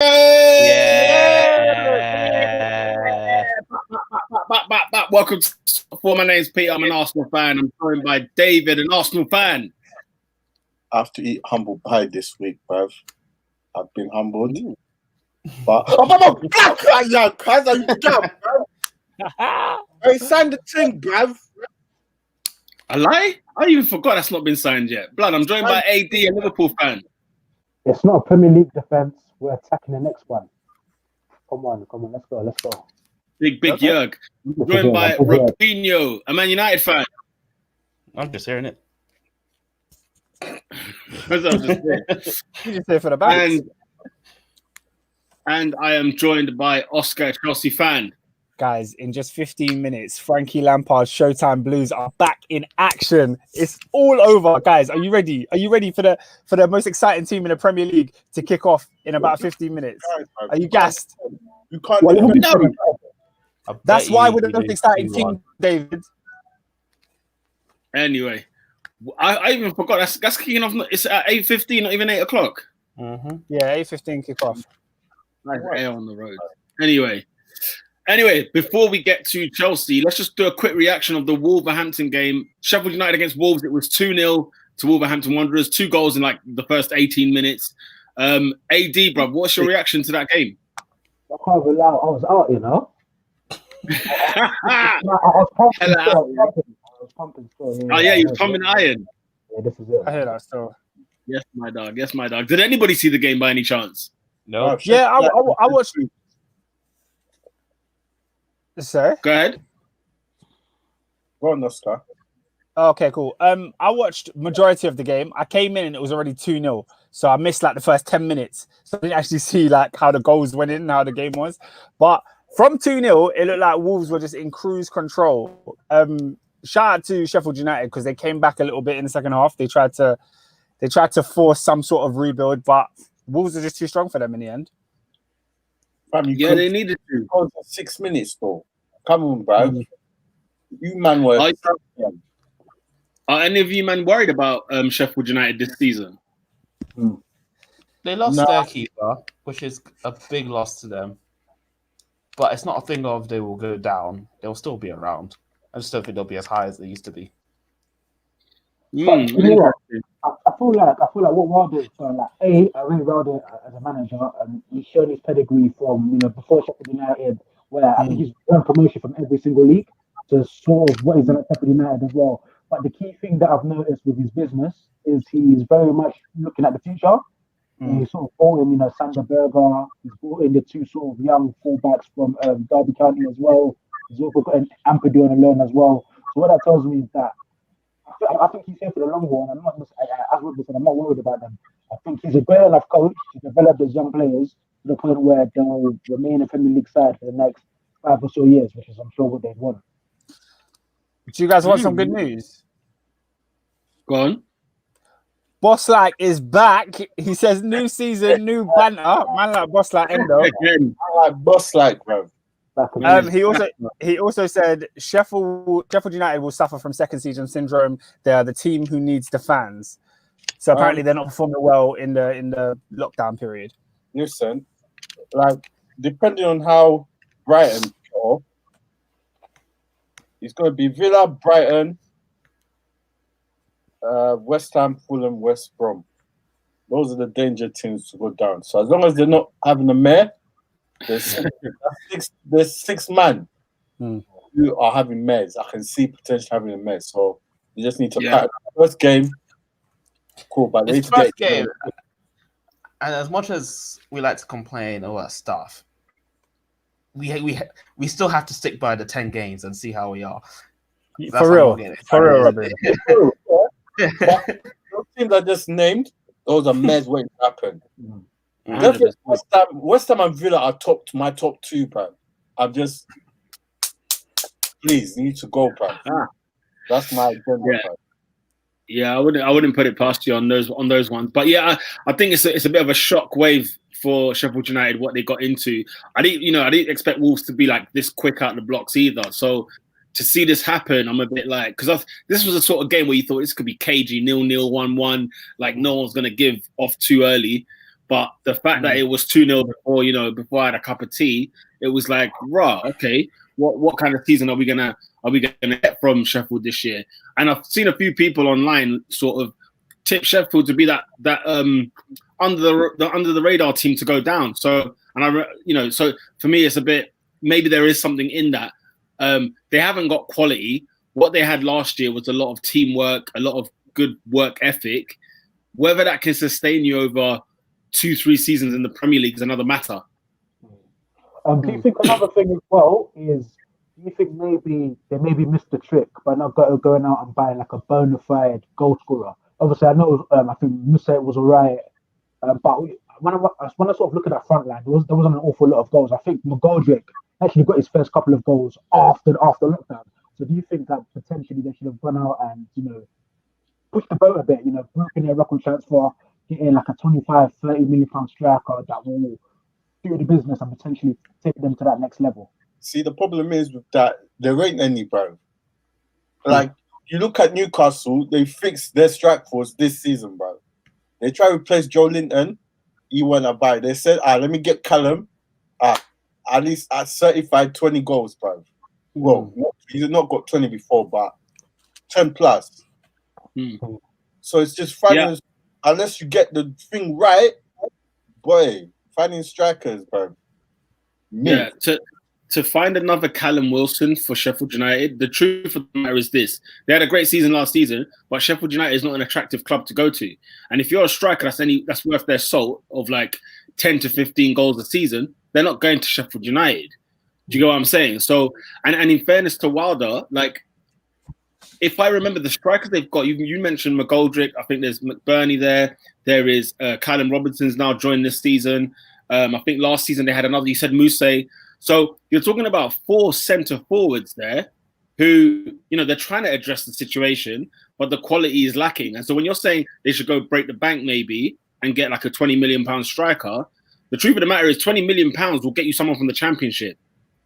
Yeah. Welcome to my name's Peter. I'm an Arsenal fan. I'm joined by David, an Arsenal fan. I have to eat humble pie this week, bruv. I've been humbled. Ooh. But cuz are you dumb, bruv? I signed the thing, bruv. A lie? I even forgot that's not been signed yet. Blood, I'm joined by AD, a Liverpool fan. It's not a Premier League defense. We're attacking the next one. Come on, let's go. Big Jurg. Joined by Robinho, a Man United fan. I'm just hearing it. You just here for the back. And I am joined by Oscar, a Chelsea fan. Guys, in just 15 minutes, Frankie Lampard's Showtime Blues are back in action. It's all over, guys. Are you ready? Are you ready for the most exciting team in the Premier League to kick off in about 15 minutes? Are you gassed? You can't. That's why we're the most exciting team, David. Anyway, I even forgot that's kicking off. It's at 8:15, not even 8 o'clock. Mm-hmm. Yeah, 8:15 kick off. Nice air on the road. Anyway, before we get to Chelsea, let's just do a quick reaction of the Wolverhampton game. Sheffield United against Wolves. It was 2-0 to Wolverhampton Wanderers. 2 goals in like the first 18 minutes. AD, bro, what's your reaction to that game? I can't rely. I was out, you know. I was pumping still. Oh yeah, you're pumping iron. Yeah, this is it. I hear that still. Yes, my dog. Did anybody see the game by any chance? No. Yeah, I watched. Sorry? Go ahead. Go on, Oscar. Okay, cool. I watched majority of the game. I came in and it was already 2-0. So I missed like the first 10 minutes. So I didn't actually see like how the goals went in and how the game was. But from 2-0, it looked like Wolves were just in cruise control. Shout out to Sheffield United because they came back a little bit in the second half. They tried to force some sort of rebuild, but Wolves are just too strong for them in the end. Yeah, they needed to. 6 minutes though. Come on, bro. You man were. Are any of you man worried about Sheffield United this season? They lost their keeper, which is a big loss to them. But it's not a thing of they will go down. They'll still be around. I just don't think they'll be as high as they used to be. I feel like what Wilder is doing, like I really Wilder as a manager, and he's shown his pedigree from before Sheffield United, where I think he's won promotion from every single league to sort of what he's done at Sheffield United as well. But the key thing that I've noticed with his business is he's very much looking at the future. He's sort of brought in, Sander Berger. He's brought in the 2 sort of young fullbacks from Derby County as well. He's also got an Ampadu on loan as well. So what that tells me is that I think he's here for the long haul. And I'm not worried about them. I think he's a great enough coach to develop those young players to the point where they'll remain a Premier League side for the next 5 or so years, which is, I'm sure, what they want. Do you guys want some good news? Go on. Boss Like is back. He says new season, new banter. Man like Boss Like Endo. I like Boss Like, bro. He also said Sheffield United will suffer from second season syndrome. They are the team who needs the fans. So apparently they're not performing well in the lockdown period. Listen, like depending on how Brighton go, it's going to be Villa, Brighton, West Ham, Fulham, West Brom. Those are the danger teams to go down. So as long as they're not having a mayor, there's 6 man who are having mayors. I can see potentially having a mayor. So you just need to pack. First game, cool. But it's first game. And as much as we like to complain all that stuff, we still have to stick by the 10 games and see how we are. For real, Robin. Those teams I just named, those are meds waiting to happen. West Ham and Villa are my top 2, bro. I'm just, please, you need to go, bro. That's my agenda, bro. Yeah, I wouldn't put it past you on those ones. But yeah, I think it's a bit of a shock wave for Sheffield United what they got into. I didn't expect Wolves to be like this quick out the blocks either. So to see this happen, I'm a bit like, because this was a sort of game where you thought this could be cagey, 0-0, 1-1, like no one's gonna give off too early. But the fact that it was 2-0 before I had a cup of tea, it was like, okay, what kind of season are we gonna get from Sheffield this year? And I've seen a few people online sort of tip Sheffield to be that under the radar team to go down. So so for me, it's a bit, maybe there is something in that. They haven't got quality. What they had last year was a lot of teamwork, a lot of good work ethic. Whether that can sustain you over 2-3 seasons in the Premier League is another matter. Do you think another thing as well is, do you think maybe they missed the trick by not going out and buying like a bona fide goal scorer? Obviously, I know I think Musa was alright, but when I sort of look at that front line, there wasn't an awful lot of goals. I think McGoldrick actually got his first couple of goals after lockdown. So do you think that potentially they should have gone out and push the boat a bit, broken their record transfer, getting like a 25-30 million pound striker that will do the business and potentially take them to that next level? See, the problem is with that, there ain't any, bro. Like, you look at Newcastle, they fixed their strike force this season, bro. They try to replace Joe Linton, he went to buy. They said, let me get Callum at least at 35, 20 goals, bro. Well, he's not got 20 before, but 10 plus. So it's just finding, unless you get the thing right, boy, finding strikers, bro. Yeah, to find another Callum Wilson for Sheffield United, the truth of the matter is this. They had a great season last season, but Sheffield United is not an attractive club to go to. And if you're a striker that's worth their salt of like 10 to 15 goals a season, they're not going to Sheffield United. Do you get what I'm saying? So, and in fairness to Wilder, like, if I remember the strikers they've got, you mentioned McGoldrick. I think there's McBurney there. There is Callum Robinson's now joined this season. I think last season they had another. You said Mousse. So you're talking about 4 centre forwards there who, they're trying to address the situation, but the quality is lacking. And so when you're saying they should go break the bank maybe and get like a £20 million striker, the truth of the matter is £20 million will get you someone from the Championship,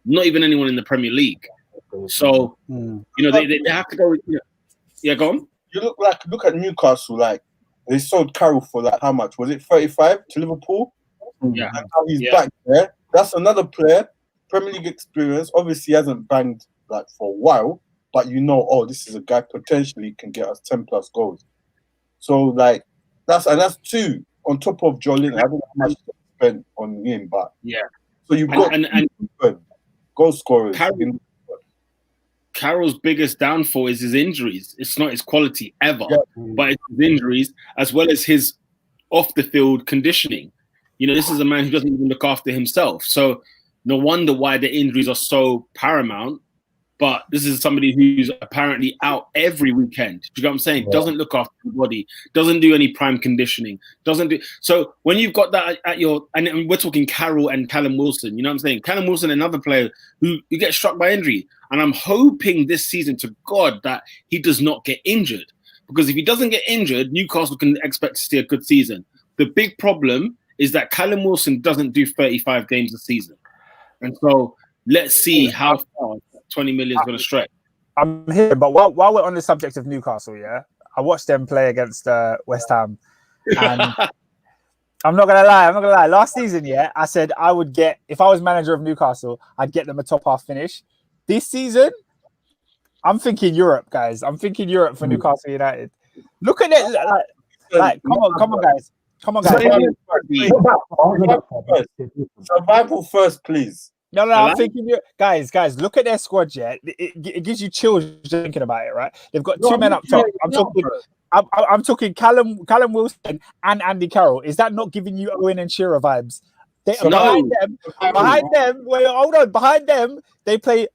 not even anyone in the Premier League. So, they have to go. Yeah, go on. You look at Newcastle, like, they sold Carlo for like how much? Was it 35 to Liverpool? Yeah. And now he's back there. That's another player, Premier League experience. Obviously, he hasn't banged like for a while, but this is a guy potentially can get us 10 plus goals. So like that's 2 on top of Jolin. I don't know how much to spend on him, but so you've got and goal scorers. Carroll's biggest downfall is his injuries. It's not his quality ever, but it's his injuries as well as his off the field conditioning. This is a man who doesn't even look after himself. So no wonder why the injuries are so paramount. But this is somebody who's apparently out every weekend. Do you know what I'm saying? Yeah. Doesn't look after the body, doesn't do any prime conditioning, So when you've got that at and we're talking Carroll and Callum Wilson, you know what I'm saying? Callum Wilson, another player who gets struck by injury. And I'm hoping this season to God that he does not get injured. Because if he doesn't get injured, Newcastle can expect to see a good season. The big problem is that Callum Wilson doesn't do 35 games a season. And so let's see how far 20 million is going to stretch. I'm here, but while we're on the subject of Newcastle, I watched them play against West Ham. And I'm not going to lie. Last season, I said I would get, if I was manager of Newcastle, I'd get them a top half finish. This season, I'm thinking Europe, guys. I'm thinking Europe for Newcastle United. Look at it. Like come on, guys. Survival first, please. No, I'm thinking, guys, look at their squad, It gives you chills just thinking about it, right? They've got 2 men up top. I'm talking Callum Wilson and Andy Carroll. Is that not giving you Owen and Shearer vibes? Behind them, they play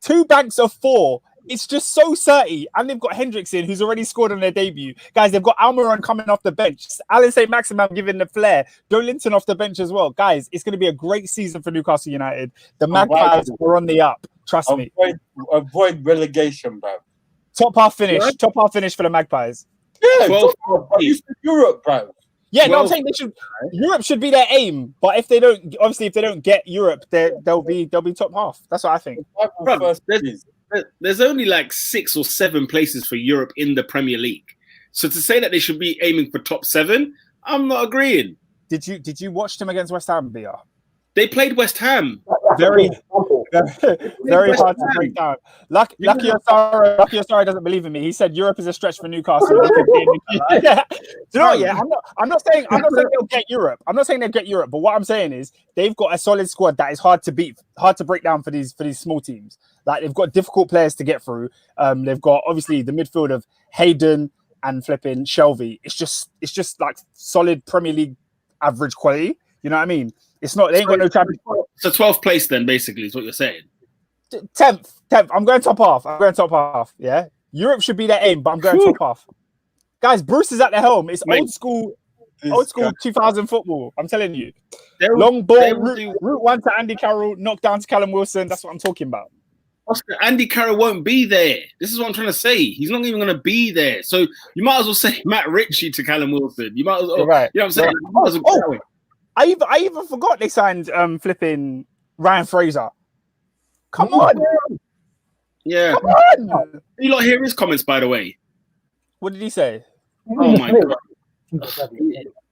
2 banks of 4. It's just so certy. And they've got Hendrickson, who's already scored on their debut. Guys, they've got Almiron coming off the bench. Alan St. Maximin giving the flair. Joe Linton off the bench as well. Guys, it's going to be a great season for Newcastle United. The Magpies are on the up. Trust me. Avoid relegation, bro. Top half finish. Right? Top half finish for the Magpies. Yeah, Europe, bro. Yeah, I'm saying Europe should be their aim. But if they don't get Europe, they'll be top half. That's what I think. There's only like 6 or 7 places for Europe in the Premier League. So to say that they should be aiming for top 7, I'm not agreeing. did you watch them against West Ham, BR? They played West Ham. Very hard to break down. Lucky Osara doesn't believe in me. He said Europe is a stretch for Newcastle. They could be in the... Yeah. Do you know what? Yeah, I'm not saying they'll get Europe. I'm not saying they'll get Europe, but what I'm saying is they've got a solid squad that is hard to beat, hard to break down for these small teams. Like they've got difficult players to get through. They've got obviously the midfield of Hayden and flipping Shelvey. It's just like solid Premier League average quality. You know what I mean? It's not. They ain't got no champion. So 12th place, then basically is what you're saying. 10th. I'm going top half. Yeah, Europe should be their aim, but I'm going top half. Guys, Bruce is at the helm. It's old school 2000 football. I'm telling you. Long ball, route one to Andy Carroll, knock down to Callum Wilson. That's what I'm talking about. Oscar, Andy Carroll won't be there. This is what I'm trying to say. He's not even going to be there. So you might as well say Matt Ritchie to Callum Wilson. You might as well. Right. You know what I'm saying? I even forgot they signed flipping Ryan Fraser. Come on. Yeah. Come on. You lot hear his comments, by the way. What did he say? Oh my God.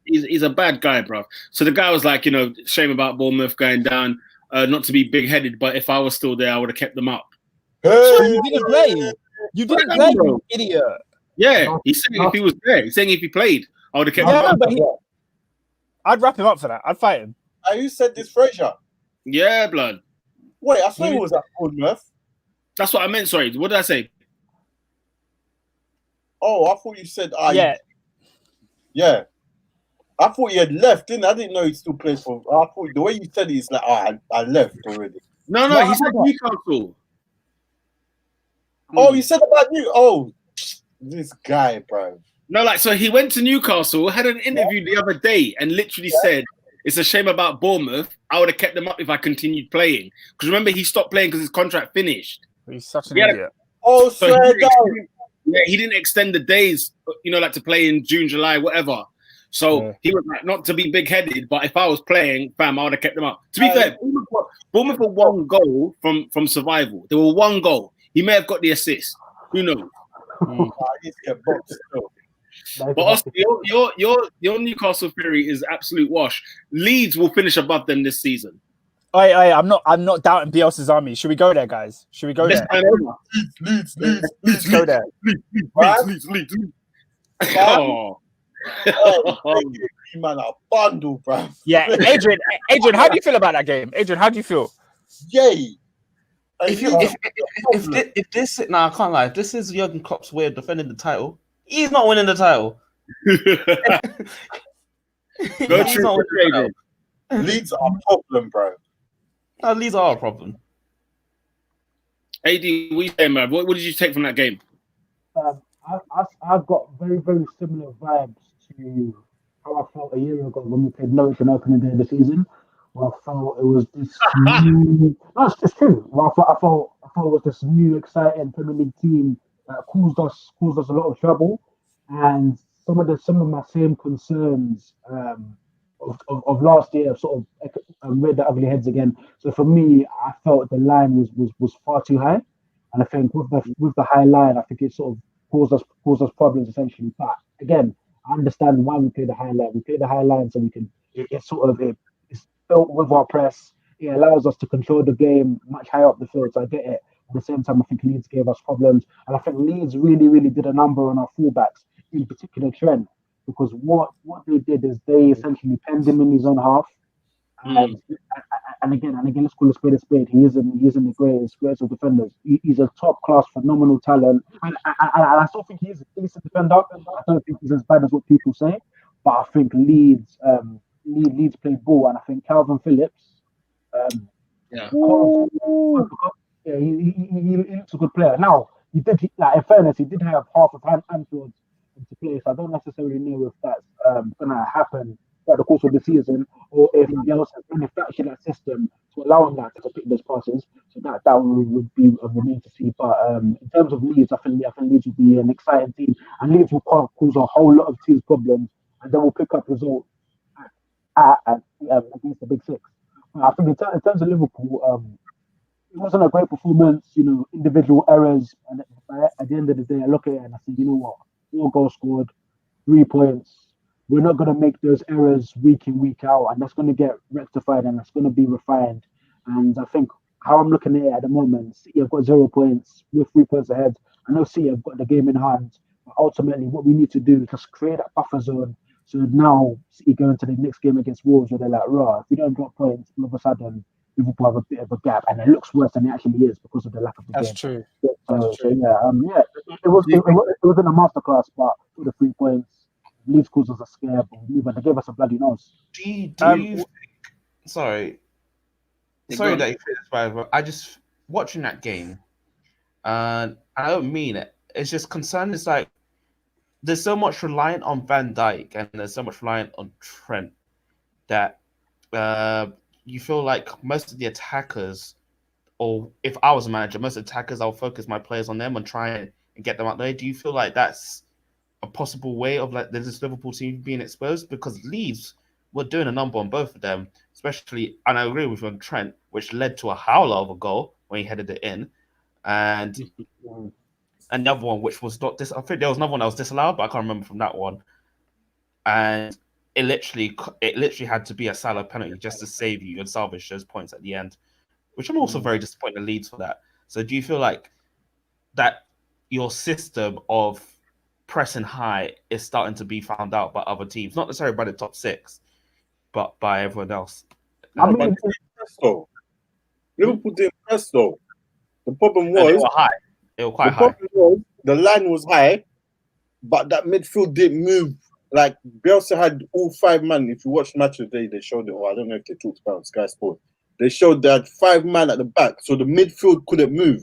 He's a bad guy, bro. So the guy was like, shame about Bournemouth going down, not to be big-headed, but if I was still there, I would have kept them up. Hey, you didn't play. You didn't play, you idiot. Yeah, he's saying if he was there. He's saying if he played, I would have kept him up. But I'd wrap him up for that. I'd fight him. You said this, Fraser? Yeah, blood. Wait, I thought it was at Bournemouth. That's what I meant. Sorry, what did I say? Oh, I thought you said yeah. Yeah. I thought he had left, didn't I? I didn't know he still plays for. I thought the way you said it is like, I left already. No, he said Newcastle. Oh, you said about you. Oh, this guy, bro. No, so he went to Newcastle, had an interview the other day, and literally said, "It's a shame about Bournemouth. I would have kept them up if I continued playing." Because remember, he stopped playing because his contract finished. He's such an idiot. Oh, so he didn't extend the days, like to play in June, July, whatever. So he was like, not to be big-headed, but if I was playing, fam, I would have kept them up. To be fair, Bournemouth were one goal from survival. They were one goal. He may have got the assist. Who knows? But Oscar, your Newcastle theory is absolute wash. Leeds will finish above them this season. I'm not doubting Bielsa's army. Should we go there, guys? Should we go there? Leeds. Let's go there. Leeds. Man, a bundle, bro. Yeah, Adrian, how do you feel about that game? Adrian, how do you feel? Yay. If this I can't lie. If this is Jurgen Klopp's way of defending the title, he's not winning the title. Leeds are a problem, bro. No, Leeds are a problem. AD, what you saying, man? What did you take from that game? I've got very, very similar vibes to how I felt a year ago when we played Norwich on opening day of the season. Well, I felt it was this new... No, it's true. Well, I felt it was this new, exciting Premier League team that caused us a lot of trouble, and some of my same concerns of last year sort of reared their ugly heads again. So for me, I felt the line was far too high, and I think with the high line, I think it sort of caused us problems essentially. But again, I understand why we play the high line. We play the high line so we can. It's built with our press. It allows us to control the game much higher up the field. So I get it. At the same time, I think Leeds gave us problems, and I think Leeds really, really did a number on our fullbacks, in particular Trent, because what they did is they essentially penned him in his own half. And again, let's call a spade a spade. He isn't the greatest of defenders. He's a top class, phenomenal talent, and I still think he's a decent defender. I don't think he's as bad as what people say, but I think Leeds play ball, and I think Calvin Phillips. He looks a good player. Now in fairness, he did have half of Anfield to play, so I don't necessarily know if that's gonna happen throughout the course of the season, or if Bielsa has manufactured that system to allow him to pick those passes. So that would be a remain to see. But in terms of Leeds, I think Leeds will be an exciting team, and Leeds will cause a whole lot of teams problems, and then we'll pick up results against the Big Six. I think in terms of Liverpool, it wasn't a great performance. Individual errors, and at the end of the day, I look at it and I think, you know what, 4 goals scored, 3 points. we're not going to make those errors week in, week out, and that's going to get rectified and that's going to be refined. And I think how I'm looking at it at the moment, City have got 0 points, we're 3 points ahead. I know City have got the game in hand, but ultimately what we need to do is just create that buffer zone. So now City go into the next game against Wolves where they're like, raw, if we don't drop points, all of a sudden Liverpool have a bit of a gap, and it looks worse than it actually is because of the lack of the game. That's true. So yeah, it wasn't a masterclass, but for the 3 points, Leeds caused us a scare, but they gave us a bloody nose. Do you think, sorry that you say this, but I just watching that game, and I don't mean it. It's just concern is like there's so much reliant on Van Dijk and there's so much reliant on Trent that you feel like most of the attackers, or if I was a manager, most attackers, I'll focus my players on them and try and get them out there. Do you feel like that's a possible way of like this Liverpool team being exposed? Because Leeds were doing a number on both of them, especially, and I agree with you on Trent, which led to a howler of a goal when he headed it in, and another one which was not this. I think there was another one that was disallowed, but I can't remember from that one. And it literally had to be a Salah penalty just to save you and salvage those points at the end, which I'm also very disappointed in Leeds for that. So do you feel like that your system of pressing high is starting to be found out by other teams, not necessarily by the top six, but by everyone else? I mean, Liverpool didn't press though. The problem was they were high. They were quite high. Problem was, the line was high, but that midfield didn't move. Like Bielsa had all 5 men. If you watch Match of the Day, they showed it. Or I don't know if they talked about Sky Sports. They showed that 5 men at the back, so the midfield couldn't move.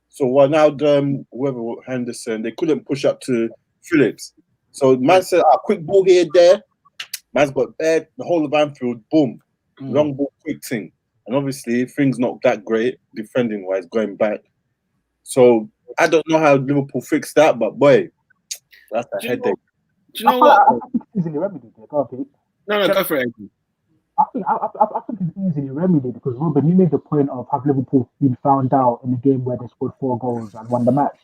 So while now whoever Henderson, they couldn't push up to Phillips. So man said, quick ball here, there. Man's got there, the whole of Anfield, boom, long ball, quick thing. And obviously things not that great defending wise going back. So I don't know how Liverpool fixed that, but boy, that's a headache. Do you know what? I think it's easily remedied. Go for it. I think it's easily remedied because Robin, you made the point of have Liverpool been found out in a game where they scored 4 goals and won the match,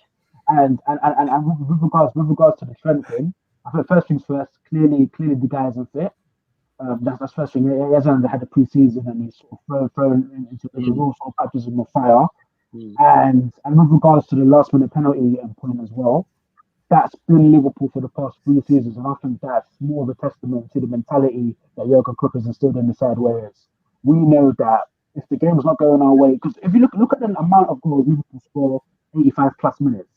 and with regards to the Trent thing, I think first things first, clearly the guy isn't fit. That's first thing. He hasn't had a pre-season and he's sort of thrown into the real sort of baptism of fire. And with regards to the last minute penalty point as well, that's been Liverpool for the past 3 seasons, and I think that's more of a testament to the mentality that Jurgen Klopp has instilled in the side. Whereas we know that if the game's not going our way, because if you look at the amount of goals Liverpool score 85 plus minutes,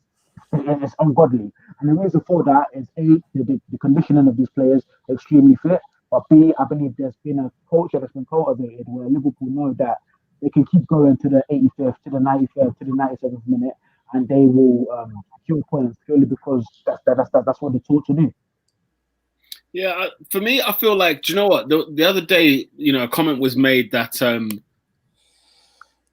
it's ungodly. And the reason for that is A, the conditioning of these players are extremely fit, but B, I believe there's been a culture that's been cultivated where Liverpool know that they can keep going to the 85th, to the 93rd, to the 97th minute, and they will kill points purely because that's what they're taught to do. Yeah, for me, I feel like, do you know what? The other day, a comment was made that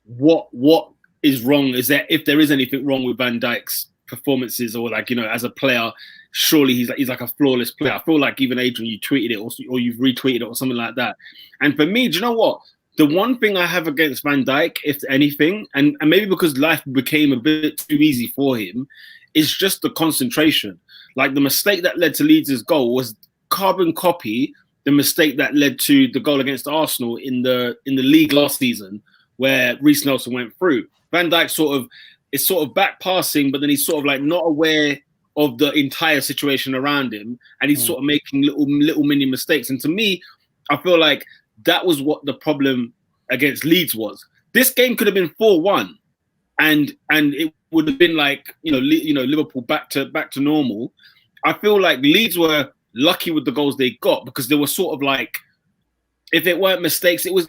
what is wrong is that if there is anything wrong with Van Dijk's performances or as a player, surely he's like a flawless player. I feel like even Adrian, you tweeted it or you've retweeted it or something like that. And for me, do you know what? The one thing I have against Van Dijk, if anything, and maybe because life became a bit too easy for him, is just the concentration. Like the mistake that led to Leeds' goal was carbon copy the mistake that led to the goal against Arsenal in the league last season, where Reece Nelson went through. Van Dijk is sort of back passing, but then he's sort of like not aware of the entire situation around him, and he's sort of making little mini mistakes. And to me, I feel like that was what the problem against Leeds was. This game could have been 4-1, and it would have been like Liverpool back to normal. I feel like Leeds were lucky with the goals they got because they were sort of like, if it weren't mistakes, it was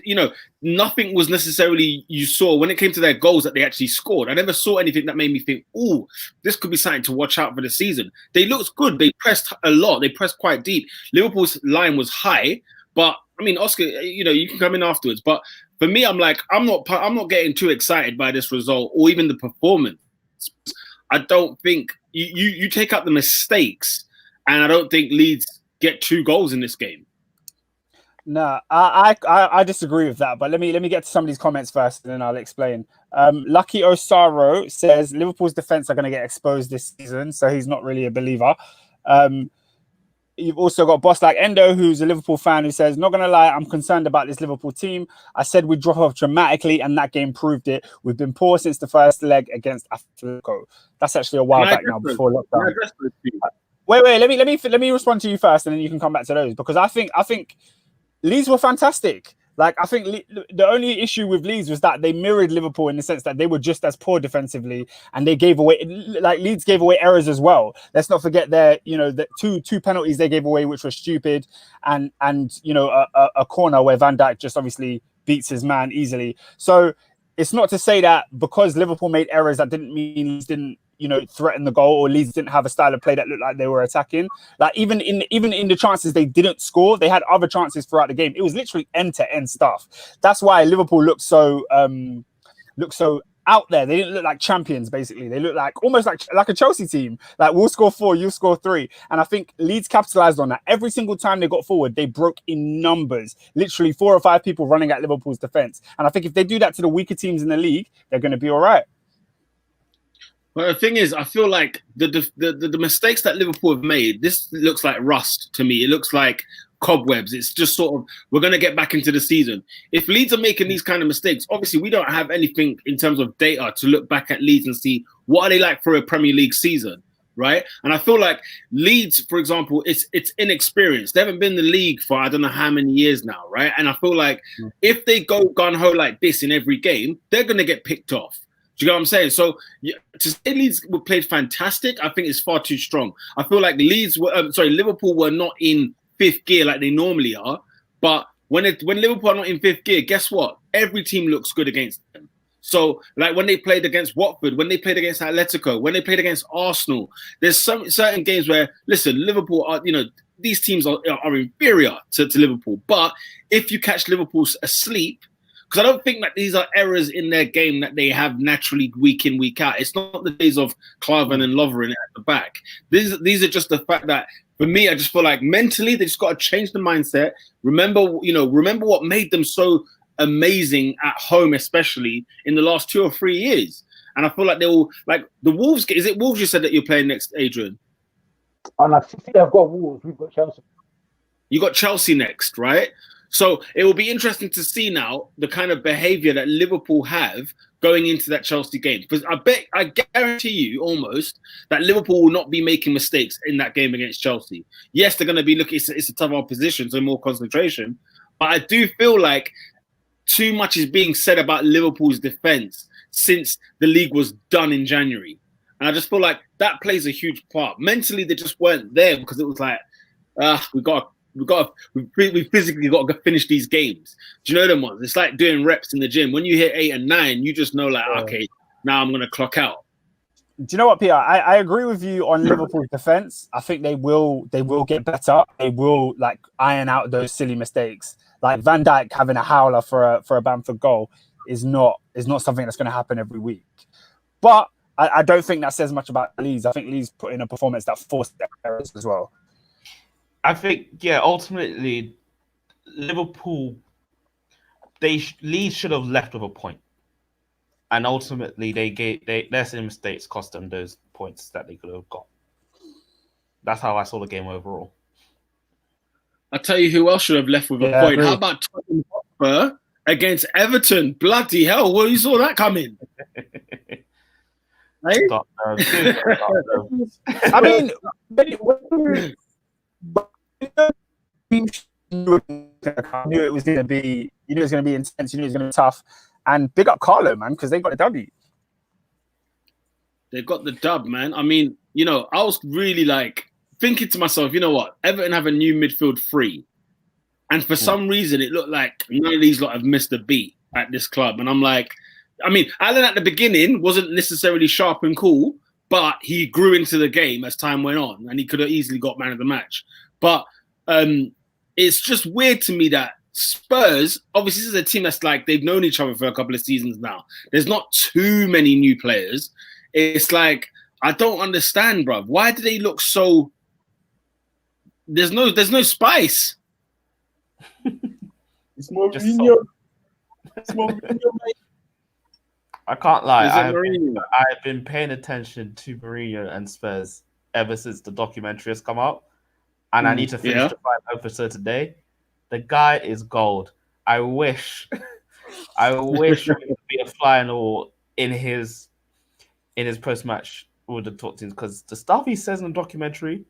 nothing was necessarily you saw when it came to their goals that they actually scored. I never saw anything that made me think, "Oh, this could be something to watch out for the season." They looked good. They pressed a lot. They pressed quite deep. Liverpool's line was high, but I mean, Oscar, you can come in afterwards. But for me, I'm not getting too excited by this result or even the performance. I don't think you take out the mistakes, and I don't think Leeds get 2 goals in this game. No, I disagree with that. But let me get to some of these comments first, and then I'll explain. Lucky Osaro says Liverpool's defense are going to get exposed this season, so he's not really a believer. you've also got boss like Endo, who's a Liverpool fan, who says, "Not gonna lie, I'm concerned about this Liverpool team. I said we'd drop off dramatically, and that game proved it. We've been poor since the first leg against Atletico." That's actually a while back now, before lockdown. Wait. Let me respond to you first, and then you can come back to those, because I think Leeds were fantastic. Like, I think the only issue with Leeds was that they mirrored Liverpool in the sense that they were just as poor defensively, and they gave away, like, Leeds gave away errors as well. Let's not forget the two penalties they gave away, which were stupid, and a corner where Van Dijk just obviously beats his man easily. So it's not to say that because Liverpool made errors, that didn't mean Leeds didn't threaten the goal, or Leeds didn't have a style of play that looked like they were attacking. Like, even in the chances they didn't score, they had other chances throughout the game. It was literally end-to-end stuff. That's why Liverpool looked so out there. They didn't look like champions, basically. They looked like almost like a Chelsea team. Like, we'll score 4, you score 3. And I think Leeds capitalized on that. Every single time they got forward, they broke in numbers. Literally 4 or 5 people running at Liverpool's defense. And I think if they do that to the weaker teams in the league, they're going to be all right. But the thing is, I feel like the mistakes that Liverpool have made, this looks like rust to me. It looks like cobwebs. It's just sort of, we're going to get back into the season. If Leeds are making these kind of mistakes, obviously we don't have anything in terms of data to look back at Leeds and see what are they like for a Premier League season, right? And I feel like Leeds, for example, it's inexperienced. They haven't been in the league for I don't know how many years now, right? And I feel like if they go gun-ho like this in every game, they're going to get picked off. Do you know what I'm saying? So to say Leeds were played fantastic, I think is far too strong. I feel like Liverpool were not in 5th gear like they normally are. But when Liverpool are not in 5th gear, guess what? Every team looks good against them. So, like, when they played against Watford, when they played against Atletico, when they played against Arsenal, there's some certain games where, listen, Liverpool are, these teams are inferior to Liverpool. But if you catch Liverpool asleep, because I don't think that these are errors in their game that they have naturally week in, week out. It's not the days of Cliven and Lovren at the back. These are just the fact that, for me, I just feel like mentally they just got to change the mindset. Remember what made them so amazing at home, especially in the last 2 or 3 years. And I feel like they will, like the Wolves. Is it Wolves you said that you're playing next, Adrian? And I see I've got Wolves. We've got Chelsea. You got Chelsea next, right? So it will be interesting to see now the kind of behavior that Liverpool have going into that Chelsea game. Because I guarantee you almost that Liverpool will not be making mistakes in that game against Chelsea. Yes, they're going to be looking, it's a tough opposition, so more concentration. But I do feel like too much is being said about Liverpool's defense since the league was done in January. And I just feel like that plays a huge part. Mentally, they just weren't there because it was like, we physically got to finish these games. Do you know them ones? It's like doing reps in the gym. When you hit 8 and 9, you just know, like, okay, now I'm going to clock out. Do you know what, Peter? I agree with you on Liverpool's defense. I think they will get better. They will, like, iron out those silly mistakes. Like Van Dijk having a howler for a Bamford goal is not something that's going to happen every week. But I don't think that says much about Leeds. I think Leeds put in a performance that forced their errors as well. I think, ultimately, Liverpool, Leeds should have left with a point. And ultimately, their silly mistakes cost them those points that they could have got. That's how I saw the game overall. I'll tell you who else should have left with a point. How about Tottenham Hotspur against Everton? Bloody hell, well, you saw that coming. Hey? I mean, you knew it was going to be intense, you knew it was going to be tough. And big up Carlo, man, because they got a W. They got the dub, man. I mean, I was really like thinking to myself, you know what? Everton have a new midfield free. And for some reason, it looked like none of these lot have missed a beat at this club. And I'm like, I mean, Alan at the beginning wasn't necessarily sharp and cool, but he grew into the game as time went on, and he could have easily got man of the match. But it's just weird to me that Spurs, obviously, this is a team that's like they've known each other for a couple of seasons now. There's not too many new players. It's like, I don't understand, bruv. Why do they look so... There's no spice. It's more Mourinho. It's more Mourinho, mate. I can't lie. I've been paying attention to Mourinho and Spurs ever since the documentary has come out. and I need to finish the 5 episode today. The guy is gold. I wish we could be a flying all in his post-match with the talk teams, because the stuff he says in the documentary,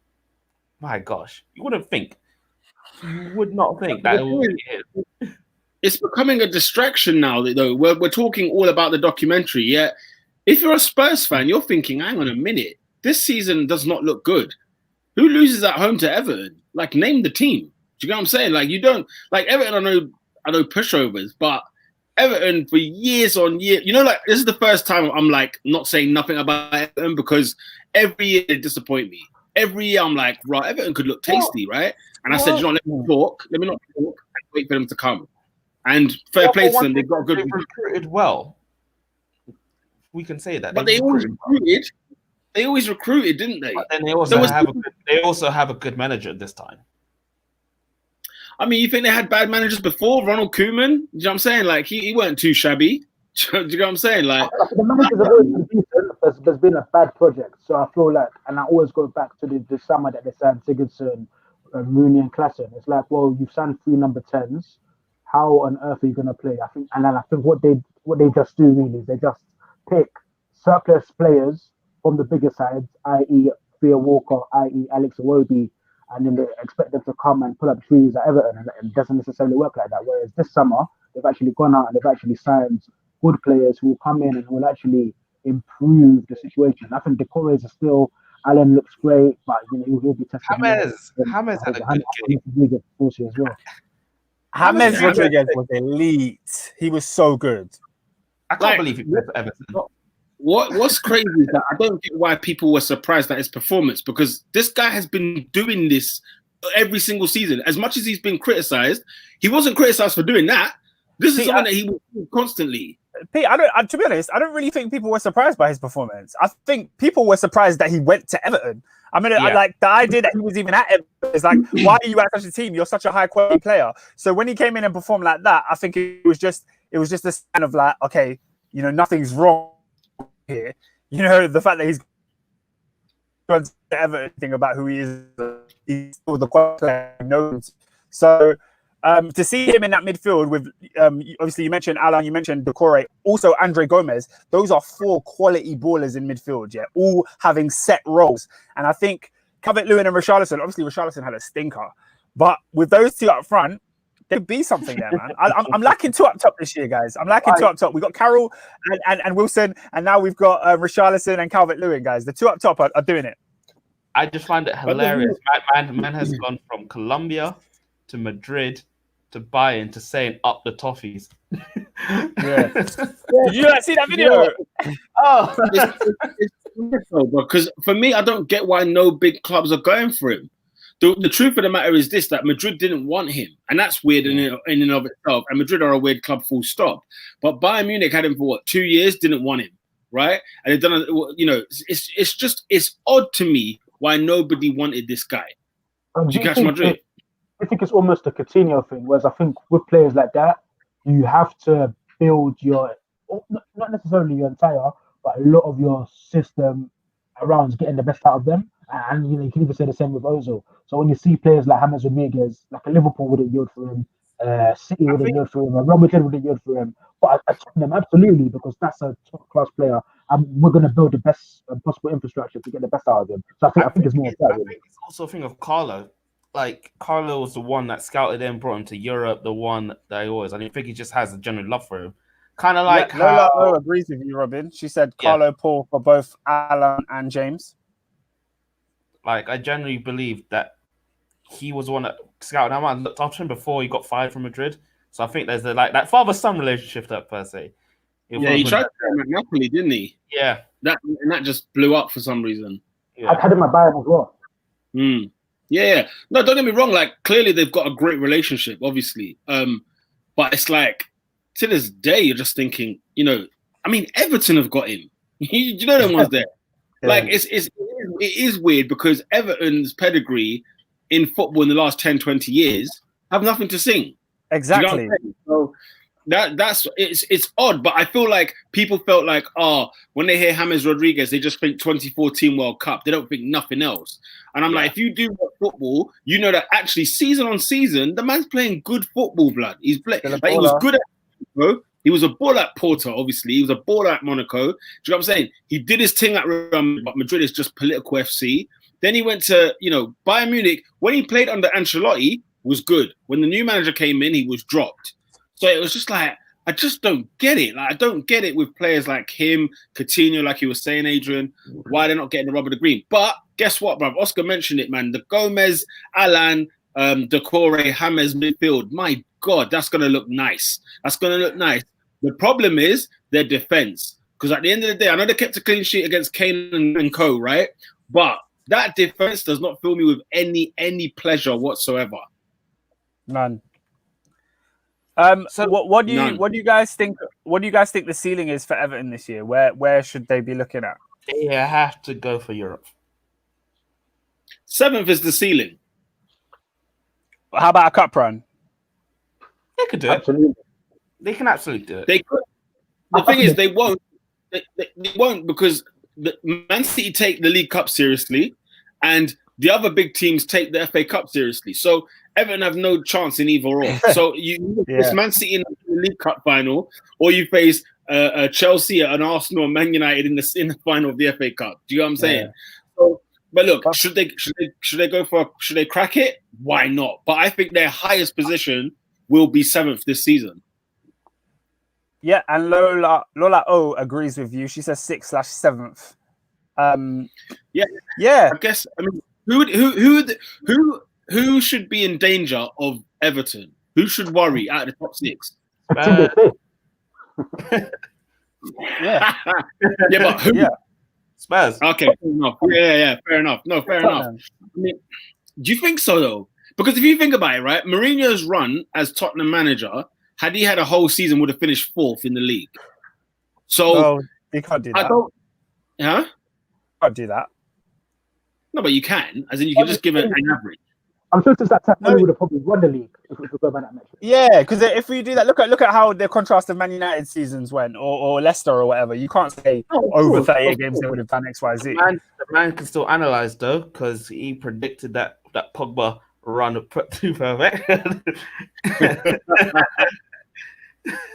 my gosh, you would not think that it would be him. It's becoming a distraction now, though. We're talking all about the documentary. Yeah, if you're a Spurs fan, you're thinking, hang on a minute, this season does not look good. Who loses at home to Everton? Like, name the team. Do you know what I'm saying? Like, you don't like Everton. I know pushovers, but Everton for years on years. You know, like, this is the first time I'm like not saying nothing about Everton, because every year they disappoint me. Every year I'm like, right, Everton could look tasty, right? And I said, you know, let me not talk and wait for them to come. And fair play to them, they've got a good. They've recruited well. We can say that, but they always recruited. They always recruited, didn't they? But then they also have a good manager this time. I mean, you think they had bad managers before? Ronald Koeman? You know what I'm saying? Like, he weren't too shabby. Do you know what I'm saying? Like, the managers have always been decent. There's been a bad project. So I feel like, and I always go back to the summer that they signed Sigurdsson, Rooney and Klassen. It's like, well, you've signed 3 number 10s. How on earth are you going to play? I think what they just do really is they just pick surplus players from the bigger sides, i.e. Theo Walker, i.e. Alex Iwobi, and then they expect them to come and pull up trees at Everton, and it doesn't necessarily work like that. Whereas this summer, they've actually gone out and they've actually signed good players who will come in and will actually improve the situation. I think Decora's are still. Alan looks great, but you know he'll be tested. James had a good game. As well. James Rodriguez was elite. He was so good. I can't believe he played for Everton. What's crazy is that I don't get why people were surprised at his performance, because this guy has been doing this every single season. As much as he's been criticised, he wasn't criticised for doing that. This is something that he was doing constantly. Pete, to be honest, I don't really think people were surprised by his performance. I think people were surprised that he went to Everton. I mean, like the idea that he was even at Everton is like, why are you at such a team? You're such a high quality player. So when he came in and performed like that, I think it was just a sign of like, okay, you know, nothing's wrong here. You know, the fact that he's going to Everton, thing about who he is, he's still the quality player he knows. So. To see him in that midfield with, obviously you mentioned Alan, you mentioned Decore, also Andre Gomez. Those are 4 quality ballers in midfield, yeah, all having set roles. And I think Calvert-Lewin and Richarlison, obviously Richarlison had a stinker, but with those 2 up front, there'd be something there, man. I'm lacking 2 up top this year, guys. I'm lacking 2 up top. We've got Carroll and Wilson, and now we've got Richarlison and Calvert-Lewin, guys. The 2 up top are doing it. I just find it hilarious. Man has gone from Colombia to Madrid to Bayern to saying up the toffees. Yeah. Did you see that video? It's because for me, I don't get why no big clubs are going for him. The truth of the matter is this, that Madrid didn't want him. And that's weird in and of itself. And Madrid are a weird club, full stop. But Bayern Munich had him for 2 years, didn't want him, right? And they've done, it's odd to me why nobody wanted this guy. Did you catch my drift? I think it's almost a Coutinho thing, whereas I think with players like that, you have to build your, not necessarily your entire, but a lot of your system around getting the best out of them. And you can even say the same with Ozil. So when you see players like James Rodriguez, like a Liverpool wouldn't yield for him, City wouldn't yield for him, Real Madrid wouldn't yield for him. But I Tottenham, absolutely, because that's a top-class player, and we're going to build the best possible infrastructure to get the best out of him. So I think it's more. I think it's also a thing of Carlo. Like, Carlo was the one that scouted him, brought him to Europe, the one that I think he just has a general love for him. Kind of like how... Lola agrees with you, Robin. She said Carlo Paul for both Alan and James. Like, I generally believe that he was the one that scouted him. I looked after him before he got fired from Madrid. So I think there's that father-son relationship that per se. He tried to him at Napoli, didn't he? Yeah. That just blew up for some reason. Yeah. I had him at Bayern as well. Yeah. No, don't get me wrong. Like, clearly they've got a great relationship, obviously. But it's like, to this day, you're just thinking, Everton have got him. You know them ones there. Yeah. Like, it is weird because Everton's pedigree in football in the last 10, 20 years have nothing to sing. Exactly. So, that's it's odd, but I feel like people felt like, when they hear James Rodriguez, they just think 2014 World Cup. They don't think nothing else. And I'm like, if you do football, you know that actually season on season, the man's playing good football, blood. He's playing like he was good at Monaco. He was a ball at Porto, obviously. He was a ball at Monaco. Do you know what I'm saying? He did his thing at Real Madrid, but Madrid is just political FC. Then he went to, Bayern Munich. When he played under Ancelotti, was good. When the new manager came in, he was dropped. So it was just like, I just don't get it. Like, I don't get it with players like him, Coutinho, like you were saying, Adrian, why they're not getting the rub of the green. But guess what, bruv? Oscar mentioned it, man. The Gomez, Alan, Decore, James midfield. My God, that's going to look nice. That's going to look nice. The problem is their defense. Because at the end of the day, I know they kept a clean sheet against Kane and co, right? But that defense does not fill me with any pleasure whatsoever. None. So what do you guys think? What do you guys think the ceiling is for Everton this year? Where should they be looking at? They have to go for Europe. 7th is the ceiling. How about a cup run? They could do it. They can absolutely do it. They could. The thing is, they won't. They won't because the Man City take the League Cup seriously, and the other big teams take the FA Cup seriously. So Everton have no chance in either or. So you face Man City in the League Cup final, or you face Chelsea and Arsenal and Man United in the final of the FA Cup. Do you know what I'm saying? Yeah. So, but look, should they crack it? Why not? But I think their highest position will be 7th this season. Yeah, and Lola O agrees with you. She says 6/7th. Yeah. I guess. I mean, who should be in danger of Everton? Who should worry out of the top 6? Yeah, but who? Yeah. Spurs. Okay, fair enough. Yeah, fair enough. No, fair enough. I mean, do you think so though? Because if you think about it, right, Mourinho's run as Tottenham manager, had he had a whole season, would have finished 4th in the league. So you can't do that. Can't do that. No, but you can. As in, you can just give it an average. I'm sure since that time, we would have probably won the league if we go by that metric. Yeah, because if we do that, look at how the contrast of Man United seasons went, or Leicester or whatever. You can't say over 38 games they would have done X, Y, Z. The man can still analyze though, because he predicted that Pogba run would put too perfect.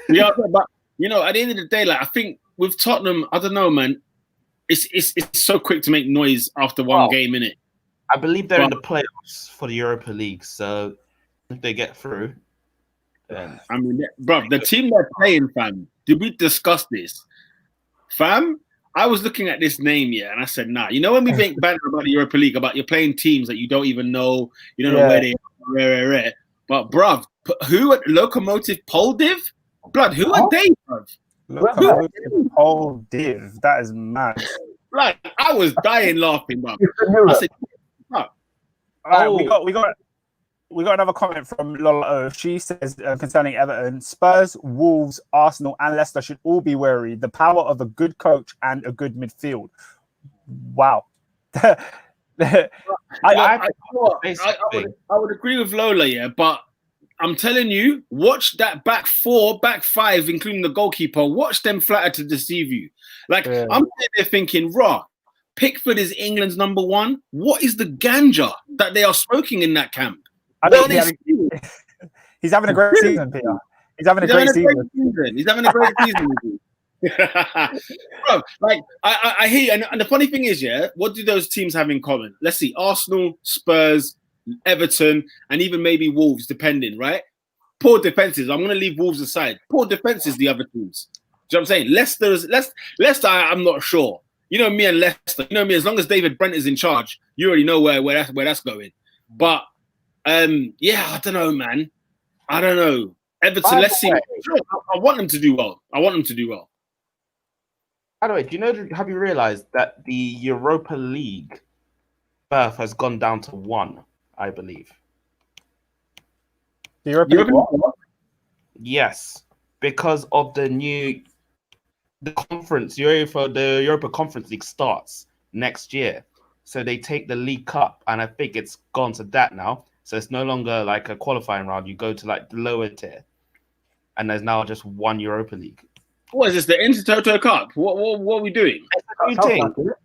Yeah, but at the end of the day, like I think with Tottenham, I don't know, man. It's so quick to make noise after one game, innit? I believe they're in the playoffs for the Europa League, so if they get through, then I mean, bro, the team they're playing, fam. Did we discuss this, fam? I was looking at this name, and I said, nah. You know when we think bad about the Europa League, about you're playing teams that you don't even know, you don't know where they are, But bruv, who at Lokomotiv Plovdiv? Blood, who are they, bruv? Plovdiv, that is mad. Blood, I was dying laughing, bruv. I said, we got another comment from Lola O. She says concerning Everton, Spurs, Wolves, Arsenal, and Leicester should all be wary. The power of a good coach and a good midfield. Wow. I would agree with Lola, but I'm telling you, watch that back 4, back 5, including the goalkeeper. Watch them flatter to deceive you. Like I'm sitting there thinking, Pickford is England's number 1. What is the ganja that they are smoking in that camp? He's having a great season, Peter. He's having a great season. He's having a great season. Bro, like I hear you. And the funny thing is, what do those teams have in common? Let's see: Arsenal, Spurs, Everton, and even maybe Wolves, depending, right? Poor defenses. I'm going to leave Wolves aside. Poor defenses, the other teams. Do you know what I'm saying? Leicester, I'm not sure. You know me and Leicester. You know me. As long as David Brent is in charge, you already know where that's going. But I don't know, man. I don't know. Everton. Let's see. I want them to do well. By the way, have you realized that the Europa League berth has gone down to 1, I believe. The Europa League? Yes, because of the conference, the Europa Conference League starts next year. So they take the League Cup, and I think it's gone to that now. So it's no longer like a qualifying round. You go to like the lower tier. and there's now just one Europa League. What is this? The Intertoto Cup? What are we doing? It's a new Sounds thing. like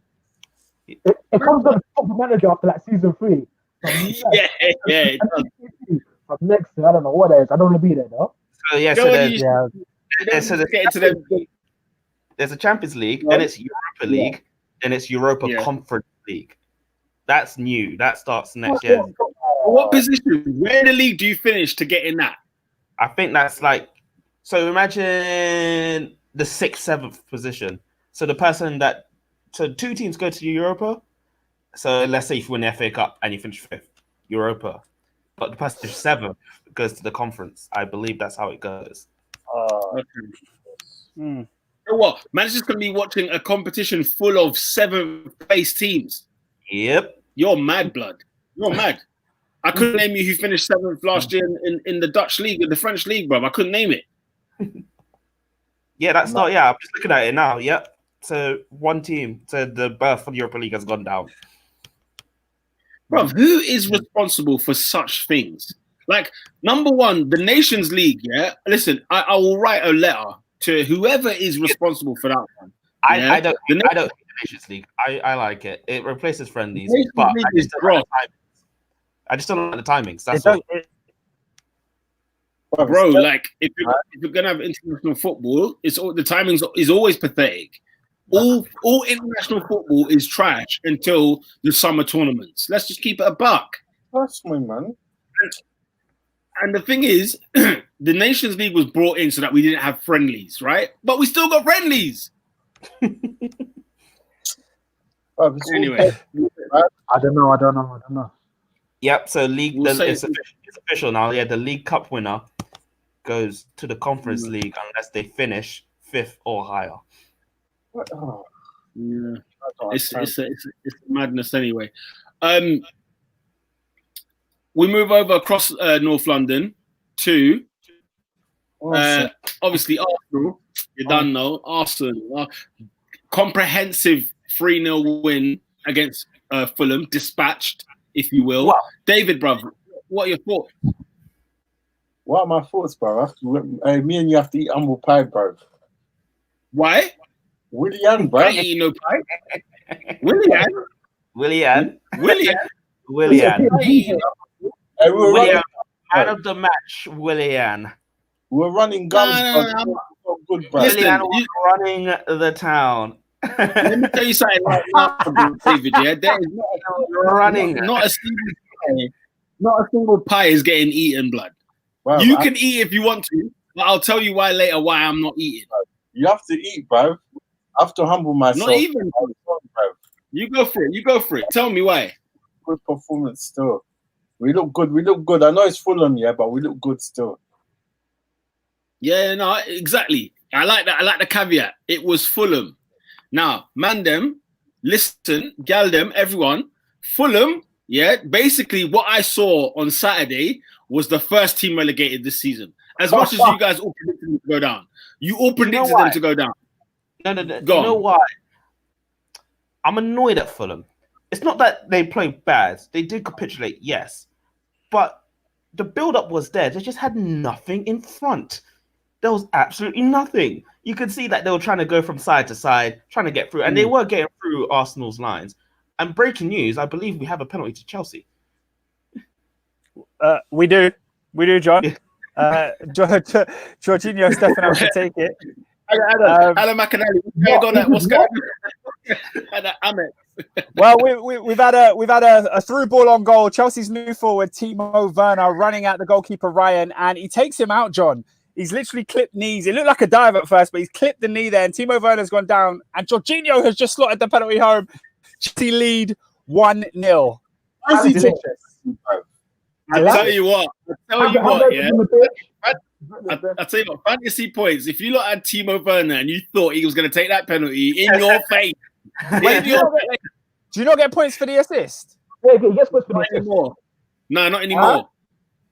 it. It comes on the Football Manager after like season 3. Yeah. It does. From next to, I don't know what it is. I don't want to be there though. So yeah, Go so on, there's, you- Yeah. so there's, Get into them. there's a Champions League, then it's Europa League, then it's Europa Yeah. Conference League. That's new. That starts next year. What position? Where in the league do you finish to get in that? I think that's like, so imagine the 6th, 7th position. So the person that, so 2 teams go to Europa. So let's say if you win the FA Cup and you finish 5th, Europa. But the person who's 7th goes to the conference. I believe that's how it goes. Okay. So what? Man's just going to be watching a competition full of 7th place teams. Yep. You're mad, blood. You're mad. I couldn't name you who finished 7th last year in the Dutch league, in the French league, bro. I couldn't name it. Yeah, that's not, yeah, I'm just looking at it now. Yep. So one team, so the berth for the Europa League has gone down. Bro, who is responsible for such things? Like, number one, the Nations League, yeah? Listen, I will write a letter to whoever is responsible for that one. Yeah? I don't The think the Nations League. I like it. It replaces friendlies, Nations but League I is just don't like gross. the timings. I just don't like the timings. That's It all. don't- Bro, like, if you're going to have international football, the timings is always pathetic. All international football is trash until the summer tournaments. Let's just keep it a buck. That's my man. And the thing is, the Nations League was brought in so that we didn't have friendlies, right? But we still got friendlies. Anyway, I don't know. Yep. So league, We'll say it's official now. Yeah, the League Cup winner goes to the Conference League unless they finish 5th or higher. yeah, it's madness anyway. We move over across North London to obviously Arsenal. You don't know Arsenal. Comprehensive 3-0 win against Fulham, dispatched, if you will. Wow. David, brother, what are your thoughts? What are my thoughts, bro? Me and you have to eat humble pie, bro. Why? Willian, I bro. ain't eating no pie. Willian. Willian. Hey, we were running, Willian. Man of the match, Willian. guns. No, bro. Good, bro. Listen, Willian was running the town. Let me tell you something right now, David. Yeah, there is running. not a single pie is getting eaten, blood. Bro, You can eat if you want to, but I'll tell you why later why I'm not eating. You have to eat, bro. I have to humble myself. Not even. Bro. You go for it. Tell me why. Good performance still. We look good. I know it's Fulham, yeah, but we look good still. Yeah, no, exactly. I like that. I like the caveat. It was Fulham. Now, Mandem, listen, Galdem, everyone. Fulham, yeah, basically what I saw on Saturday was the first team relegated this season. As much as you guys all predicted them to go down. You all predicted them to go down. No. Go You know on. why? I'm annoyed at Fulham. It's not that they played bad. They did capitulate, yes. But the build-up was there. They just had nothing in front. There was absolutely nothing. You could see that they were trying to go from side to side, trying to get through. And they were getting through Arsenal's lines. And breaking news, I believe we have a penalty to Chelsea. We do, John. Jorginho stepping up to take it. Alan McAnally, what's going on? Well, we've had a through ball on goal. Chelsea's new forward Timo Werner running at the goalkeeper Ryan, and he takes him out. John, he's literally clipped knees. It looked like a dive at first, but he's clipped the knee there, and Timo Werner's gone down. And Jorginho has just slotted the penalty home. Chelsea lead 1-0. Delicious. I tell you what, yeah. I tell you what, fantasy points. If you lot had Timo Werner and you thought he was going to take that penalty in your face, Wait, do you not get points for the assist? Yeah, yes, but not anymore. No, not anymore.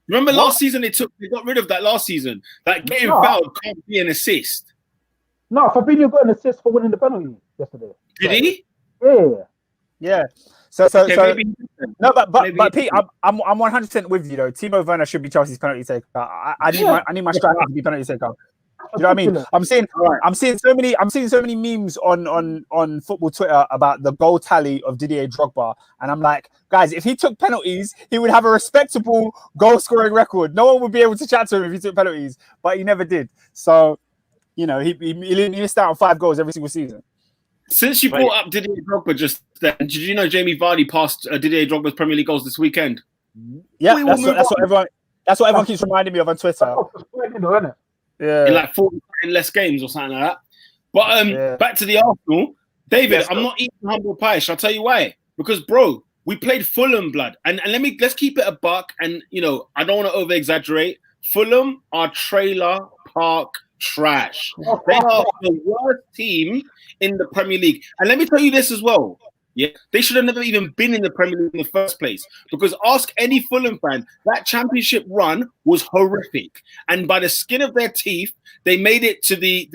Remember last season they got rid of that last season. Like getting fouled can't be an assist. No, Fabinho got an assist for winning the penalty yesterday. Did he? Yeah. Yeah. Okay, maybe. No, but Maybe- Pete, I'm 100% with you though. Timo Werner should be Chelsea's penalty taker. I need my striker to be penalty taker. Do you know what I mean? I'm seeing so many memes on football Twitter about the goal tally of Didier Drogba, and I'm like, guys, if he took penalties, he would have a respectable goal scoring record. No one would be able to chat to him if he took penalties, but he never did. So, you know, he missed out on 5 goals every single season. Since you brought up Didier Drogba just then, did you know Jamie Vardy passed Didier Drogba's Premier League goals this weekend? Yeah, that's what everyone keeps reminding me of on Twitter. Yeah, In like 40 less games or something like that. But back to the Arsenal, David. I'm not eating humble pie. Shall I tell you why? Because, bro, we played Fulham, blood, and let's keep it a buck. And you know, I don't want to over exaggerate. Fulham are trailer park trash. They are the worst team in the Premier League. And let me tell you this as well. Yeah, they should have never even been in the Premier League in the first place. Because ask any Fulham fan, that championship run was horrific. And by the skin of their teeth, they made it to the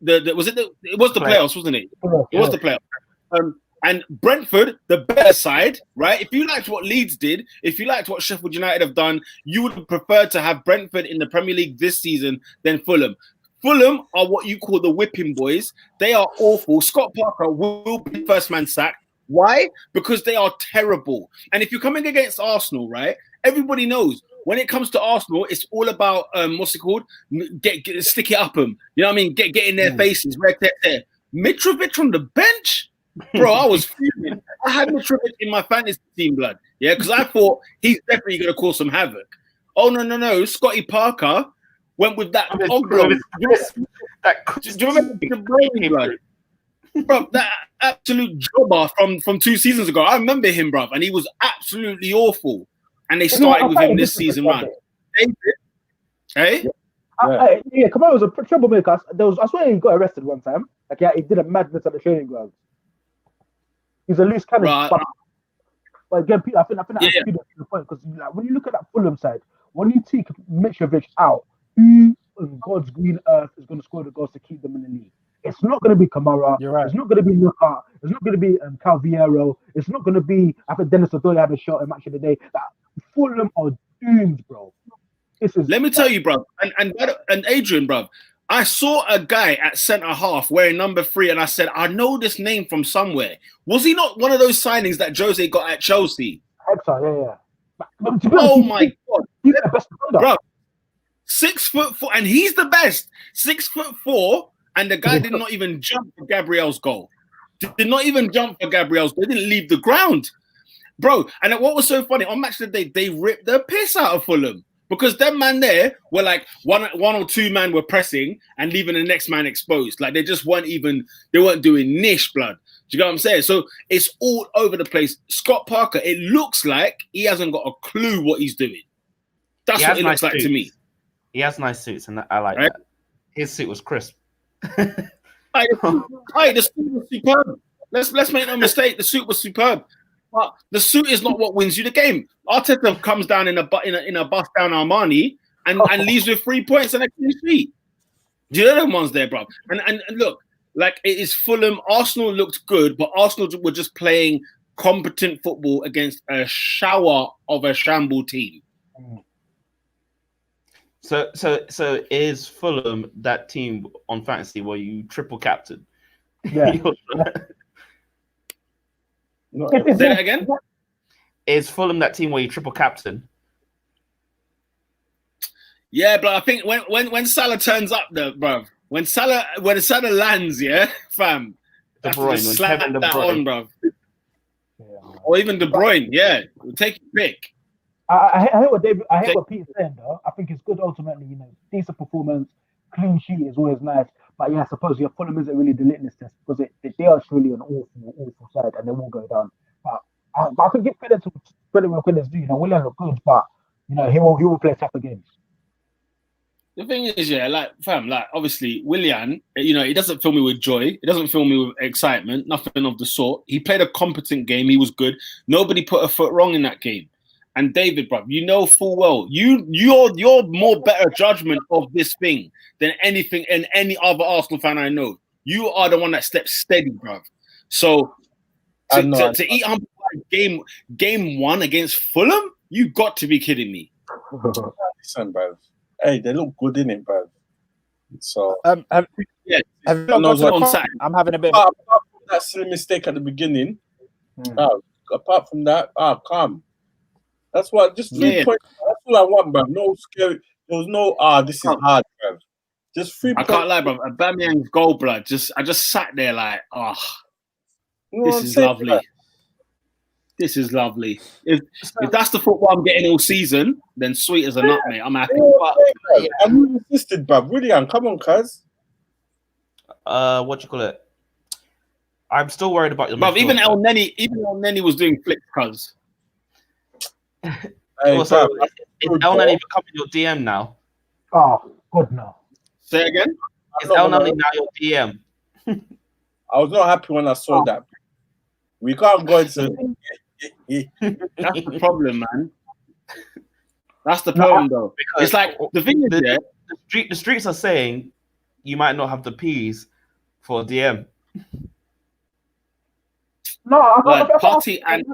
playoffs, wasn't it? It was the playoffs. And Brentford, the better side, right? If you liked what Leeds did, if you liked what Sheffield United have done, you would have preferred to have Brentford in the Premier League this season than Fulham. Fulham are what you call the whipping boys. They are awful. Scott Parker will be first man sacked. Why? Because they are terrible. And if you're coming against Arsenal, right? Everybody knows when it comes to Arsenal, it's all about what's it called? Stick it up them. You know what I mean? Get in their faces. Mitrovic on the bench. Bro, I was fuming. I had Mitrovic in my fantasy team, blood. Yeah, because I thought he's definitely going to cause some havoc. Oh, no. Scotty Parker went with that Oglo. Do you remember the brain, blood? Bro, that absolute jobber from 2 seasons ago. I remember him, bro, and he was absolutely awful. And they started with him this season, man. Hey? Yeah, Kamara was a troublemaker. I swear he got arrested one time. Like, yeah, he did a madness at the training ground. He's a loose cannon. Right. But again, Peter, I think that's the point, because like, when you look at that Fulham side, when you take Mitrovic out, who in God's green earth is going to score the goals to keep them in the league? It's not going to be Kamara. You're right. It's not going to be Luka. It's not going to be Calviero. It's not going to be. I think Dennis Odoi had a shot in Match of the Day. Fulham are doomed, bro. Let me tell you, bro, and Adrian, bro. I saw a guy at centre half wearing number 3, and I said, I know this name from somewhere. Was he not one of those signings that Jose got at Chelsea? Hector, yeah. Oh my God, he's the best defender. Bro. 6'4", and he's the best. 6'4", and the guy did not even jump for Gabriel's goal. Did not even jump for Gabriel's goal. They didn't leave the ground, bro. And what was so funny on Match of the Day, they ripped the piss out of Fulham. Because them man there were like one or two man were pressing and leaving the next man exposed. Like they weren't doing niche, blood. Do you know what I'm saying? So it's all over the place. Scott Parker, it looks like he hasn't got a clue what he's doing. That's what it looks like to me. He has nice suits, and I like that. His suit was crisp. The suit was superb. Let's make no mistake. The suit was superb. But the suit is not what wins you the game. Arteta comes down in a bust down Armani and leaves with 3 points and a clean sheet. Do you know them ones there, bro? And look, like it is Fulham. Arsenal looked good, but Arsenal were just playing competent football against a shower of a shamble team. So is Fulham that team on fantasy where you triple captain? Yeah. Say that again? Is Fulham that team where you triple captain? Yeah, but I think when Salah turns up there, bro, when Salah lands, yeah, fam, De Bruyne, slap when Kevin De that Bruyne. on, bro. Or even De Bruyne, yeah, we'll take your pick. I hate what Peter's saying though. I think it's good ultimately, decent performance, clean sheet is always nice. But yeah, I suppose your Fulham isn't really the litmus test because they are truly an awful side and they will go down. But I can give credit where credit's due. Willian look good, but he will play tougher games. The thing is, yeah, obviously Willian, he doesn't fill me with joy. He doesn't fill me with excitement. Nothing of the sort. He played a competent game. He was good. Nobody put a foot wrong in that game. And David, bro, you know full well you're more better judgment of this thing than anything and any other Arsenal fan I know. You are the one that steps steady, bro. So I know. to eat humble pie game 1 against Fulham, you got to be kidding me. Listen, bro. Hey, they look good in it, bro. So have Yeah. you not got to the on con- Saturday. I'm having a bit. apart from that silly mistake at the beginning, apart from that, calm. That's what. Just 3 Yeah. points. That's all I want, bro. No scary. There was no. This is hard, bro. Just 3 I points. can't lie, bro. Aubameyang's goal, blood. I just sat there like, You know what this I'm is saying, lovely. bro? This is lovely. If that's the football I'm getting all season, then sweet as a nut, mate. I'm happy. And you insisted, bro. William, come on, cuz. What do you call it? I'm still worried about your But even midfield. El Neni was doing flicks, cuz. Hey, Also, bro, is El Nani becoming your DM now? Oh, God, no. Say again? Is El Nani now your DM? I was not happy when I saw that. We can't go into. That's the problem, man. That's the problem, though. Because It's like the thing is, yeah. the streets are saying you might not have the P's for DM. No, Like Party and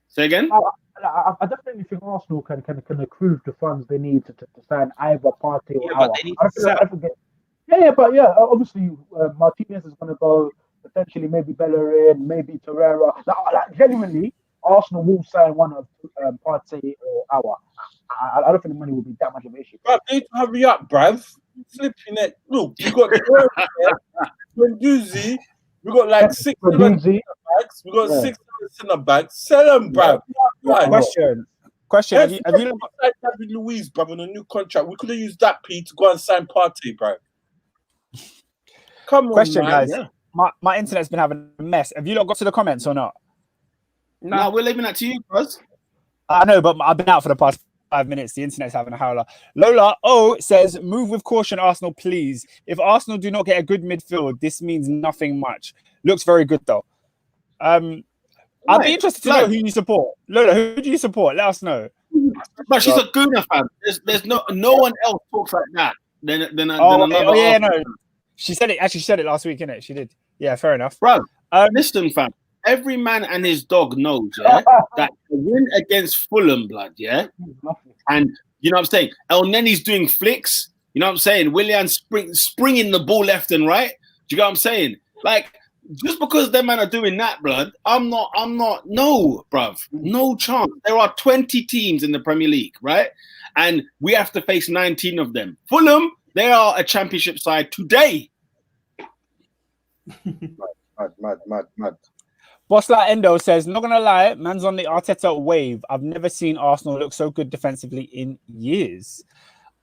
say again? I definitely think Arsenal can accrue the funds they need to sign either Party or Yeah, Hour. but they need to sell. But obviously Martinez is going to go. Potentially, maybe Bellerin, maybe Torreira. Like genuinely, Arsenal will sign one of Partey or Hour. I don't think the money will be that much of an issue. Bruv, they need to hurry up, bruv. Flipping it. Look, you got Guendouzi. We got like 6 Guendouzi. backs. We got 6 centre backs. Sell them, bruv. Question. Have you signed David Luiz, bruv, on a new contract? We could have used that P to go and sign Partey, bruv. Come on, question, man. guys? Yeah. My internet's been having a mess. Have you not got to the comments or not? No, we're leaving that to you, Buzz. I know, but I've been out for the past 5 minutes. The internet's having a howler. Lola says, move with caution, Arsenal, please. If Arsenal do not get a good midfield, this means nothing much. Looks very good, though. I'd be interested to know who you support. Lola, who do you support? Let us know. But she's a Gooner fan. There's no one else talks like that. Than another yeah, no. She said it. Actually, she said it last week, innit? She did. Yeah, fair enough. Bro, listen, fam. Every man and his dog knows, yeah, that the win against Fulham, blood, yeah? And, you know what I'm saying? El Neni's doing flicks. You know what I'm saying? Willian's springing the ball left and right. Do you get what I'm saying? Like, just because them man are doing that, blood, I'm not, no, bruv. No chance. There are 20 teams in the Premier League, right? And we have to face 19 of them. Fulham, they are a championship side today. Mad. Bosslat Endo says, not going to lie, man's on the Arteta wave. I've never seen Arsenal look so good defensively in years.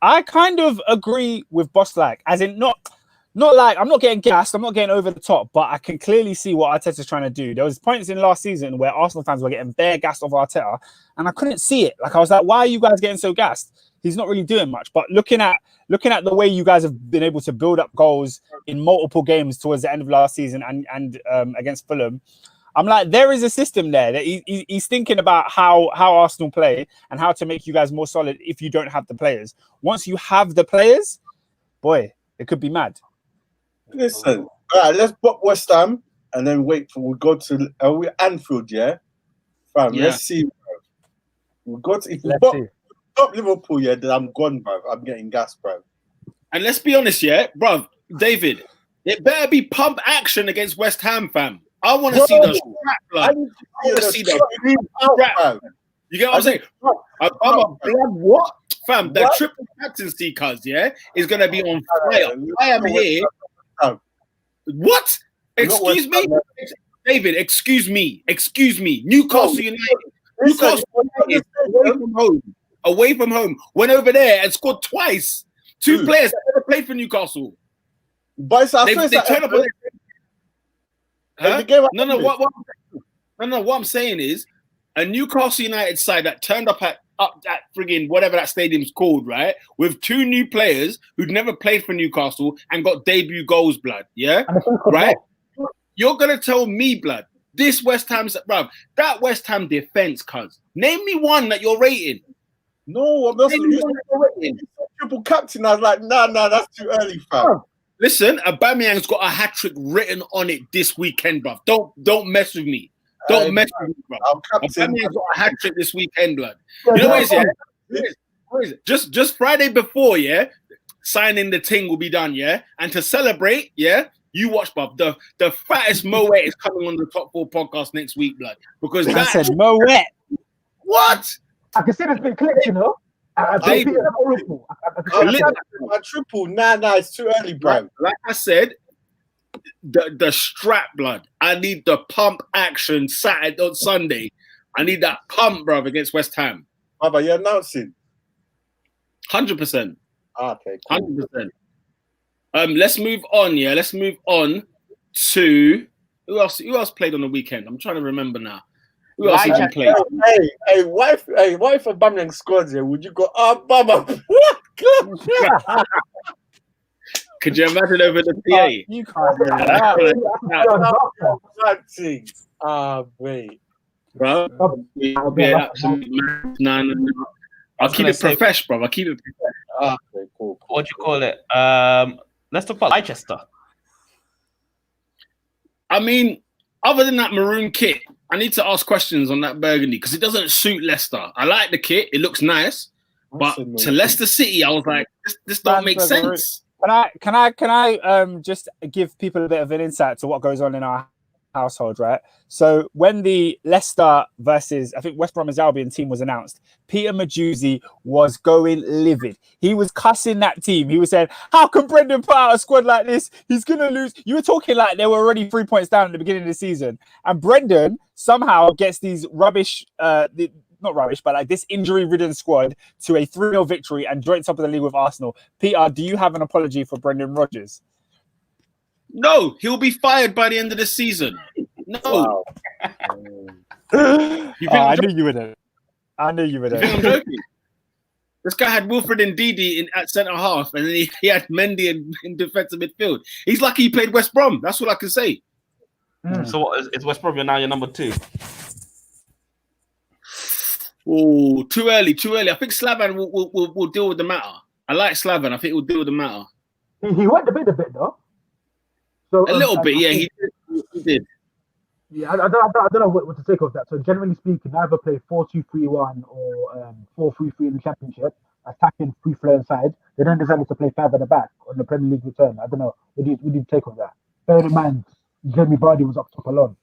I kind of agree with Bosslat, as in not like, I'm not getting gassed, I'm not getting over the top, but I can clearly see what Arteta's trying to do. There was points in last season where Arsenal fans were getting bare gassed off Arteta, and I couldn't see it. Like, I was like, why are you guys getting so gassed? He's not really doing much. But looking at the way you guys have been able to build up goals in multiple games towards the end of last season and against Fulham, I'm like, there is a system there that he's thinking about how Arsenal play and how to make you guys more solid if you don't have the players. Once you have the players, boy, it could be mad. Listen, all right, let's book West Ham and then wait for we'll go to Anfield, yeah? Fam, Yeah. Let's see. We'll go to if we top Liverpool, yeah, then I'm gone, bro. I'm getting gas, bro. And let's be honest, yeah, bruv, David, it better be pump action against West Ham, fam. I want to see the scrap, blood. I want to see the scrap. You get what I'm saying? I'm a blood what? Fam, the triple captaincy, cuz, yeah, is going to be on fire. I am here. What? Excuse me? David, excuse me. Newcastle United. Newcastle United away from home. Went over there and scored twice. Two players that never played for Newcastle. But they turn up on their... Huh? No. What I'm saying is a Newcastle United side that turned up at friggin' whatever that stadium's called, right? With two new players who'd never played for Newcastle and got debut goals, blood. Yeah, right. You're gonna tell me, blood, this West Ham, bruv, that West Ham defense, cuz. Name me one that you're rating. No, I'm not. Triple captain. I was like, nah, that's too early, fam. Listen, Aubameyang's got a hat trick written on it this weekend, bruv. Don't mess with me. Don't mess with me, bruv. Aubameyang's got a hat trick this weekend, blood. You know what it is? What is it? Just Friday before, yeah. Signing the thing will be done, yeah. And to celebrate, yeah. You watch, bruv. The fattest Moet is coming on the Top 4 podcast next week, blood. Because I said Moet. What? I can see it's been clicked, you know. My triple, nah, it's too early, bro. Like I said, the strap, blood. I need the pump action Saturday on Sunday. I need that pump, bruv, against West Ham. But you're announcing 100%. Okay, cool. 100%. Let's move on. Yeah, let's move on to who else? Who else played on the weekend? I'm trying to remember now. Who else did you play? Hey, wife of Bamlang squads here. Would you go? Baba. Could you imagine over the PA? You can't do that. Wait. Bro, yeah, no. I'll keep it professional, bro. I'll keep it professional. Okay, cool. What do you call it? Let's talk about Leicester. I mean, other than that maroon kit, I need to ask questions on that burgundy because it doesn't suit Leicester. I like the kit; it looks nice, but to Leicester City, I was like, this don't make sense. Can I just give people a bit of an insight to what goes on in our household, right? So when the Leicester versus, I think, West Bromwich Albion team was announced, Peter Majuzzi was going livid. He was cussing that team. He was saying, how can Brendan put out a squad like this? He's going to lose. You were talking like they were already 3 points down at the beginning of the season. And Brendan somehow gets these rubbish, not rubbish, but like this injury-ridden squad to a 3-0 victory and joint top of the league with Arsenal. Peter, do you have an apology for Brendan Rodgers? No, he'll be fired by the end of the season. No. Wow. I knew you were there. I knew you were there. You think I'm joking? This guy had Wilfred and Ndidi at centre half, and then he had Mendy in defensive midfield. He's lucky he played West Brom. That's what I can say. So what is West Brom now your number 2? Oh, too early. I think Slaven will deal with the matter. I like Slaven. I think he'll deal with the matter. He went a bit though. So a little bit, yeah. He did. Yeah, I don't know what to take of that. So generally speaking, either play 4-2-3-1 or 4-3-3 in the Championship, attacking free flowing side. They don't decided to play 5 at the back on the Premier League return. I don't know. What do you take of that? Bear in mind, Jamie Vardy was up top alone.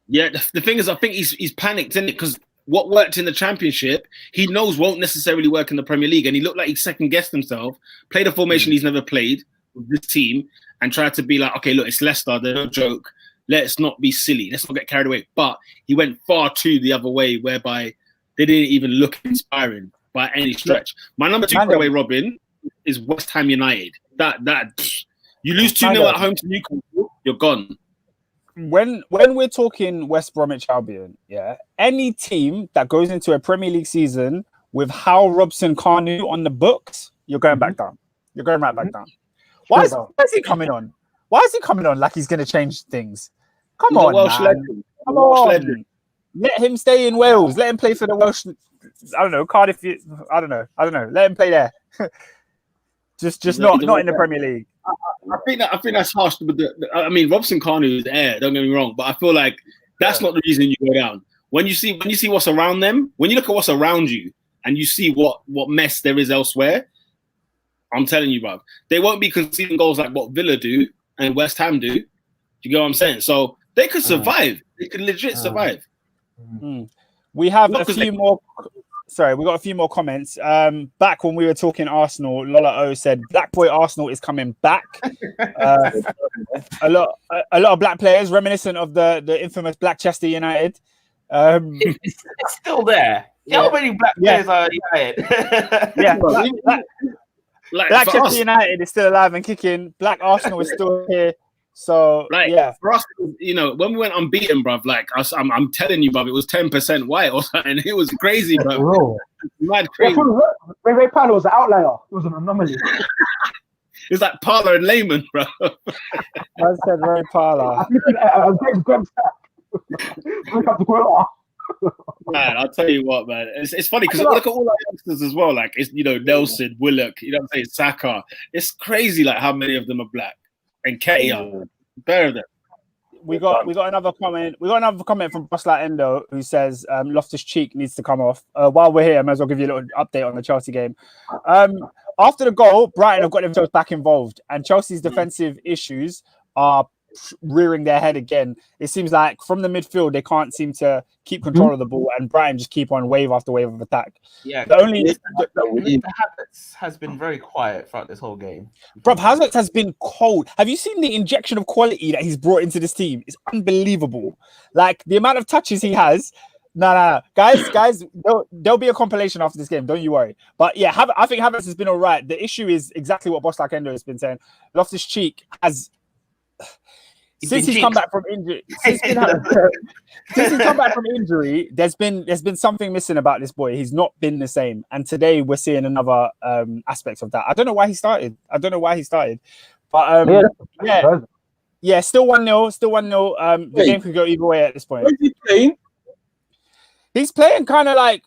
Yeah, the thing is, I think he's panicked, isn't it? Because what worked in the Championship, he knows won't necessarily work in the Premier League, and he looked like he second-guessed himself, played a formation he's never played with this team, and tried to be like, okay, look, it's Leicester, they're no joke. Let's not be silly. Let's not get carried away. But he went far too the other way, whereby they didn't even look inspiring by any stretch. My number 2, by the way, Robin, is West Ham United. That you lose 2-0 at home to Newcastle, you're gone. When we're talking West Bromwich Albion, yeah, any team that goes into a Premier League season with Hal Robson-Kanu on the books, you're going back down. You're going right back down. Why is he coming on? Why is he coming on like he's going to change things? Come on, man. Come on. Let him stay in Wales. Let him play for the Welsh. I don't know, Cardiff. I don't know. Let him play there. just not in the Premier League. I think that's harsh. I mean, Robson-Kanu is there. Don't get me wrong, but I feel like that's not the reason you go down. When you see what's around them, when you look at what's around you, and you see what mess there is elsewhere, I'm telling you, bro, they won't be conceding goals like what Villa do and West Ham do. You get what I'm saying? So they could survive. They could legit survive. We have a few more. Sorry, we got a few more comments. Back when we were talking Arsenal, Lola O said Black Boy Arsenal is coming back. A lot of black players reminiscent of the infamous Blackchester United. It's still there. Yeah. How many black players are United? Yeah, Blackchester United is still alive and kicking. Black Arsenal is still here. So yeah, for us, you know, when we went unbeaten, bruv, like I'm telling you, bruv, it was 10% white or something. It was crazy, bruv. Mad crazy. Ray Parlour was an outlier. It was an anomaly. It's like Parlour and Lehman, bro. I said Ray Parlour. I'm getting Graham Stack. Wake up the quarter. Man, I'll tell you what, man. It's funny because look at all our youngsters as well. Like, it's, Nelson, Willock, you know what I'm saying, Saka. It's crazy, like, how many of them are black. And Ketia, better than. We got another comment. We got another comment from Boss Like Endo who says Loftus Cheek needs to come off. While we're here, I might as well give you a little update on the Chelsea game. After the goal, Brighton have got themselves back involved, and Chelsea's defensive issues are rearing their head again. It seems like from the midfield they can't seem to keep control of the ball, and Brighton just keep on wave after wave of attack. Yeah, the Havertz has been very quiet throughout this whole game. Bro, Havertz has been cold. Have you seen the injection of quality that he's brought into this team? It's unbelievable. Like the amount of touches he has. No. Guys, there'll be a compilation after this game. Don't you worry. But yeah, I think Havertz has been all right. The issue is exactly what Boss Like Endo has been saying. Loftus Cheek has. Since he's come back from injury, there's been something missing about this boy. He's not been the same, and today we're seeing another aspect of that. I don't know why he started. But still 1-0. Still 1-0. The game could go either way at this point. Where's he playing? He's playing kind of like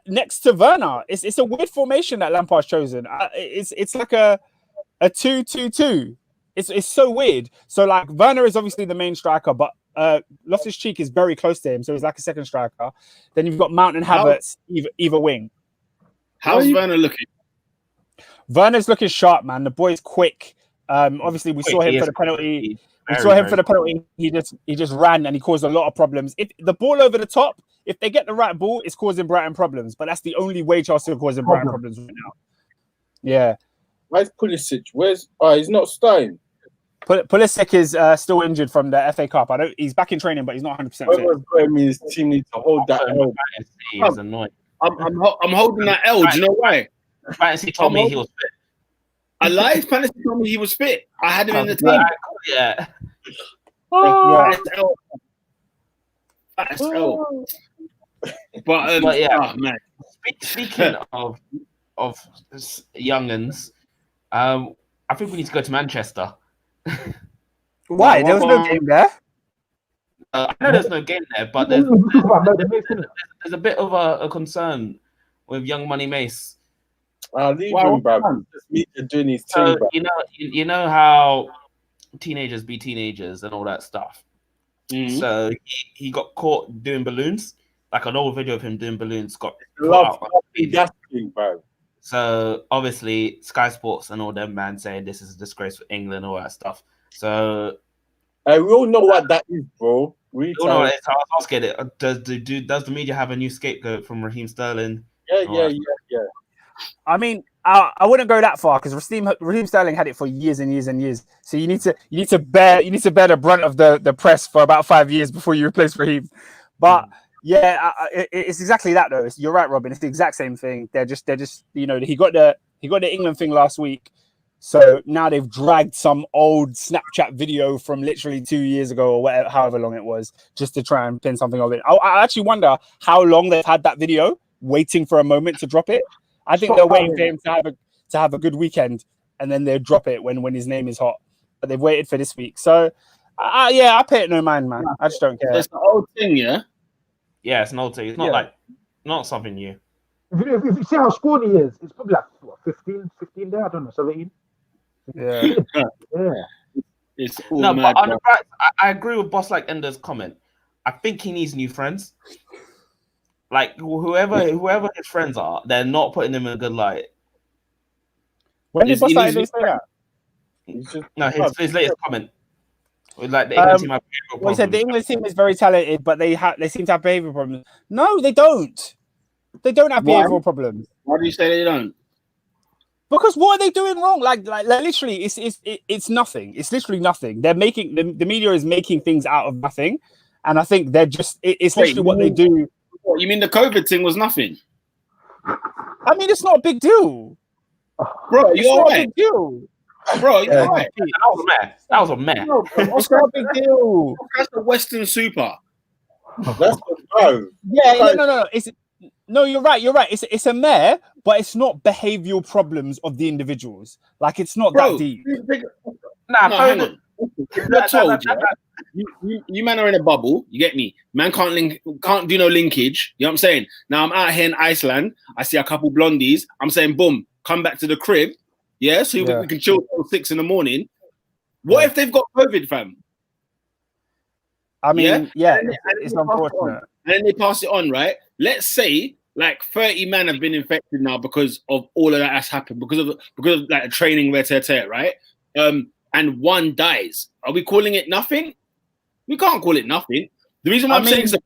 next to Werner. It's a weird formation that Lampard's chosen. It's like a 2-2-2. It's so weird. So like Werner is obviously the main striker, but Loftus Cheek is very close to him, so he's like a second striker. Then you've got Mount and Havertz either wing. How's Werner looking? Werner's looking sharp, man. The boy's quick. Obviously we saw him for the penalty. He just ran and he caused a lot of problems. If the ball over the top, if they get the right ball, it's causing Brighton problems. But that's the only way Chelsea are causing Brighton problems right now. Yeah. Where's Pulisic? He's not starting. Pulisic is still injured from the FA Cup. He's back in training, but he's not 100% fit. I mean, his team needs to hold that L. He's annoying. I'm holding that L. Do you know why? Fantasy told me he was fit. I lied. Fantasy told me he was fit. I had him in the team. Yeah. That's L. But yeah, man. Speaking of young'uns, I think we need to go to Manchester. Why? There was no game there. I know there's no game there, but there's a bit of a concern with young Money Mace. Leave him, bro. Just meet the doing his So team, you know how teenagers be teenagers and all that stuff. Mm-hmm. So he got caught doing balloons. Like an old video of him doing balloons got Love caught that thing, bro. So obviously Sky Sports and all them man saying this is a disgrace for England, all that stuff. So we all know what that is, bro. I was asking it. Does the media have a new scapegoat from Raheem Sterling? Yeah. I mean, I wouldn't go that far because Raheem Sterling had it for years and years and years. So you need to bear the brunt of the press for about 5 years before you replace Raheem. But yeah, it's exactly that though. You're right, Robin. It's the exact same thing. They're just he got the England thing last week. So now they've dragged some old Snapchat video from literally 2 years ago or whatever, however long it was, just to try and pin something of it. I actually wonder how long they've had that video waiting for a moment to drop it. I think they're waiting for him to have a good weekend and then they'll drop it when his name is hot. But they've waited for this week. So I pay it no mind, man. I just don't care. It's the old thing, yeah? Yeah, it's an old thing. It's not not something new. If you see how scrawny he is, it's probably like 15 there. I don't know, 17. Yeah. It's all No, mad, but on bro. the right, I agree with Boss Like Ender's comment. I think he needs new friends. Like whoever his friends are, they're not putting him in a good light. When did Boss Like Ender say that? No, his latest comment. With like the England team have behavioural Well, he said the problems. England team is very talented, but they seem to have behavioural problems. No, they don't. They don't have behavioural problems. Why do you say they don't? Because what are they doing wrong? Like literally, it's nothing. It's literally nothing. They're making the media is making things out of nothing, and I think they're just it's literally what they do. What, you mean the COVID thing was nothing? I mean, it's not a big deal, Bro, It's you're not a right. big deal. Bro, you're right. That was a mess. No, bro, It's not a big deal. that's the Western Super. That's the bro. Yeah, no. You're right. It's a mare, but it's not behavioural problems of the individuals. Like it's not Bro, that deep. Nah, no, hang on. You're told, yeah? you man are in a bubble. You get me? Man can't do no linkage. You know what I'm saying? Now I'm out here in Iceland. I see a couple blondies. I'm saying, boom, come back to the crib. Yeah, so we can chill till 6 in the morning. What if they've got COVID, fam? I mean, it's unfortunate. And then they pass it on, right? Let's say like 30 men have been infected now because of all of that has happened, because of like a training right? And one dies. Are we calling it nothing? We can't call it nothing. The reason why I'm saying it's a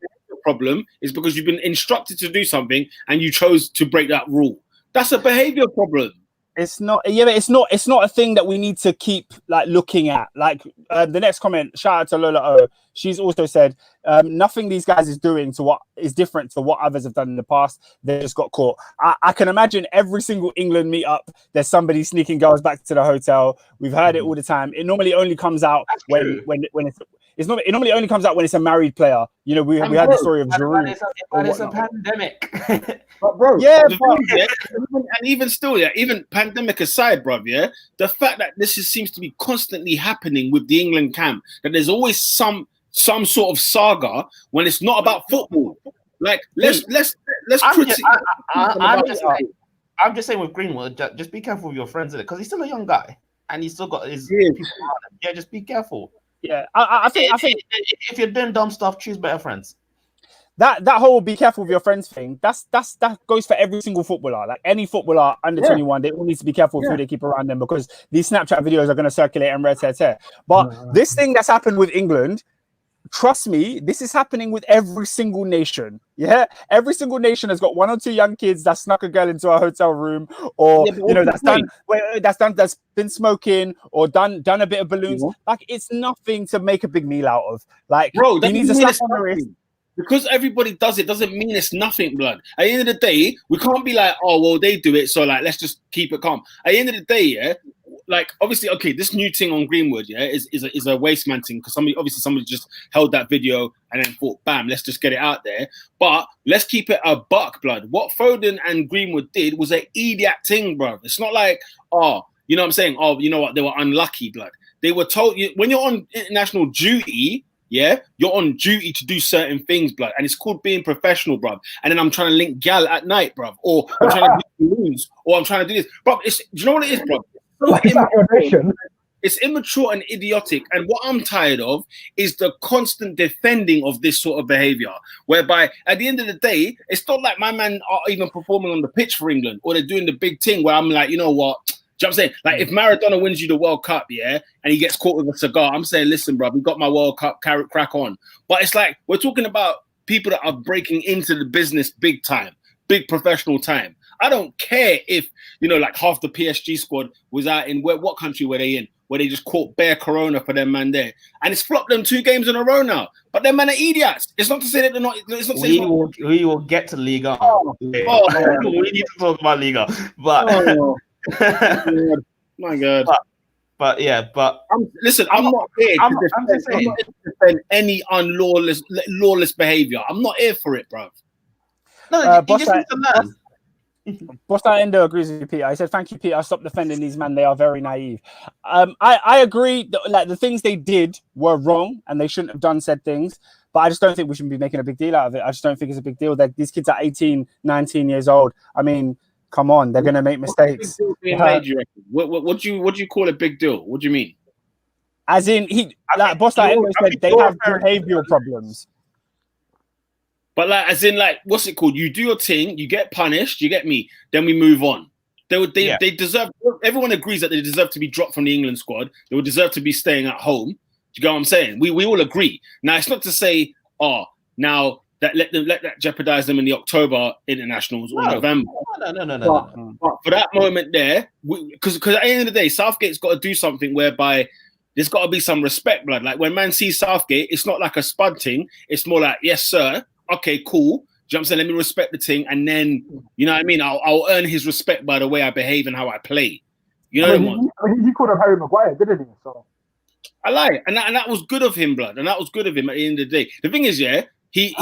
problem is because you've been instructed to do something and you chose to break that rule. That's a behavior problem. It's not, but it's not a thing that we need to keep like looking at. Like the next comment, shout out to Lola O. She's also said nothing these guys is doing to what is different to what others have done in the past. They just got caught. I can imagine every single England meetup, there's somebody sneaking girls back to the hotel. We've heard it all the time. It normally only comes out when it normally only comes out when it's a married player. You know, we had the story of Giroud. But it's a pandemic. But bro, and even still, even pandemic aside, bro, the fact that this seems to be constantly happening with the England camp, that there's always some sort of saga when it's not about football. Like let's critique. I'm just saying with Greenwood, just be careful with your friends in it, because he's still a young guy and he's still got his people around him. Yeah, just be careful. Yeah, I think if you're doing dumb stuff, choose better friends. That whole be careful with your friends thing, that goes for every single footballer. Like any footballer under 21, they all need to be careful with who they keep around them, because these Snapchat videos are going to circulate and tear. But this thing that's happened with England, trust me, this is happening with every single nation. Yeah, every single nation has got one or two young kids that snuck a girl into a hotel room, or that's been smoking, or done a bit of balloons. Like it's nothing to make a big meal out of. Like, bro, he needs a slap on the wrist. Because everybody does it doesn't mean it's nothing, blood. At the end of the day, we can't be like, oh well, they do it, so like let's just keep it calm. At the end of the day, like obviously, okay, this new thing on Greenwood, is a waste man thing, because somebody just held that video and then thought, bam, let's just get it out there. But let's keep it a buck, blood. What Foden and Greenwood did was an idiot thing, bro. It's not like, oh, you know what I'm saying? Oh, you know what? They were unlucky, blood. They were told, when you're on international duty, you're on duty to do certain things, blood, and it's called being professional, bruv. And then I'm trying to link gal at night, bruv, or I'm trying to do balloons, or I'm trying to do this, bruv. Do you know what it is, bruv? It's immature and idiotic. And what I'm tired of is the constant defending of this sort of behavior, whereby at the end of the day, it's not like my man are even performing on the pitch for England, or they're doing the big thing where I'm like, you know what? Do you know what I'm saying? Like, if Maradona wins you the World Cup, and he gets caught with a cigar, I'm saying, listen, bro, we got my World Cup, crack on. But it's like, we're talking about people that are breaking into the business big time, big professional time. I don't care if, like half the PSG squad was out in, what country were they in? Where they just caught bare corona for them man there. And it's flopped them 2 games in a row now. But them man are idiots. It's not to say that they're not. It's not to say we will get to Liga. We need to talk about Liga. But... my God. But I'm not here to defend any lawless behavior. I'm not here for it, bro. No, Bosta Endo agrees with you, Peter. I said, thank you, Peter. Stop defending these men. They are very naive. I agree that like the things they did were wrong and they shouldn't have done said things. But I just don't think we should be making a big deal out of it. I just don't think it's a big deal that these kids are 18, 19 years old. I mean, come on, they're going to make mistakes. What do you call a big deal? What do you mean? As in, Bosta Endo said they have behavioral problems. But like, as in, like, what's it called? You do your thing, you get punished, you get me. Then we move on. They deserve. Everyone agrees that they deserve to be dropped from the England squad. They would deserve to be staying at home. Do you get what I'm saying? We all agree. Now it's not to say, now that let that jeopardize them in the October internationals or November. No. But for that moment there, because at the end of the day, Southgate's got to do something whereby there's got to be some respect, blood. Like when man sees Southgate, it's not like a spud thing. It's more like, yes, sir. Okay, cool. Do you know what I'm saying? Let me respect the thing, and then, you know what I mean? I'll earn his respect by the way I behave and how I play. You know what I mean? He called him Harry Maguire, didn't he? So I lie, and that was good of him, blood, and that was good of him at the end of the day. The thing is, he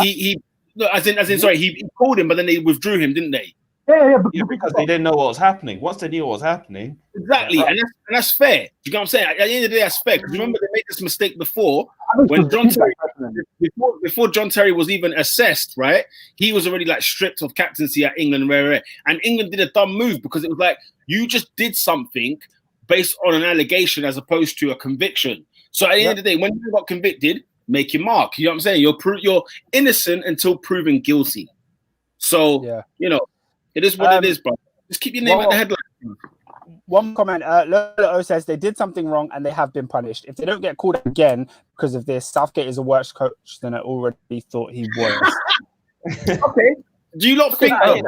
called him, but then they withdrew him, didn't they? Yeah, because they didn't know what was happening. Once they knew what was happening, exactly, and that's fair. Do you know what I'm saying? At the end of the day, that's fair. Because remember, they made this mistake before when John Terry, before John Terry was even assessed, right? He was already like stripped of captaincy at England, and England did a dumb move because it was like you just did something based on an allegation as opposed to a conviction. So at the end of the day, when you got convicted, make your mark. You know what I'm saying? You're innocent until proven guilty. So you know, it is what it is, bro. Just keep your name at the headline. One comment, Lolo says they did something wrong and they have been punished. If they don't get called again because of this, Southgate is a worse coach than I already thought he was. Okay. Do you not think that?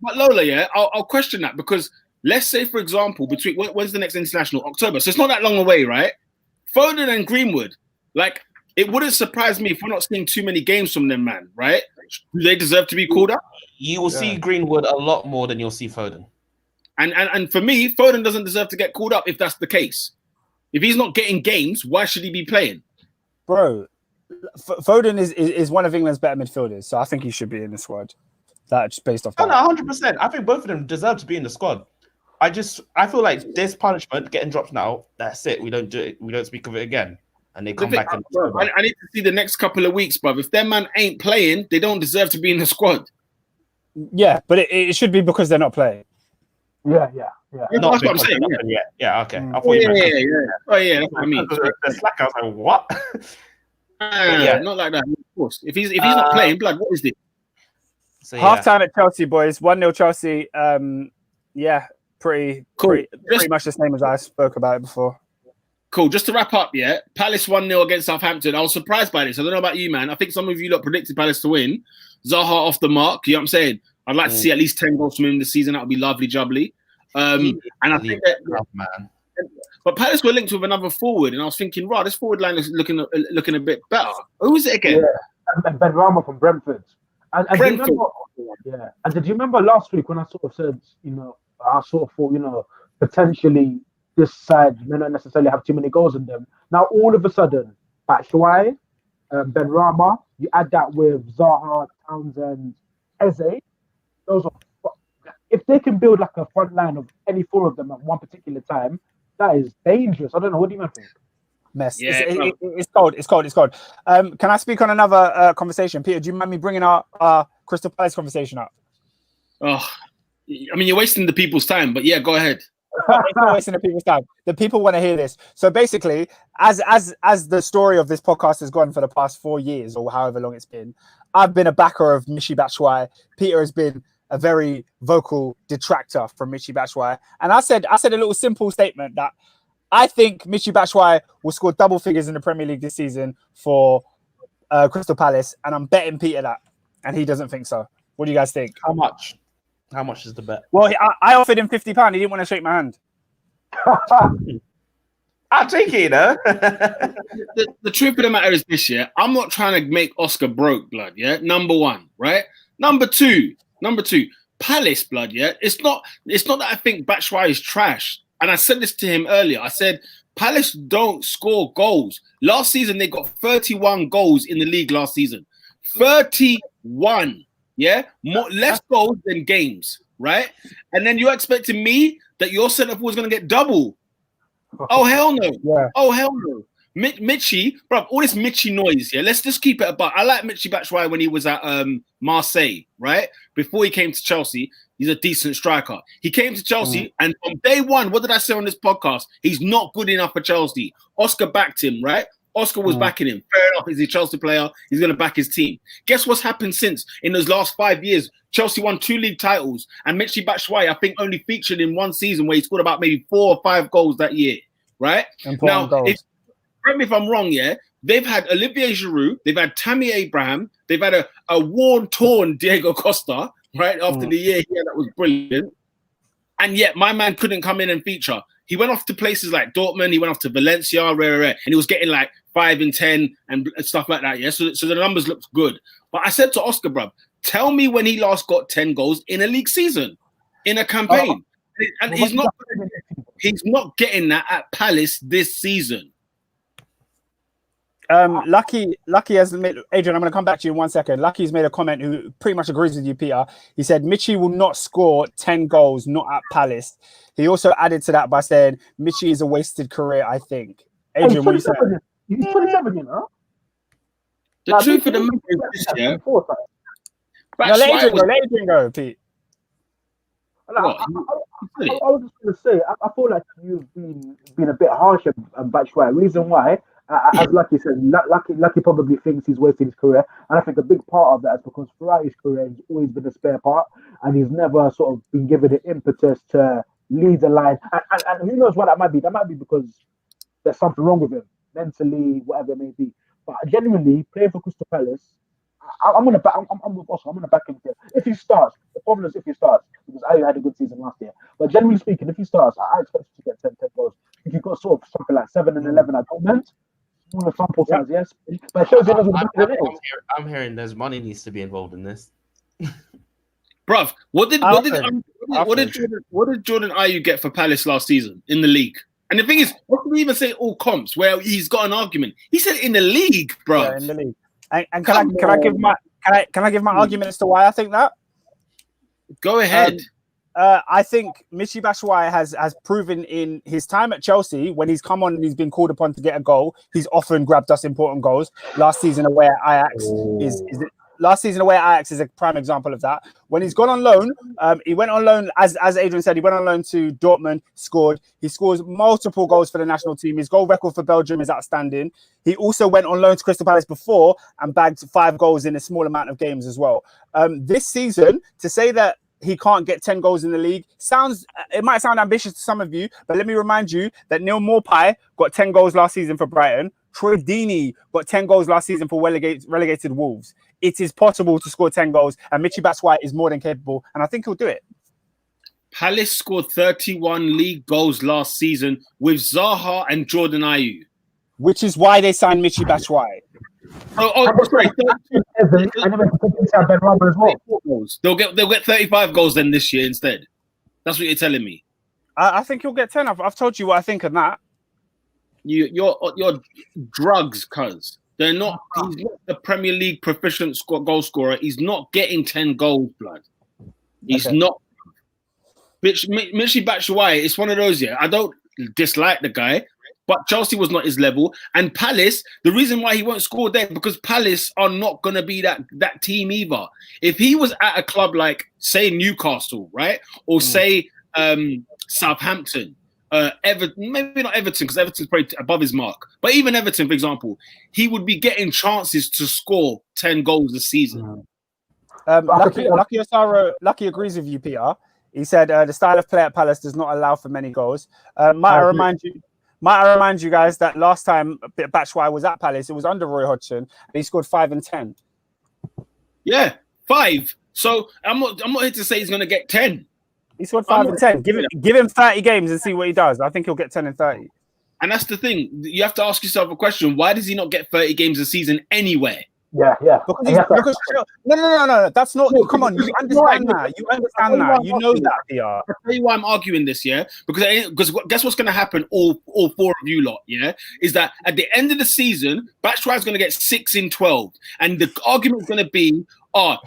But Lola, yeah, I'll question that because let's say, for example, between when's the next international? October. So it's not that long away, right? Foden and Greenwood, like it wouldn't surprise me if we're not seeing too many games from them, man, right? Do they deserve to be called up? You will see Greenwood a lot more than you'll see Foden. And for me, Foden doesn't deserve to get called up if that's the case. If he's not getting games, why should he be playing? Bro, Foden is one of England's better midfielders, so I think he should be in the squad. That's based off that. No, 100%. I think both of them deserve to be in the squad. I feel like this punishment getting dropped now, that's it. We don't do it. We don't speak of it again. And they come back. I need to see the next couple of weeks, bruv. If their man ain't playing, they don't deserve to be in the squad. Yeah, but it should be because they're not playing. Yeah. That's what I'm saying. Yeah, okay. I thought Oh, yeah. That's what I mean. The slack, I was like, what? Not like that. Of course. If he's not playing, blood, what is this? So, Half time at Chelsea, boys. 1-0 Chelsea. Pretty much the same as I spoke about it before. Cool. Just to wrap up, Palace 1-0 against Southampton. I was surprised by this. I don't know about you, man. I think some of you lot predicted Palace to win. Zaha off the mark. You know what I'm saying? I'd like to see at least 10 goals from him this season. That would be lovely, jubbly. And I think that, man. But Palace were linked with another forward, and I was thinking, right, this forward line is looking a bit better. Who is it again? Yeah, Ben Rama from Brentford. And did you remember last week when I sort of said, I sort of thought, potentially this side may not necessarily have too many goals in them. Now all of a sudden, Batshuayi, Ben Rama, you add that with Zaha, Townsend, Eze. Those are, if they can build like a front line of any four of them at one particular time, that is dangerous. I don't know. What do you think? Mess. Yeah, it's cold. Can I speak on another conversation? Peter, do you mind me bringing our Crystal Palace conversation up? Oh, I mean, you're wasting the people's time, but yeah, go ahead. It's not wasting the people's time. The people want to hear this. So basically, as the story of this podcast has gone for the past 4 years or however long it's been, I've been a backer of Michy Batshuayi. Peter has been a very vocal detractor from Michy Batshuayi. And I said a little simple statement that I think Michy Batshuayi will score double figures in the Premier League this season for Crystal Palace. And I'm betting Peter that. And he doesn't think so. What do you guys think? How much? How much is the bet? Well, I offered him £50. He didn't want to shake my hand. I'll take it, though. The truth of the matter is this, I'm not trying to make Oscar broke, blood, Number one, right? Number two, Palace, blood, It's not that I think Batshuayi is trash. And I said this to him earlier. I said, Palace don't score goals. Last season, they got 31 goals in the league last season. 31. Less goals than games, right? And then you're expecting me that your centre forward is going to get double. Oh, hell no. Yeah. Oh, hell no. Michy, bro, all this Michy noise, let's just keep it about. I like Michy Batshuayi when he was at Marseille, right? Before he came to Chelsea, he's a decent striker. He came to Chelsea, and from day one, what did I say on this podcast? He's not good enough for Chelsea. Oscar backed him, right? Oscar was backing him. Fair enough. He's a Chelsea player. He's going to back his team. Guess what's happened since? In those last 5 years, Chelsea won 2 league titles, and Michy Batshuayi, I think, only featured in one season where he scored about maybe 4 or 5 goals that year, right? Now, correct me if I'm wrong, they've had Olivier Giroud, they've had Tammy Abraham, they've had a worn-torn Diego Costa, right, after the year here that was brilliant, and yet my man couldn't come in and feature. He went off to places like Dortmund, he went off to Valencia, and he was getting like 5 and 10 and stuff like that, So the numbers looked good. But I said to Oscar, bruv, tell me when he last got 10 goals in a league season, in a campaign. And he's not getting that at Palace this season. Lucky has made, Adrian, I'm going to come back to you in 1 second. Lucky's made a comment who pretty much agrees with you, Peter. He said Michy will not score 10 goals, not at Palace. He also added to that by saying Michy is a wasted career, I think. Adrian, what do you say? He's 27, The truth of the matter is this, yeah. No, let Adrian go, Pete. I was just going to say, I feel like you've been a bit harsh on Batshuayi. Reason why, as Lucky said, Lucky probably thinks he's wasted his career, and I think a big part of that is because throughout his career he's always been a spare part, and he's never sort of been given the impetus to lead the line. And who knows what that might be? That might be because there's something wrong with him mentally, whatever it may be. But genuinely, playing for Crystal Palace, I'm gonna back. I'm with Oscar. I'm gonna back him here. If he starts, the problem is if he starts, because I had a good season last year. But generally speaking, if he starts, I expect him to get 10 goals. If you've got sort of something like 7 and 11 at the moment, smaller sample size, yes. But it shows I'm hearing there's money needs to be involved in this. Bruv, what did Jordan Ayew get for Palace last season in the league? And the thing is, what did he even say all comps where he's got an argument? He said in the league, bruv. Yeah, in the league. And can I give my argument as to why I think that? Go ahead. I think Michy Batshuayi has proven in his time at Chelsea, when he's come on and he's been called upon to get a goal, he's often grabbed us important goals. Last season away at Ajax is a prime example of that. When he's gone on loan, he went on loan, as Adrian said, he went on loan to Dortmund, scored. He scores multiple goals for the national team. His goal record for Belgium is outstanding. He also went on loan to Crystal Palace before and bagged 5 goals in a small amount of games as well. This season, to say that he can't get 10 goals in the league it might sound ambitious to some of you, but let me remind you that Neil Maupay got 10 goals last season for Brighton. Troy Deeney got 10 goals last season for relegated Wolves. It is possible to score 10 goals, and Michy Batshuayi is more than capable, and I think he'll do it. Palace scored 31 league goals last season with Zaha and Jordan Ayew. Which is why they signed Michy Batshuayi. Sorry. Ben Rama as well. They'll get 35 goals then this year instead. That's what you're telling me. I think he'll get 10. I've told you what I think of that. You're drugs, cuz. He's not the Premier League proficient goal scorer. He's not getting 10 goals, blood. He's not. Michy Batshuayi, it's one of those, yeah. I don't dislike the guy, but Chelsea was not his level. And Palace, the reason why he won't score there, because Palace are not going to be that team either. If he was at a club like, say, Newcastle, right? Or say Southampton, Everton, maybe not Everton, because Everton's probably above his mark. But even Everton, for example, he would be getting chances to score 10 goals a season. Lucky agrees with you, Peter. He said the style of play at Palace does not allow for many goals. Might I remind you guys that last time Batshuayi was at Palace, it was under Roy Hodgson, and he scored 5 and 10. Yeah, 5. So I'm not here to say he's going to get 10. He scored 5 and 10. Give him 30 games and see what he does. I think he'll get 10 and 30. And that's the thing. You have to ask yourself a question. Why does he not get 30 games a season anywhere? Yeah. No. That's not. Come on, you understand that. You know that, PR. I'll tell you why I'm arguing this, yeah? Because guess what's going to happen, all 4 of you lot, yeah? Is that at the end of the season, Batshuayi is going to get 6 in 12. And the argument is going to be,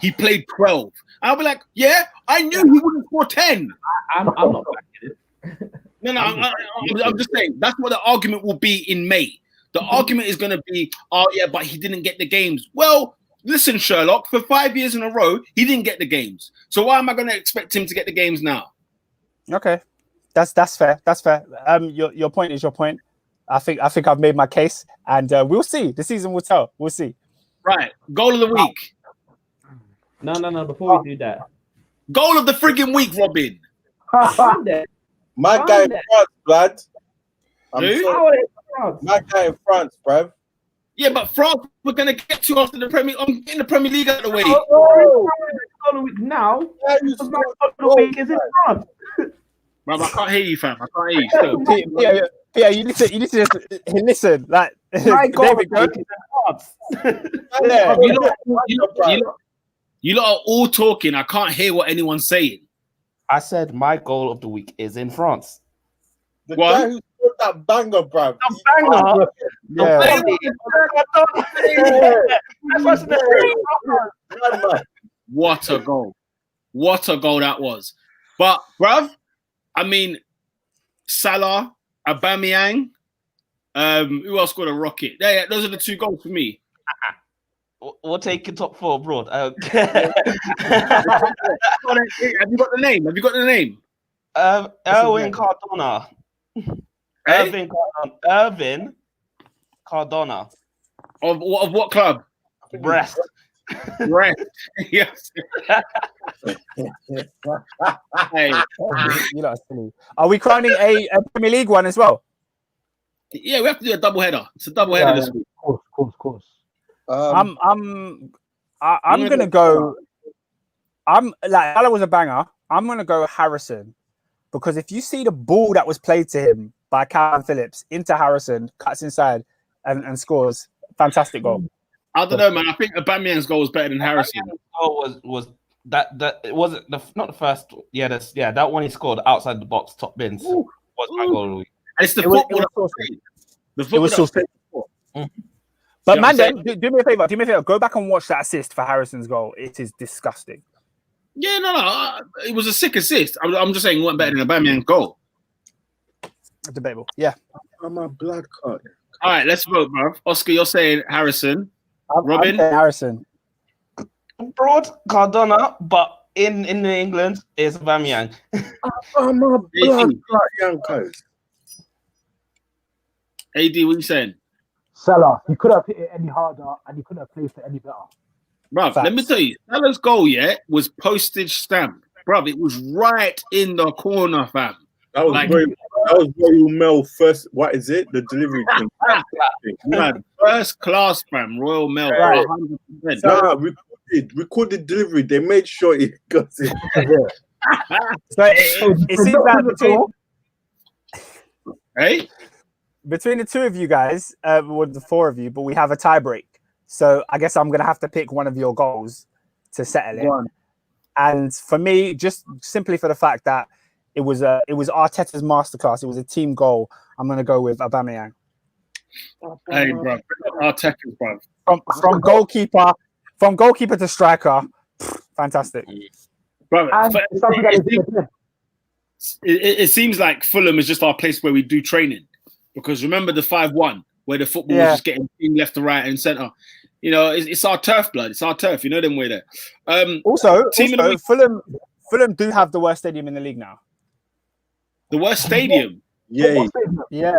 he played 12. I'll be like, yeah, I knew he wouldn't score 10. I'm not backing it. No, I'm just saying that's what the argument will be in May. The argument is going to be, but he didn't get the games. Well, listen, Sherlock, for 5 years in a row, he didn't get the games. So why am I going to expect him to get the games now? Okay, that's fair. That's fair. Your point is your point. I think I've made my case, and we'll see. The season will tell. We'll see. Right. Goal of the week. No. Before we do that, goal of the frigging week, Robin. My guy in France, blood. Who? My guy in France, bruv. Yeah, but France we're gonna get to after the Premier. I'm getting the Premier League out of the way. Now, the week is in France. Bro, I can't hear you, fam. I can't hear you. Yeah, you need to listen. Like, David, go. You lot are all talking. I can't hear what anyone's saying. I said my goal of the week is in France. The guy who scored that banger, bruv. What a goal. What a goal that was. But, bruv, I mean, Salah, Aubameyang, who else scored a rocket? Yeah, those are the 2 goals for me. We'll take it top 4 abroad. Have you got the name? Have you got the name? Erwin Cardona. Hey? Irvin Cardona. Of what club? Brest. Right. Yes. Hey. You lot are silly. Are we crowning a Premier League one as well? Yeah, we have to do a double header. It's a double header this week. Of course. I'm gonna go. I'm like Salah was a banger. I'm gonna go Harrison because if you see the ball that was played to him by Calvin Phillips into Harrison, cuts inside and scores, fantastic goal. I don't know, man. I think Aubameyang's goal was better than Harrison. Was that it wasn't not the first. Yeah, that one he scored outside the box, top bins was my goal. And it's the It was football. It was so sick. But man, then do me a favor. Go back and watch that assist for Harrison's goal. It is disgusting. Yeah, no. It was a sick assist. I'm just saying it wasn't better than Aubameyang's goal. Debatable. Yeah. I'm a blood clot. All right, let's vote, bro. Oscar, you're saying Harrison. Robin? I'm saying Harrison. Abroad Cardona, but in England is Aubameyang. I'm a blood clot, young coach. AD, what are you saying? Salah, you could have hit it any harder and you couldn't have placed it any better. Bruv, let me tell you, Salah's goal, was postage stamp. Bruv, it was right in the corner, fam. That was Royal Mail first. What is it? The delivery thing. Man, first class, fam. Royal Mail. Right. 100%. Nah, recorded delivery. They made sure it got it. So it seems that between the two of you guys, with the 4 of you, but we have a tie break. So I guess I'm gonna have to pick one of your goals to settle it. And for me, just simply for the fact that it was Arteta's masterclass, it was a team goal, I'm gonna go with Aubameyang. Hey, bro, Arteta's, bro. From goalkeeper to striker, fantastic. Bro, And something that it seems like Fulham is just our place where we do training. Because remember the 5-1 where the football was just getting left to right and centre. You know, it's our turf, blood. It's our turf. You know them way there. Also, Fulham do have the worst stadium in the league now. The worst stadium. Yeah.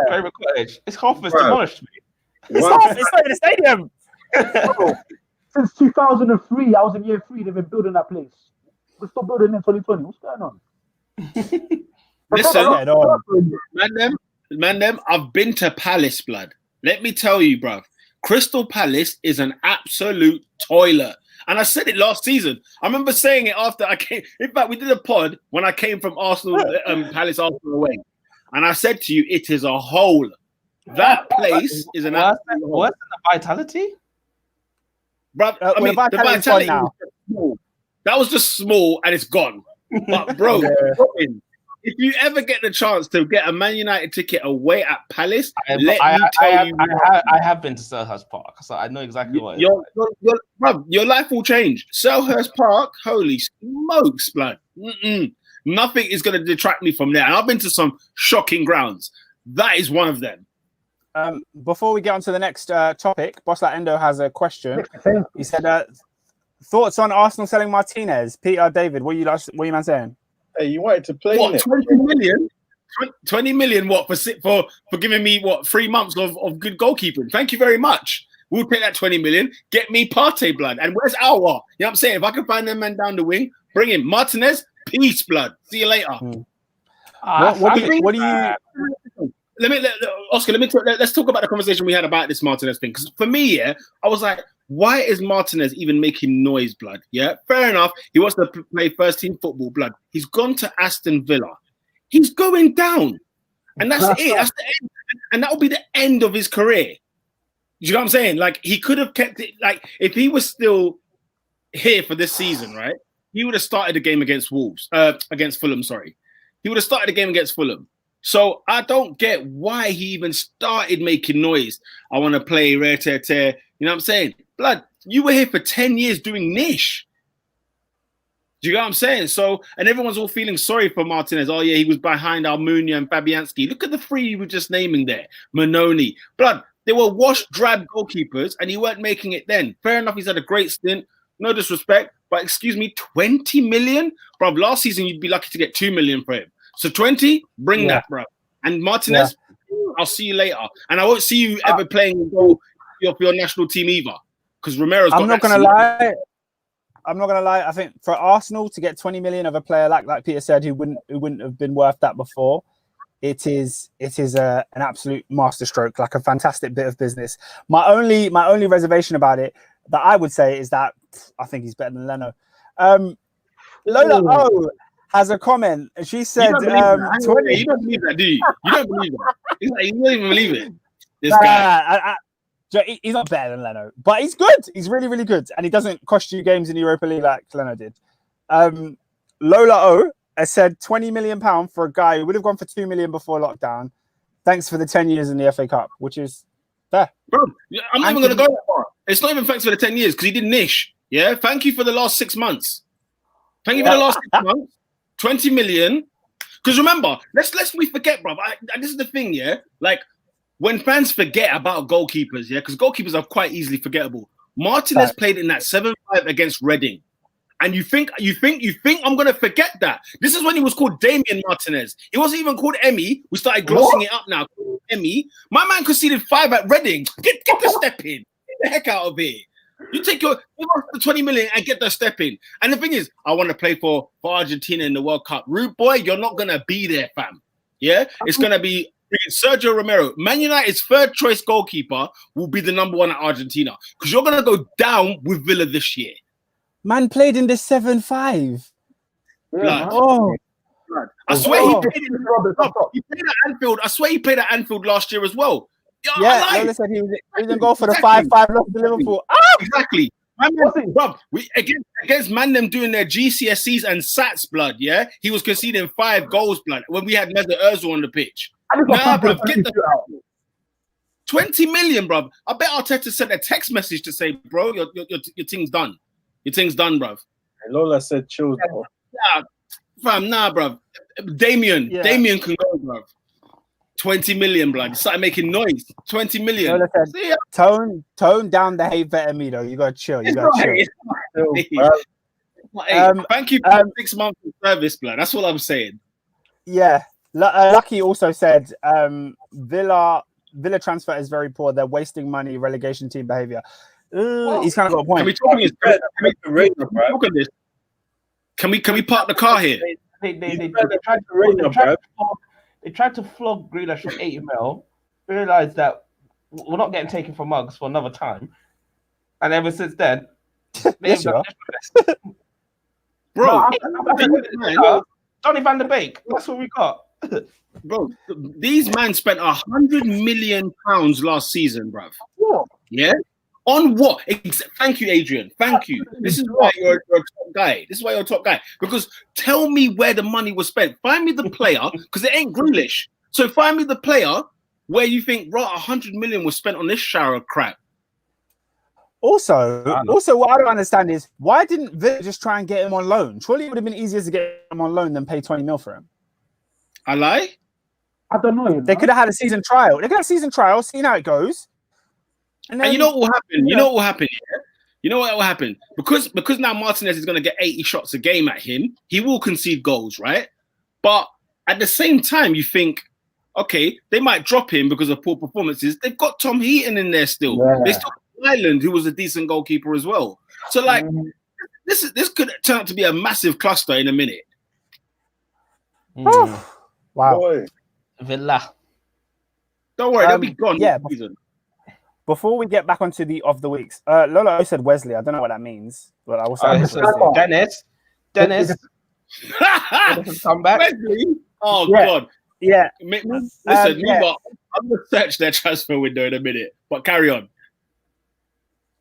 Favorite cottage. It's half of it's demolished. It's not even a stadium. Since 2003, I was in year 3. They've been building that place. We're still building in 2020. What's going on? Listen, man, I've been to Palace, blood. Let me tell you, bruv. Crystal Palace is an absolute toilet. And I said it last season. I remember saying it after I came. In fact, we did a pod when I came from Arsenal, Palace Arsenal away. And I said to you, it is a hole. That place is an absolute hole. What's the Vitality? Bruv, I mean, the Vitality now. That was just small and it's gone. But, bro, if you ever get the chance to get a Man United ticket away at Palace, I have been to Selhurst Park, so I know exactly what it is. Your life will change. Selhurst Park, holy smokes, blood. Nothing is going to detract me from there. And I've been to some shocking grounds. That is one of them. Before we get on to the next topic, Boss Like Endo has a question. He said, thoughts on Arsenal selling Martinez? Peter, David, what are you man saying? Hey, you wanted to play what, it? 20 million? 20 million what for giving me 3 months of good goalkeeping? Thank you very much. We'll take that 20 million. Get me Partey, blood. And where's Aouar? You know what I'm saying? If I can find them men down the wing, bring him. Martinez, peace, blood. See you later. What do you? Oscar, let's talk about the conversation we had about this Martinez thing. Because for me, I was like, why is Martinez even making noise, blood? Yeah, fair enough. He wants to play first team football, blood. He's gone to Aston Villa. He's going down. And that's it. That's the end. And that will be the end of his career. You know what I'm saying? Like, he could have kept it. Like, if he was still here for this season, right, he would have started the game against Fulham, sorry. He would have started the game against Fulham. So I don't get why he even started making noise. I want to play rare tear. You know what I'm saying? Blood, you were here for 10 years doing niche. Do you know what I'm saying? So, and everyone's all feeling sorry for Martinez. Oh, yeah, he was behind Almunia and Fabianski. Look at the 3 you were just naming there. Manoni. Blood, They were washed, drab goalkeepers, and he weren't making it then. Fair enough, he's had a great stint. No disrespect, but excuse me, 20 million? Bro, last season you'd be lucky to get 2 million for him. So 20, bring that, bro. And Martinez, I'll see you later. And I won't see you ever playing in goal for your national team either. Because Romero's got I'm not gonna lie. I think for Arsenal to get 20 million of a player like Peter said, who wouldn't have been worth that before, it is an absolute masterstroke, like a fantastic bit of business. My only reservation about it that I would say is that I think he's better than Leno. Lola O has a comment. She said, you don't believe that, do you? You don't believe that. You don't even believe it. This guy. He's not better than Leno, but he's good. He's really, really good. And he doesn't cost you games in the Europa League like Leno did. Lola O has said £20 million for a guy who would have gone for 2 million before lockdown. Thanks for the 10 years in the FA Cup, which is fair. Bro, I'm not even going to go that far. It's not even thanks for the 10 years because he did niche. Yeah, thank you for the last 6 months. Thank you for the last 6 months. 20 million. Because remember, lest we forget, bro. This is the thing, yeah. Like when fans forget about goalkeepers, yeah, because goalkeepers are quite easily forgettable. Martinez played in that 7-5 against Reading, and you think I'm gonna forget that? This is when he was called Damian Martinez. He wasn't even called Emmy. We started glossing it up now. Emmy, my man conceded 5 at Reading. Get the step in. Get the heck out of here. You take the 20 million and get the step in. And the thing is, I want to play for Argentina in the World Cup. Rude boy, you're not going to be there, fam. Yeah? It's going to be Sergio Romero. Man United's third choice goalkeeper will be the number 1 at Argentina because you're going to go down with Villa this year. Man played in the 7-5. Blood. Oh. Blood. I swear he played at Anfield. I swear he played at Anfield last year as well. Yeah, Lola said he was going to go for the 5-5 loss to Liverpool. Exactly. Against man them doing their GCSEs and SATs, blood, yeah? He was conceding 5 goals, blood, when we had Mesut Ozil on the pitch. Nah, bruv, get the 20 million, bruv. I bet Arteta sent a text message to say, bro, your thing's done. Your thing's done, bruv. And Lola said chill, though. Nah, fam, nah, bruv. Damien can go, bruv. 20 million, blood. Started making noise. 20 million. Lola said, tone down the hate better me, though. You got to chill. You got to chill. Thank you for 6 months of service, blood. That's all I'm saying. Yeah. Lucky also said Villa transfer is very poor. They're wasting money. Relegation team behavior. He's kind of got a point. Can we park the car here? They tried to flog Grealish for 80 mil. Realized that we're not getting taken for mugs for another time, and ever since then, bro. Donny van der Beek. That's what we got. Bro, these men spent £100 million last season, bruv. Yeah? On what? Thank you, Adrian. Thank you. This is why you're a top guy. This is why you're a top guy. Because tell me where the money was spent. Find me the player, because it ain't Grealish. So find me the player where you think, right, 100 million was spent on this shower of crap. Also, what I don't understand is why didn't Villa just try and get him on loan? Surely it would have been easier to get him on loan than pay 20 mil for him. I lie? I don't know. They could have had a season trial. They could have a season trial, seen how it goes. And you know what will happen? You know what will happen here? You know what will happen? Because now Martinez is going to get 80 shots a game at him, he will concede goals, right? But at the same time, you think, okay, they might drop him because of poor performances. They've got Tom Heaton in there still. Yeah. They still got Ireland, who was a decent goalkeeper as well. So, like, this could turn out to be a massive cluster in a minute. Wow. Boy. Villa. Don't worry, they'll be gone. Yeah. Before we get back onto the of the weeks, Lola said Wesley. I don't know what that means, but I will say Dennis. Come back. Wesley? Oh, yeah. God. Yeah. Listen, I'm going to search their transfer window in a minute, but carry on.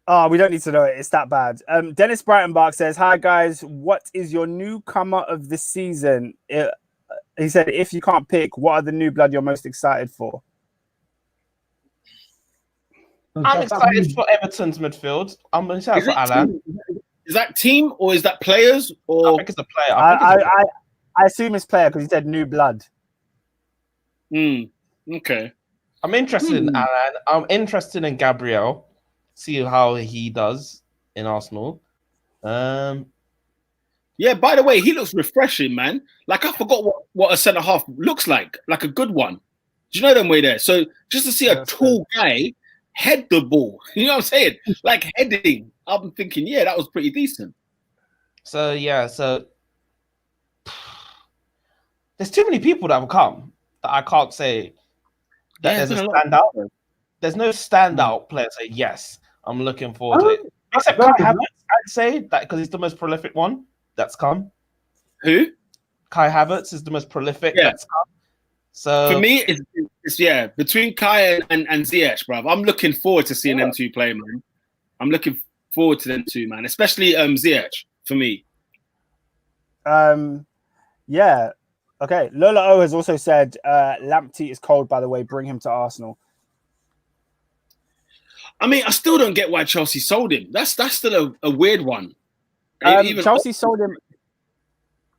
Oh, we don't need to know it. It's that bad. Dennis Brightonbach says, hi, guys. What is your newcomer of the season? He said, if you can't pick, what are the new blood you're most excited for? I'm excited for Everton's midfield. I'm excited for Alan. Is that team or is that players? Or I think it's a player. I assume it's player because he said new blood. Okay. I'm interested in Alan. I'm interested in Gabriel. See how he does in Arsenal. Yeah, by the way, he looks refreshing, man. Like, I forgot what a centre-half looks like a good one. Do you know them way there? So just to see a tall guy head the ball, you know what I'm saying? Like heading. I'm thinking, yeah, that was pretty decent. So there's too many people that have come that I can't say that there's a standout. There's no standout player say, yes, I'm looking forward to it. Except Kai Havertz, I'd say that because he's the most prolific one that's come. Who? Kai Havertz is the most prolific that's come. So for me, it's between Kai and Ziyech, bruv. I'm looking forward to seeing them two play, man. I'm looking forward to them two, man. Especially Ziyech for me. Yeah. Okay. Lola O has also said Lamptey is cold, by the way. Bring him to Arsenal. I mean, I still don't get why Chelsea sold him. That's still a weird one. Chelsea sold him.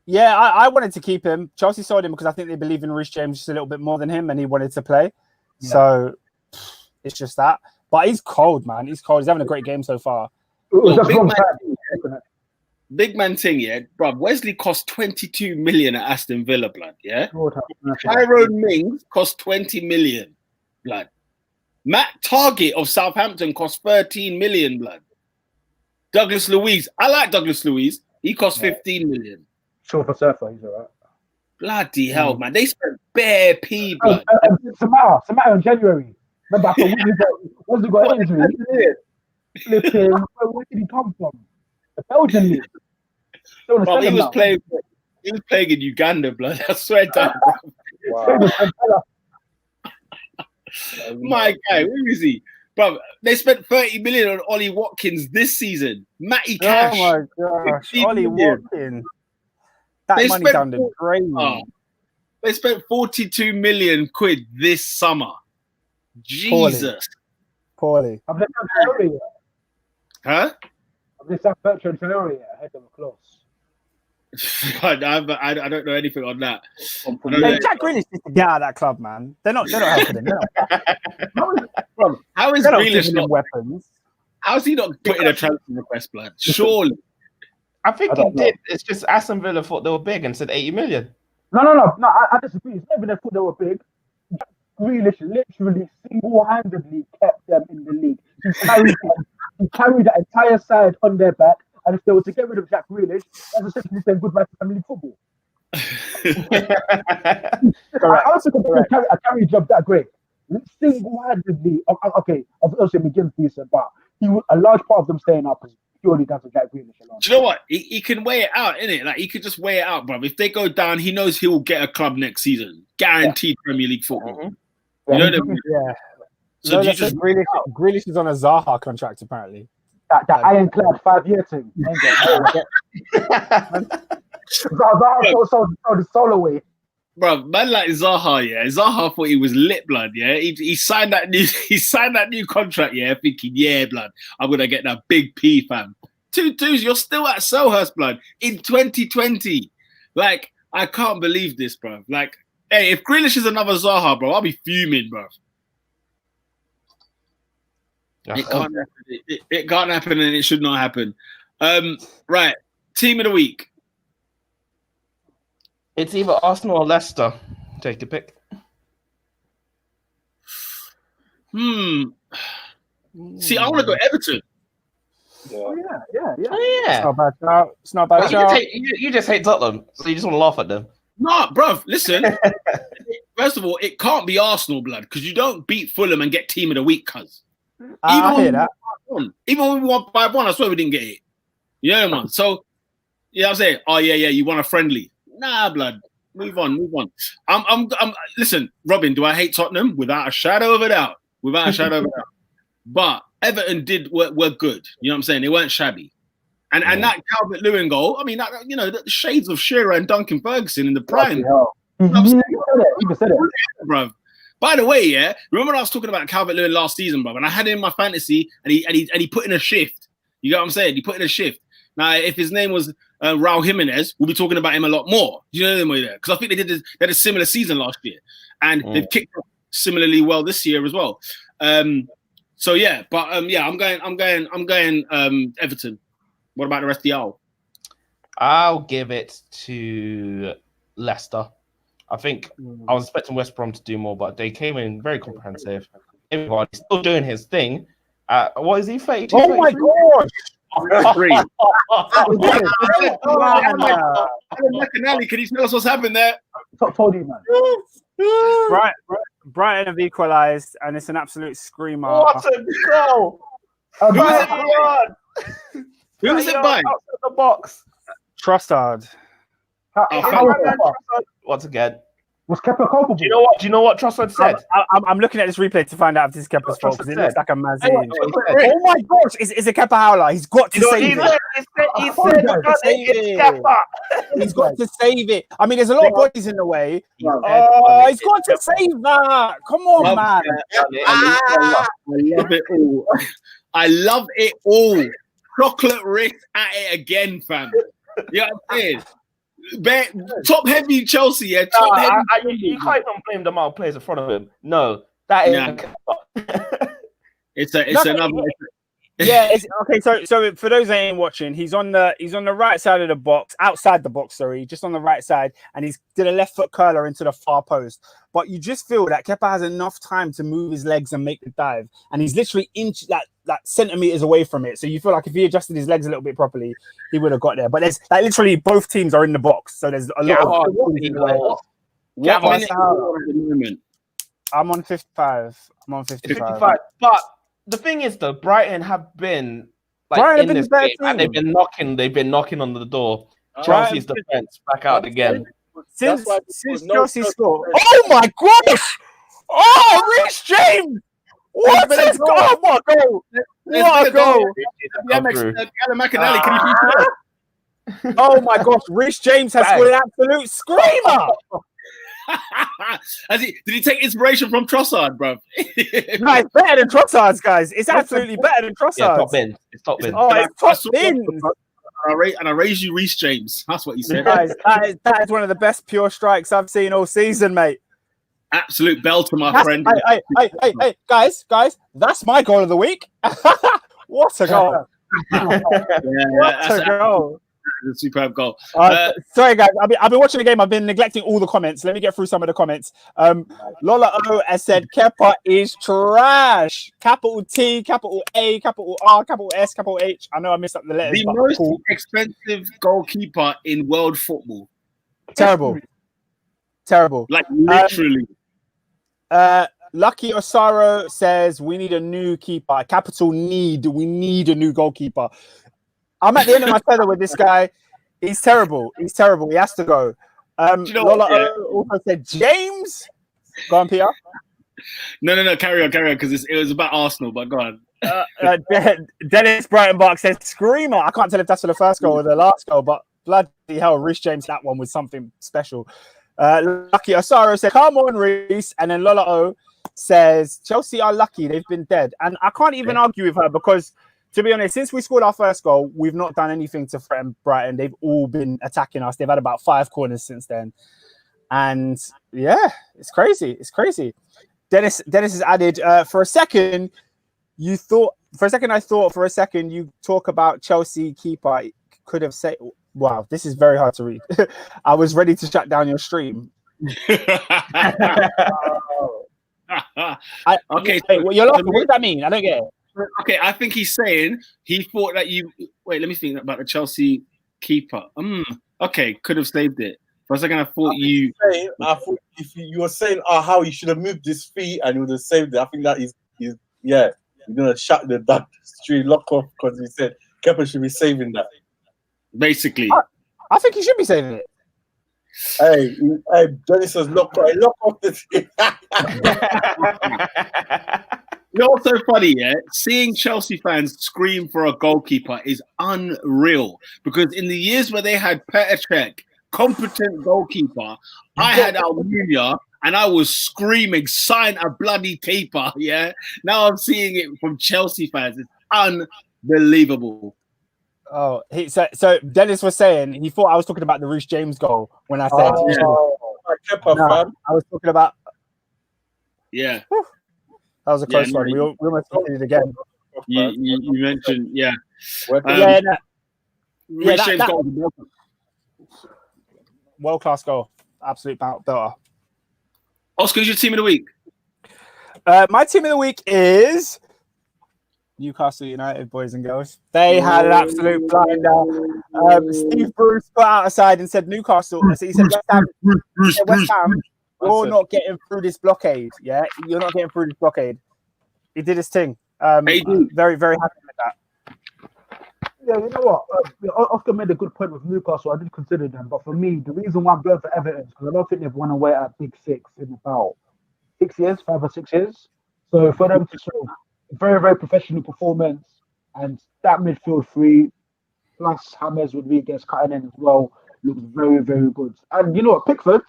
Yeah, I wanted to keep him. Chelsea sold him because I think they believe in Reece James just a little bit more than him, and he wanted to play. Yeah. So it's just that. But he's cold, man. He's cold. He's having a great game so far. Big man thing, yeah, bro. Wesley cost 22 million at Aston Villa, blood. Yeah. Tyrone Mings cost 20 million, blood. Matt Target of Southampton cost 13 million, blood. Douglas Luiz, I like Douglas Luiz. He cost 15 million. Sure for Surfer, he's alright. Bloody hell, man. They spent bare P, blood. Samara in January. Remember, after Wesley got an injury. Flipping, where did he come from? The Belgian league. Bro, he was playing in Uganda, blood. I swear down, bro. Wow. My guy, where is he? Bro, they spent 30 million on Ollie Watkins this season. Matty Cash. Oh my gosh, Ollie Watkins. That money down the drain. They spent 42 million quid this summer. Jesus. Poorly. Have they done Traore yet? Huh? Have they done Bertrand Traore yet? I heard them close. I don't know anything on that. Hey, Jack Grealish needs to get out of that club, man. They're not helping him. Bro, how is Grealish not weapons? How is he not putting a transfer request, blood? Surely. I think he did. It's just Aston Villa thought they were big and said 80 million. No. I disagree. It's not even they thought they were big. Jack Grealish literally single-handedly kept them in the league. He carried that entire side on their back. And if they were to get rid of Jack Grealish, that's essentially saying goodbye to Premier League football. I also consider a carry job that great. Single-handedly, okay, obviously McGinn's decent, but a large part of them staying up is purely down to Jack Grealish alone. Do you know what? He can weigh it out, innit? Like, he could just weigh it out, bro. If they go down, he knows he will get a club next season. Guaranteed Premier League football. Mm-hmm. You know what I mean? Yeah. So Grealish is on a Zaha contract, apparently. That ironclad 5-year thing. Zaha sold solo away. Bro, man like Zaha, yeah. Zaha thought he was lit, blood, yeah. He signed that new contract, yeah, thinking, yeah, blood, I'm gonna get that big P, fam. 2-2s, you're still at Selhurst, blood, in 2020. Like, I can't believe this, bro. Like, hey, if Grealish is another Zaha, bro, I'll be fuming, bro. It can't happen. It can't happen, and it should not happen. Right, team of the week. It's either Arsenal or Leicester. Take a pick. See, I want to go Everton. Yeah. It's not bad shout. It's not bad shout. You just hate Tottenham, so you just want to laugh at them. No, bruv, listen. First of all, it can't be Arsenal, blood, because you don't beat Fulham and get team of the week, cuz. I hear that. Even when we won 5-1, I swear we didn't get it. You know, man. So, yeah, I'm saying, oh yeah, you won a friendly. Nah, blood. Move on. I'm listen, Robin, do I hate Tottenham? Without a shadow of a doubt. But Everton were good. You know what I'm saying? They weren't shabby. And that Calvert-Lewin goal, I mean, that, you know, the shades of Shearer and Duncan Ferguson in the prime. He said it. Bro. By the way, yeah, remember when I was talking about Calvert-Lewin last season, bro, and I had him in my fantasy, and he put in a shift. You know what I'm saying? He put in a shift. Now, if his name was Raul Jimenez, we'll be talking about him a lot more. Do you know what I mean? Because I think they had a similar season last year, and they've kicked off similarly well this year as well. So yeah, but I'm going Everton. What about the rest of y'all? I'll give it to Leicester. I think I was expecting West Brom to do more, but they came in very comprehensive. Everybody's still doing his thing. What is he, 32? Oh my gosh! 3. McAnally, can you tell us what's happened there? Told you, man. Brighton have equalised, and it's an absolute screamer. What a goal! Who is it by? Outside the box. Trossard. Once again. Was Kepa culpable? Do you know what Trossard said? I'm looking at this replay to find out if this is Kepa's fault because it looks like a Mazin. Oh my gosh! Is it Kepa Howler? He's got to save it. He said it's Kepa. He's got to save it. I mean, there's a lot of bodies in the way. He's got to save that. Come on, man. I love it all. I love it all. Chocolate wrist at it again, fam. You know what I'm saying? Top heavy Chelsea, yeah. Top heavy. You can't even blame the amount of players in front of him. No, that is. It's another. Yeah. Okay. So for those that ain't watching, he's on the right side of the box, outside the box. Sorry, just on the right side, and he's did a left foot curler into the far post. But you just feel that Kepa has enough time to move his legs and make the dive, and he's literally like centimeters away from it. So you feel like if he adjusted his legs a little bit properly, he would have got there. But there's like literally both teams are in the box, so there's a lot of. What minute at the moment? I'm on 55. I'm on 55. But the thing is, though, Brighton have been in this game, and they've been knocking on the door. Chelsea's defense back out again. Since Chelsea scored. Oh my gosh! Oh, Reece James! What a goal! What a goal! What a goal! McAnally, can you please? Oh my gosh! Reece James has scored an absolute screamer. Did he take inspiration from Trossard, bro? No, it's better than Trossard's, guys. It's absolutely better than Trossard's. Yeah, top bin. It's top bin. Oh, it's top bin. And I raise you, Reece James. That's what he said. Guys, that is one of the best pure strikes I've seen all season, mate. Absolute belter, my friend. Hey, guys, that's my goal of the week. What a goal! What a goal! A superb goal. Sorry, guys. I've been watching the game. I've been neglecting all the comments. Let me get through some of the comments. Lola O has said Kepa is trash. Capital T, capital A, capital R, capital S, capital H. I know I missed up the letters. The most expensive goalkeeper in world football. Terrible. Like literally. Lucky Osaro says we need a new keeper. Capital need. We need a new goalkeeper. I'm at the end of my tether with this guy. He's terrible. He has to go. Lola also said James. Go on, Peter. No. Carry on, because it was about Arsenal. But go on. Dennis Brighton says screamer. I can't tell if that's for the first goal or the last goal, but bloody hell, Reece James, that one was something special. Lucky Osaro said, "Come on, Reece," and then Lola O says, "Chelsea are lucky; they've been dead." And I can't even argue with her because, to be honest, since we scored our first goal, we've not done anything to threaten Brighton. They've all been attacking us. They've had about 5 corners since then. And yeah, it's crazy. Dennis has added, for a second, you talk about Chelsea keeper. Could have said, wow, this is very hard to read. I was ready to shut down your stream. Okay. Well, you're laughing. What does that mean? I don't get it. Okay, I think he's saying he thought that you. Wait, let me think about the Chelsea keeper. Okay, could have saved it. For a second, I thought if you were saying how he should have moved his feet and he would have saved it. I think that is you're gonna shut the stream lock off because he said Kepa should be saving that. Basically, I think he should be saving it. Hey, Dennis says lock off the stream. You know what's so funny, yeah? Seeing Chelsea fans scream for a goalkeeper is unreal. Because in the years where they had Petr Cech, competent goalkeeper, I had Almunia and I was screaming, sign a bloody keeper, yeah? Now I'm seeing it from Chelsea fans. It's unbelievable. Oh, so Dennis was saying he thought I was talking about the Reece James goal when I said Kepa, I was talking about. Yeah. That was a close one. We almost did it again. You mentioned, yeah. World class goal. Absolute belter. Oscar, who's your team of the week? My team of the week is Newcastle United, boys and girls. They had an absolute blinder. Steve Bruce put out a side and said Newcastle. He said West Ham, you're not getting through this blockade. Yeah, you're not getting through this blockade. He did his thing. Very, very happy with that. Yeah, you know what? Oscar made a good point with Newcastle. I did consider them, but for me, the reason why I'm going for Everton is because I don't think they've won away at Big Six in about 6 years, 5 or 6 years. So for them to show very, very professional performance and that midfield three plus James Rodriguez cutting in as well looks very, very good. And you know what, Pickford,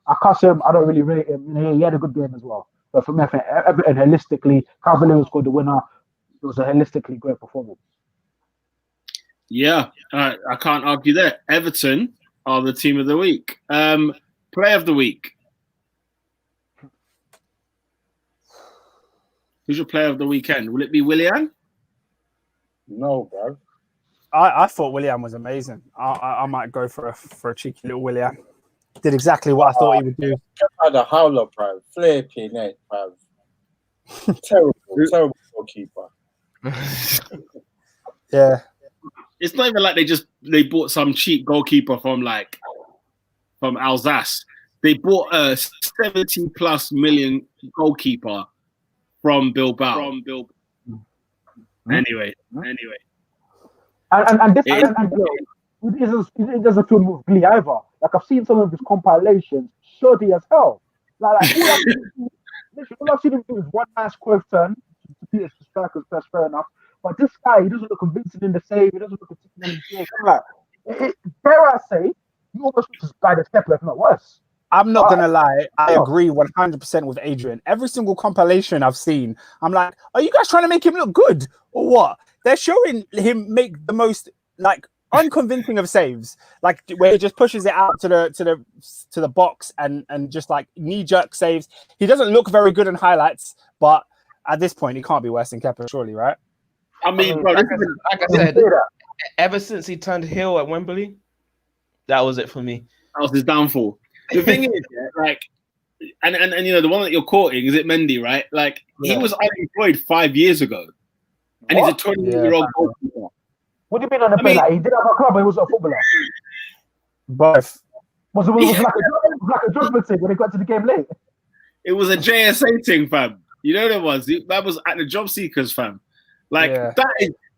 I can't say him, I don't really rate him. You know, he had a good game as well. But for me, I think Everton holistically, Cavalier scored the winner. It was a holistically great performance. Yeah, I can't argue that. Everton are the team of the week. Player of the week. Who's your player of the weekend? Will it be Willian? No, bro. I thought Willian was amazing. I might go for a cheeky little Willian. Did exactly what I thought he would do. Had a howler, bro. Flipping it, bro. Terrible goalkeeper. Yeah. It's not even like they bought some cheap goalkeeper from Alsace. They bought a 70+ million goalkeeper from Bilbao. Anyway. And it doesn't feel with Glee either. Like I've seen some of his compilations, shoddy as hell. Like all I've seen him do is one nice quick turn to Peter's strikers, that's fair enough. But this guy, he doesn't look convincing in the save. He doesn't look convincing in the save. I'm like, dare I say, he almost looks as bad as Kepler, if not worse. I'm not going to lie. I agree 100% with Adrian. Every single compilation I've seen, I'm like, are you guys trying to make him look good or what? They're showing him make the most unconvincing of saves, like where he just pushes it out to the box and just like knee-jerk saves. He doesn't look very good in highlights, but at this point, he can't be worse than Kepa, surely, right? I mean, bro, like I said, ever since he turned heel at Wembley, that was it for me. That was his downfall. The thing is, and you know, the one that you're quoting, is it Mendy, right? Like, he was unemployed 5 years ago. And he's a 20-year-old goalkeeper. What do you mean on the play? Like, he did have a club, but he was a footballer. Both. Was like a judgment thing when he got to the game late? It was a JSA thing, fam. You know what it was? That was at the job seekers, fam. Like,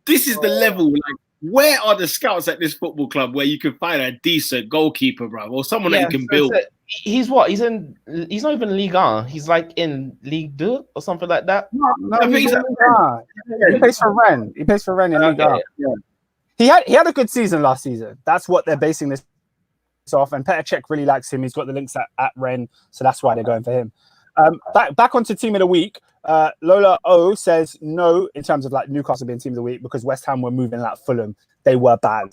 this is the level. Like, where are the scouts at this football club where you can find a decent goalkeeper, bro, or someone that you can build? He's what? He's not even Ligue 1. He's like in Ligue 2 or something like that. No, he plays for Rennes. He plays for Rennes in Ligue 1. Yeah. He had a good season last season. That's what they're basing this off. And Petr Cech really likes him. He's got the links at Rennes, so that's why they're going for him. Back onto team of the week. Lola O says no in terms of like Newcastle being team of the week because West Ham were moving like Fulham. They were bad.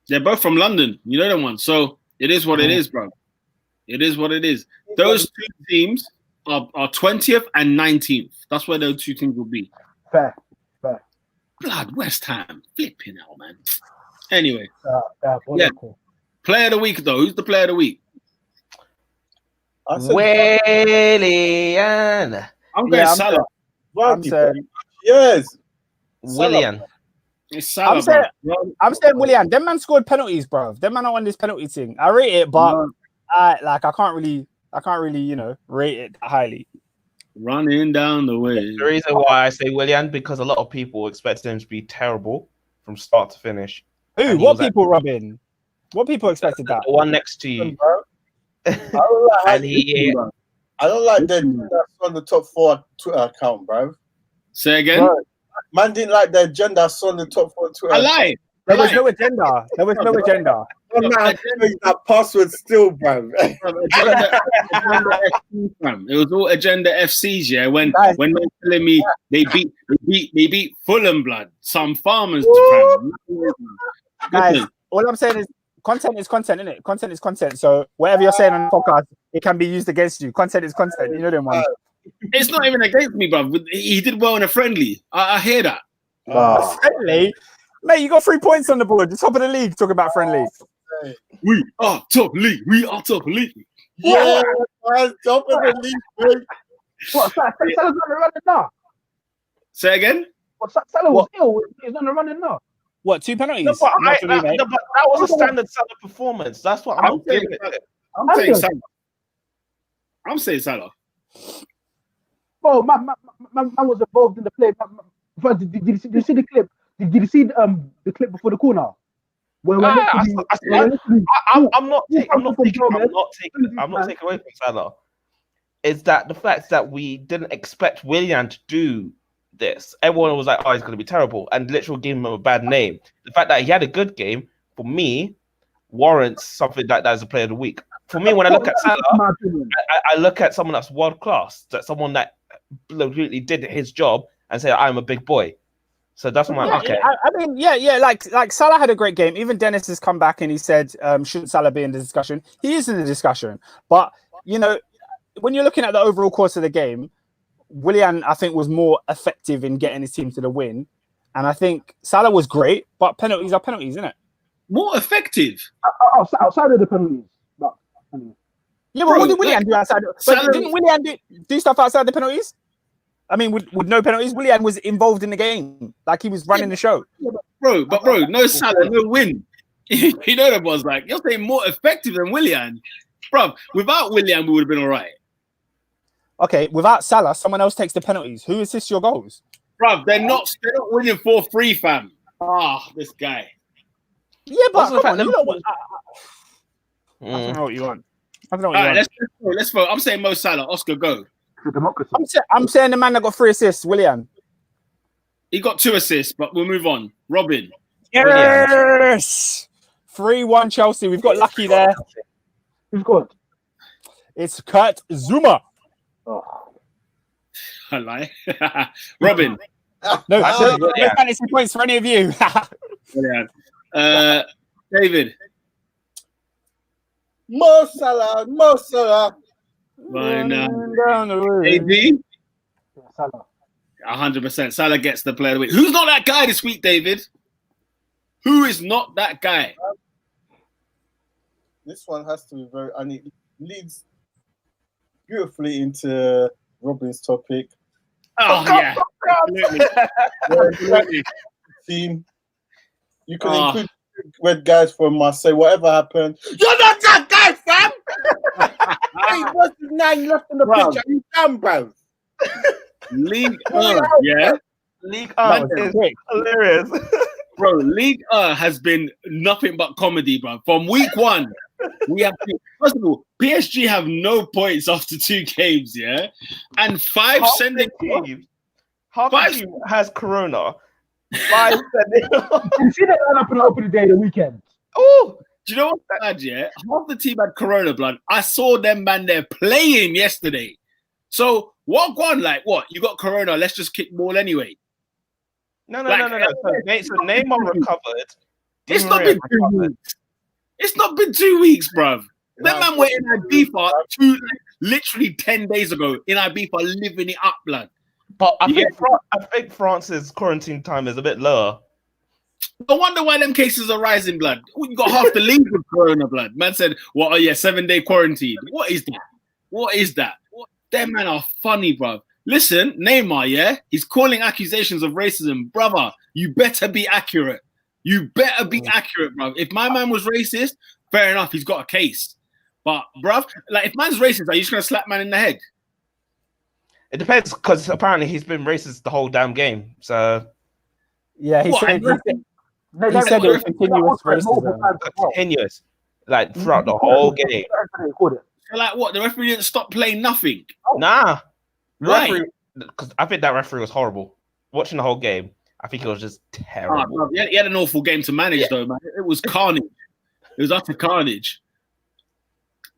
They're both from London. You know them ones. So it is what it is, bro. It is what it is. Those two teams are 20th and 19th. That's where those two teams will be. Fair. Blood, West Ham. Flipping hell, man. Anyway. Cool. Player of the week, though. Who's the player of the week? Willian. I'm going Salah. Yes. Willian. It's Salah, I'm saying Willian. Them man scored penalties, bro. Them man not on this penalty thing. I rate it, but I can't really, rate it highly. Running down the way. The reason why I say Willian because a lot of people expected him to be terrible from start to finish. Who? What people, Robin? What people expected that? The one next to you. I don't like that that's on the top 4 Twitter account, bro. Say again? Bro, man didn't like the agenda that's on the top 4 Twitter. I lied. There was no agenda. That password still, bro. It was all agenda FCs, yeah. When they're telling me they beat Fulham, blood. Some farmers, guys. All I'm saying is content is content, isn't it? Content is content. So whatever you're saying on the podcast, it can be used against you. Content is content. You know them ones. It's not even against me, bro. He did well in a friendly. I hear that. Friendly, mate. You got 3 points on the board. The top of the league. Talk about friendly. We are top league. We are top league. Yeah, man, top of the league, mate. What? Salah's on the running now. Say again. What? Salah was ill. He's on the running now. What? 2 penalties? No, but, Not for me, mate. but that was a standard Salah performance. That's what I'm giving it. I'm saying Salah. I'm saying Salah. Oh, man was involved in the play. Did you see the clip? Did you see the clip before the corner? I'm not taking away from Salah. It's that the fact that we didn't expect Willian to do this. Everyone was like, "Oh, he's going to be terrible," and literally gave him a bad name. The fact that he had a good game for me warrants something like that as a player of the week. For me, when I look at Salah, I look at someone that's world class, that's someone that really did his job and say, "I'm a big boy." So that's my okay. I mean, like Salah had a great game. Even Dennis has come back and he said, "Shouldn't Salah be in the discussion?" He is in the discussion, but you know, when you're looking at the overall course of the game, Willian, I think, was more effective in getting his team to the win, and I think Salah was great, but penalties are penalties, isn't it? More effective outside of the penalties. But, yeah, but what did Willian do outside? But didn't Willian do stuff outside the penalties? I mean, with no penalties, Willian was involved in the game, like he was running the show. Yeah, bro, no Salah, no win. You know that was like you're saying more effective than Willian, bro. Without Willian, we would have been all right. Okay, without Salah, someone else takes the penalties. Who assists your goals? Bro, they're not winning 4-3, fam. This guy. Yeah, but come on, you know what? I don't know what you want. Let's vote. I'm saying Mo Salah. Oscar, go. Democracy. I'm saying the man that got 3 assists, Willian. He got 2 assists, but we'll move on. Robin. Yes! 3-1 Chelsea. We've got lucky there. Who's good? It's Kurt Zuma. Oh. I lie. Robin. No fantasy points for any of you. David. Mo Salah. Fine. AD. Salah. 100%. Salah gets the player of the week. Who's not that guy this week, David? Who is not that guy? This one has to be very, and it leads beautifully into Robin's topic. Oh, yeah. Absolutely. Team. You can include red guys from Marseille, whatever happened. You're not that guy, fam! Hey, what's the 9 left on the pitch? Are you damn, bro? League yeah? League is hilarious. Bro, League has been nothing but comedy, bro. From week 1, we have first of all, PSG have no points after 2 games, yeah? And 5 sending teams. Half the team has Corona. 5 sending. You see that lineup in the opening day of the weekend? Oh, do you know what's bad, yeah? Half the team had Corona, blood. I saw them, man, they're playing yesterday. So, what? What? You got Corona, let's just kick ball anyway. No. So Neymar recovered. It's not been 2 weeks. It's not been 2 weeks, bruv. That man went in Ibiza literally 10 days ago in Ibiza, living it up, blood. But I think France's quarantine time is a bit lower. No wonder why them cases are rising, blood. You got half the league with Corona, blood. Man said, 7-day quarantine. What is that? Them man are funny, bruv. Listen, Neymar, yeah? He's calling accusations of racism. Brother, you better be accurate. Bruv. If my man was racist, fair enough, he's got a case. But, bruv, like, if man's racist, are you just going to slap man in the head? It depends, because apparently he's been racist the whole damn game. So, yeah, he said it was continuous racism. Continuous, like throughout the whole game. So, like, what? The referee didn't stop playing nothing? Nah. Right. Because I think that referee was horrible. Watching the whole game, I think it was just terrible. He had an awful game to manage, though, man. It was carnage. It was utter carnage.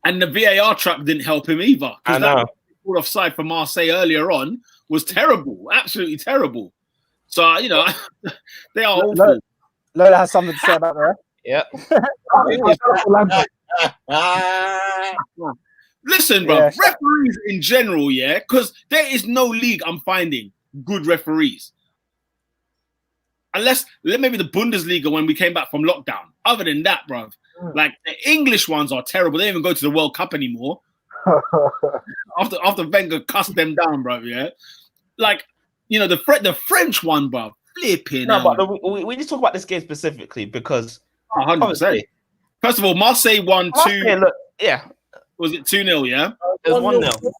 And the VAR trap didn't help him either. I know. That offside for Marseille earlier on was terrible. Absolutely terrible. So, they are awful. Lola has something to say about that. Yeah. Listen, bro, Yeah, referees in general, yeah, because there is no league I'm finding good referees. Unless maybe the Bundesliga when we came back from lockdown. Other than that, bro, like the English ones are terrible. They don't even go to the World Cup anymore. after Wenger cussed them down, bro, yeah. Like, you know, the French one, bro, flipping. No, but we need to talk about this game specifically because 100%. First of all, Marseille won 2. Look, yeah. Was it 2-0, yeah? It was 1-0.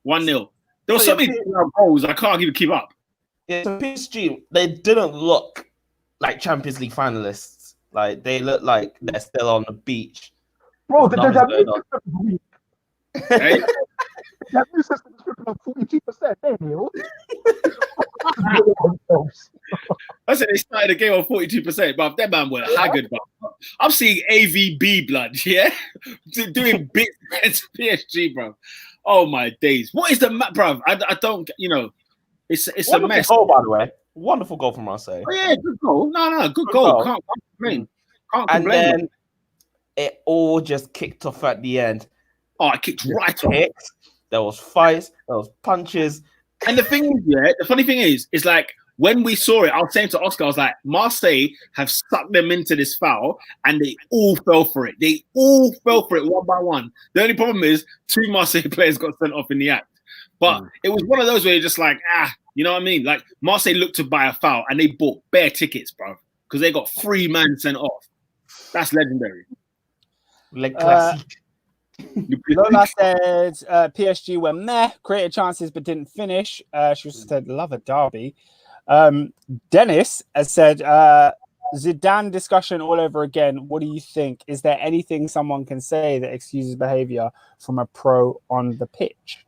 1-0. There were so many goals, I can't even keep up. Yeah, so PSG, they didn't look like Champions League finalists. Like, they look like they're still on the beach. Bro, there's a new hey? that new system is tripping on 42%. There, Neil. I said they started the game on 42%, but that man were haggard. Bro. I'm seeing AVB blood, yeah, doing bits against PSG, bro. Oh my days! What is the map, bro? I don't, you know, it's a mess. Goal, by the way, wonderful goal from Marseille. Oh yeah, good goal. No, good goal. Can't complain. And then it all just kicked off at the end. Oh, it kicked right off. There was fights, there was punches. And the thing is, yeah, the funny thing is like when we saw it, I was saying to Oscar, I was like, Marseille have sucked them into this foul and they all fell for it. They all fell for it one by one. The only problem is 2 Marseille players got sent off in the act. But it was one of those where you're just like, you know what I mean? Like Marseille looked to buy a foul and they bought bare tickets, bro, because they got 3 men sent off. That's legendary. Like classic. Lola said PSG were meh, created chances but didn't finish. She also said love a derby. Dennis has said Zidane discussion all over again. What do you think? Is there anything someone can say that excuses behavior from a pro on the pitch?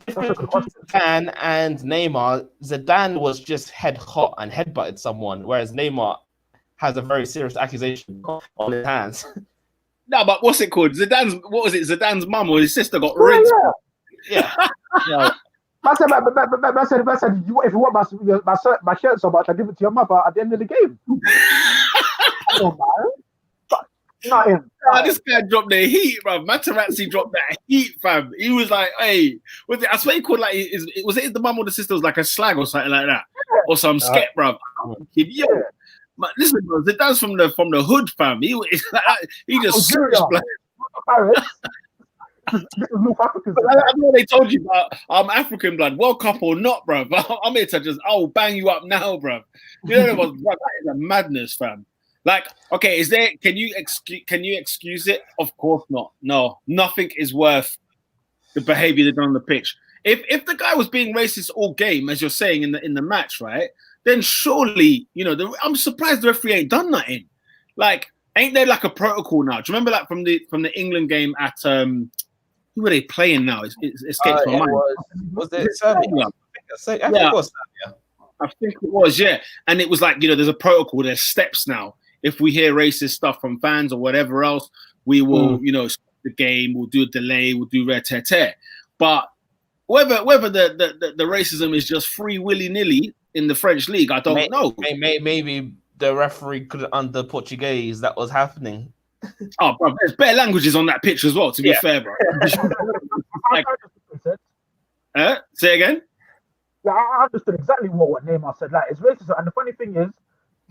Zidane and Neymar, Zidane was just head hot and headbutted someone, whereas Neymar has a very serious accusation on his hands. No, but what's it called? Zidane's mum or his sister got rinsed. Yeah. I said, if you want my shirt so much, I give it to your mother at the end of the game. Oh, man. Nothing. This guy dropped the heat, bro. Materazzi dropped that heat, fam. He was like, hey, I swear he called like, was it the mum or the sister was like a slag or something like that? Or some sket, bro. Yo. But listen, bro, Zidane's from the hood, fam. He just searched blood. I know they told you about African blood, World Cup or not, bro. But I'm here to just bang you up now, bro. You know what? That is a madness, fam. Like, okay, can you excuse it? Of course not. No, nothing is worth the behavior they've done on the pitch. If the guy was being racist all game, as you're saying in the match, right? Then surely, you know, I'm surprised the referee ain't done nothing. Like, ain't there like a protocol now? Do you remember that from the England game at who were they playing now? It escapes my mind. Was it Serbia? I think it was Serbia. I think it was, yeah. And it was like, you know, there's a protocol, there's steps now. If we hear racist stuff from fans or whatever else, we will, you know, stop the game, we'll do a delay, we'll do red-tear. But whether the racism is just free willy-nilly in the French league, I don't know. Maybe the referee couldn't under Portuguese that was happening. Oh, bro, there's better languages on that pitch as well, to be fair, bro. Say again? Yeah, I understood exactly what Neymar said. Like, it's racist. And the funny thing is,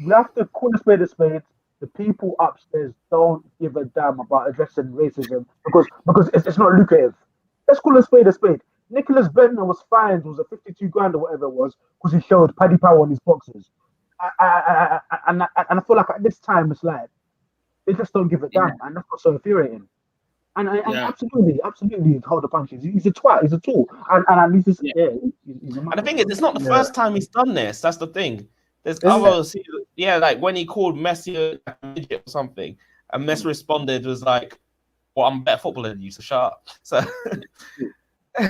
we have to call a spade a spade. The people upstairs don't give a damn about addressing racism because it's not lucrative. Let's call a spade a spade. Nicholas Bentner was fined, was it 52 grand or whatever it was, because he showed Paddy Power on his boxes. And I feel like at this time it's like they just don't give a damn, and that's what's so infuriating. And absolutely hold the punches. He's a twat. He's a tool. And he's just he's a and the thing is, it's not the first time he's done this. That's the thing. There's others, like when he called Messi a midget or something, and Messi responded was like, "Well, I'm a better footballer than you, so shut up." So.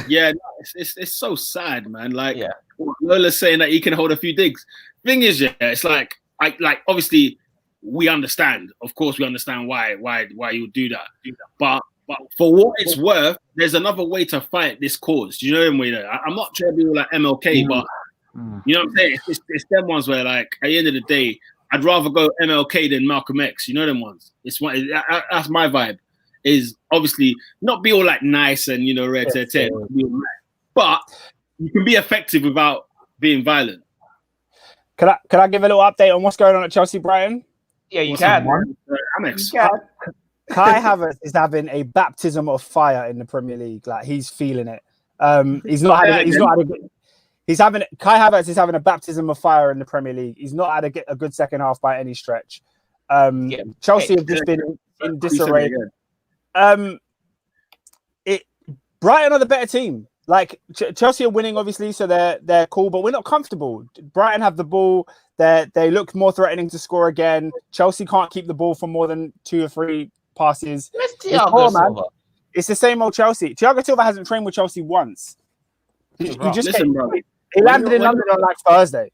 Yeah, it's so sad, man. Like Lola's saying that he can hold a few digs. Thing is, it's like obviously we understand. Of course, we understand why you would do that. But for what it's worth, there's another way to fight this cause. Do you know what I mean? I'm not trying to be like MLK, but you know what I'm saying? It's them ones where, like, at the end of the day, I'd rather go MLK than Malcolm X. You know them ones. That's my vibe. Is obviously not be all like nice and red tear, but you can be effective without being violent. Can I give a little update on what's going on at Chelsea Brighton? Yeah, you can. Kai Havertz is having a baptism of fire in the Premier League. Like he's feeling it. Kai Havertz is having a baptism of fire in the Premier League. He's not had a good second half by any stretch. Chelsea have just been in disarray. Brighton are the better team. Like Chelsea are winning, obviously, so they're cool, but we're not comfortable. Brighton have the ball. They look more threatening to score again. Chelsea can't keep the ball for more than 2 or 3 passes. It's the same old Chelsea. Thiago Silva hasn't trained with Chelsea once. He landed in London on like Thursday.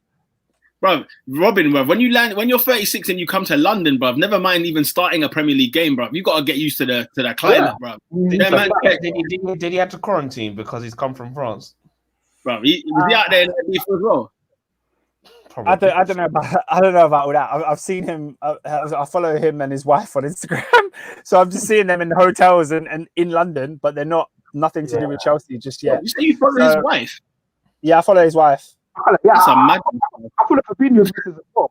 Bro, Robin, bro, when you're 36 and you come to London, bro, never mind even starting a Premier League game, bro. You got to get used to the climate, bro. Did he have to quarantine because he's come from France? Bro, was he out there in the as well? I don't know about all that. I've seen him. I follow him and his wife on Instagram, so I'm just seeing them in the hotels and in London, but they're nothing to do with Chelsea just yet. You say you follow his wife? Yeah, I follow his wife. That's a mad. I follow Fabinho's as well.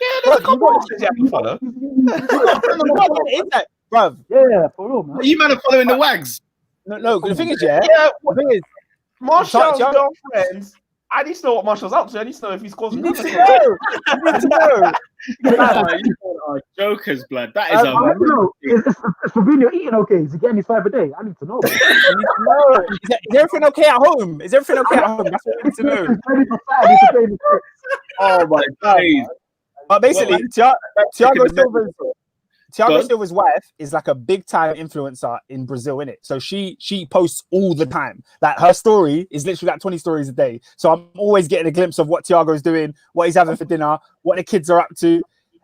Yeah, there's a couple of things you have to follow. Bruv. Yeah, for real, man. You man are following the wags. No. The thing is, the thing is, Martial's girlfriends. I need to know what Martial's up to. I need to know if he's causing. You need to know. You are jokers, blood. That is is Fabinho eating okay? Is he getting his 5 a day? I need to know. Is everything okay at home? That's what we need to know. Oh my God. But basically, Thiago Silva's wife is like a big time influencer in Brazil, innit? So she posts all the time. Like her story is literally like 20 stories a day. So I'm always getting a glimpse of what Thiago's doing, what he's having for dinner, what the kids are up to.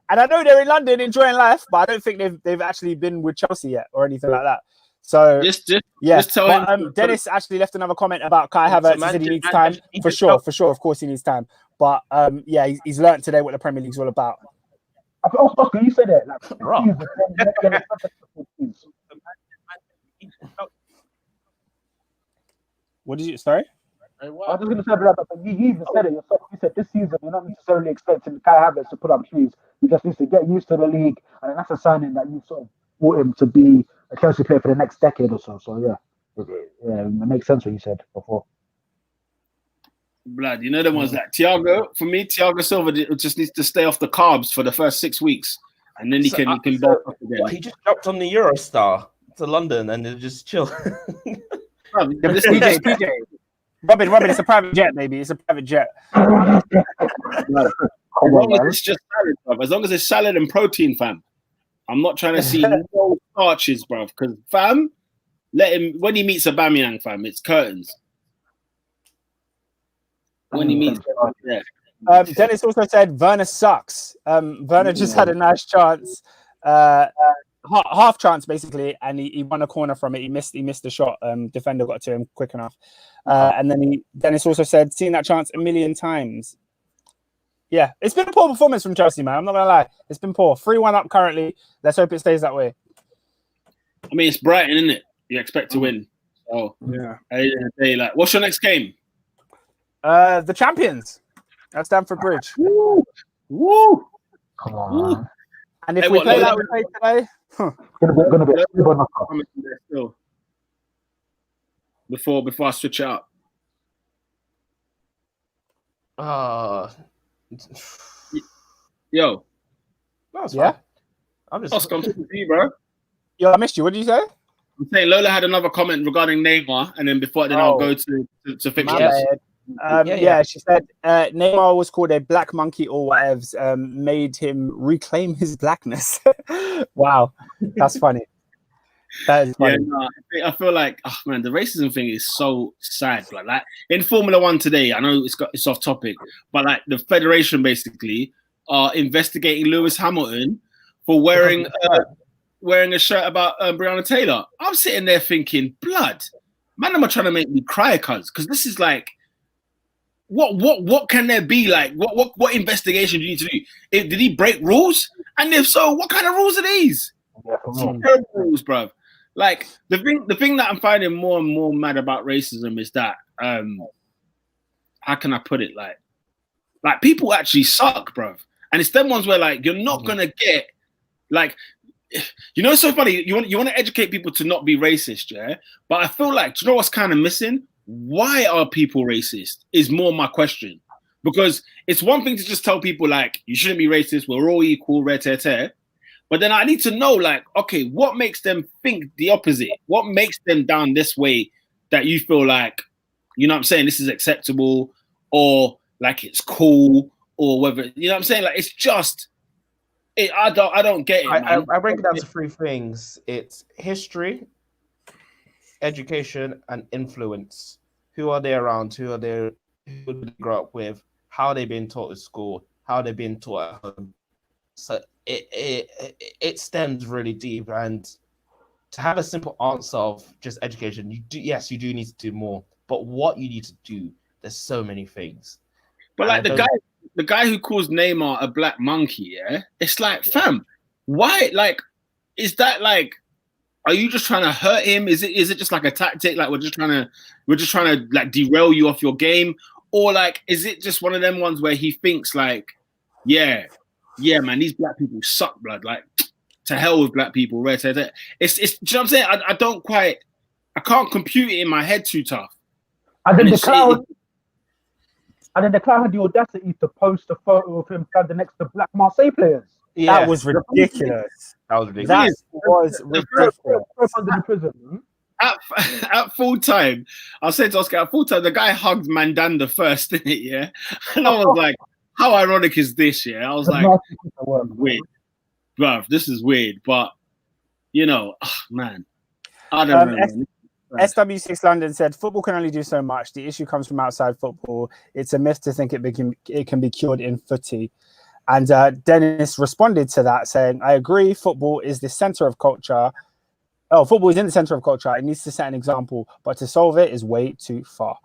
And I know they're in London enjoying life, but I don't think they've actually been with Chelsea yet or anything like that. So just tell him. Dennis actually left another comment about Kai Havertz. He said he needs time. For sure. Of course he needs time. But he's learned today what the Premier League's all about. Oscar, you said it. What did you? Sorry. I was just going to say that you even said it yourself. You said this season you're not necessarily expecting Kai Havertz to put up trees. He just needs to get used to the league, and that's a signing that you sort of brought him to be a Chelsea player for the next decade or so. So it makes sense what you said before. Blood, you know the ones that Thiago Silva just needs to stay off the carbs for the first 6 weeks, and then he can bulk up again. He just jumped on the Eurostar to London and just chill. PJ. Robin, it's a private jet, baby. It's a private jet. As long as it's just salad, bruv. As long as it's salad and protein, fam. I'm not trying to see no starches, bruv. Because, fam, let him when he meets Aubameyang, fam, it's curtains. When he meets, Dennis also said Werner sucks. Werner just had a nice chance, half chance basically, and he won a corner from it. He missed the shot. Defender got to him quick enough, and then Dennis also said seen that chance a million times. Yeah, it's been a poor performance from Chelsea, man. I'm not gonna lie, it's been poor. 3-1 up currently. Let's hope it stays that way. I mean, it's Brighton, isn't it? You expect to win. So yeah. What's your next game? The champions at Stamford Bridge. Woo! Come on. And if we play like we played today, gonna be still. Before I switch it up. Yo. Yeah. Oscar, I'm talking to you, bro. Yo, I missed you. What did you say? I'm saying Lola had another comment regarding Neymar, and then I'll go to fixtures. She said Neymar was called a black monkey or whatever, made him reclaim his blackness. Wow, that's funny. That is funny. I feel like, the racism thing is so sad. Like in Formula One today, I know it's off topic, but like the federation basically are investigating Lewis Hamilton for wearing a shirt about Breonna Taylor. I'm sitting there thinking, blood, man, am I trying to make me cry, because this is like. what can there be like? What investigation do you need to do? Did he break rules? And if so, what kind of rules are these? Terrible rules, bro. Like the thing that I'm finding more and more mad about racism is that how can I put it? Like people actually suck, bro. And it's them ones where like you're not gonna get like, you know, it's so funny. You want to educate people to not be racist, yeah. But I feel like, do you know what's kind of missing? Why are people racist? Is more my question. Because it's one thing to just tell people like you shouldn't be racist. We're all equal, tear. But then I need to know like, okay, what makes them think the opposite? What makes them down this way that you feel like, you know what I'm saying, this is acceptable or like it's cool or whether, you know what I'm saying? Like it's just, I don't get it, man. I break it down to three things. It's history, education, and influence. Who are they around? Who do they grow up with? How are they being taught at school? How are they being taught at home? So it stems really deep, and to have a simple answer of just education, you do need to do more. But what you need to do, there's so many things. But like the guy who calls Neymar a black monkey, yeah, it's like, fam, why? Like, is that like, are you just trying to hurt him? Is it just like a tactic? Like we're just trying to like derail you off your game, or like is it just one of them ones where he thinks like, yeah, man, these black people suck, blood. Like, to hell with black people. It's do you know what I'm saying? I can't compute it in my head too tough. And then the clown had the audacity to post a photo of him standing next to black Marseille players. Yeah. That was ridiculous. Under the prison. At full time, I said to Oscar, at full time, the guy hugged Mandanda first, didn't it? Yeah. And I was like, how ironic is this? Yeah. I was like, weird. Bruv, this is weird. But, you know, man, I don't know. SW6 London said, football can only do so much. The issue comes from outside football. It's a myth to think it can be cured in footy. And Dennis responded to that saying, I agree, football is the center of culture. Oh, football is in the center of culture. It needs to set an example, but to solve it is way too far.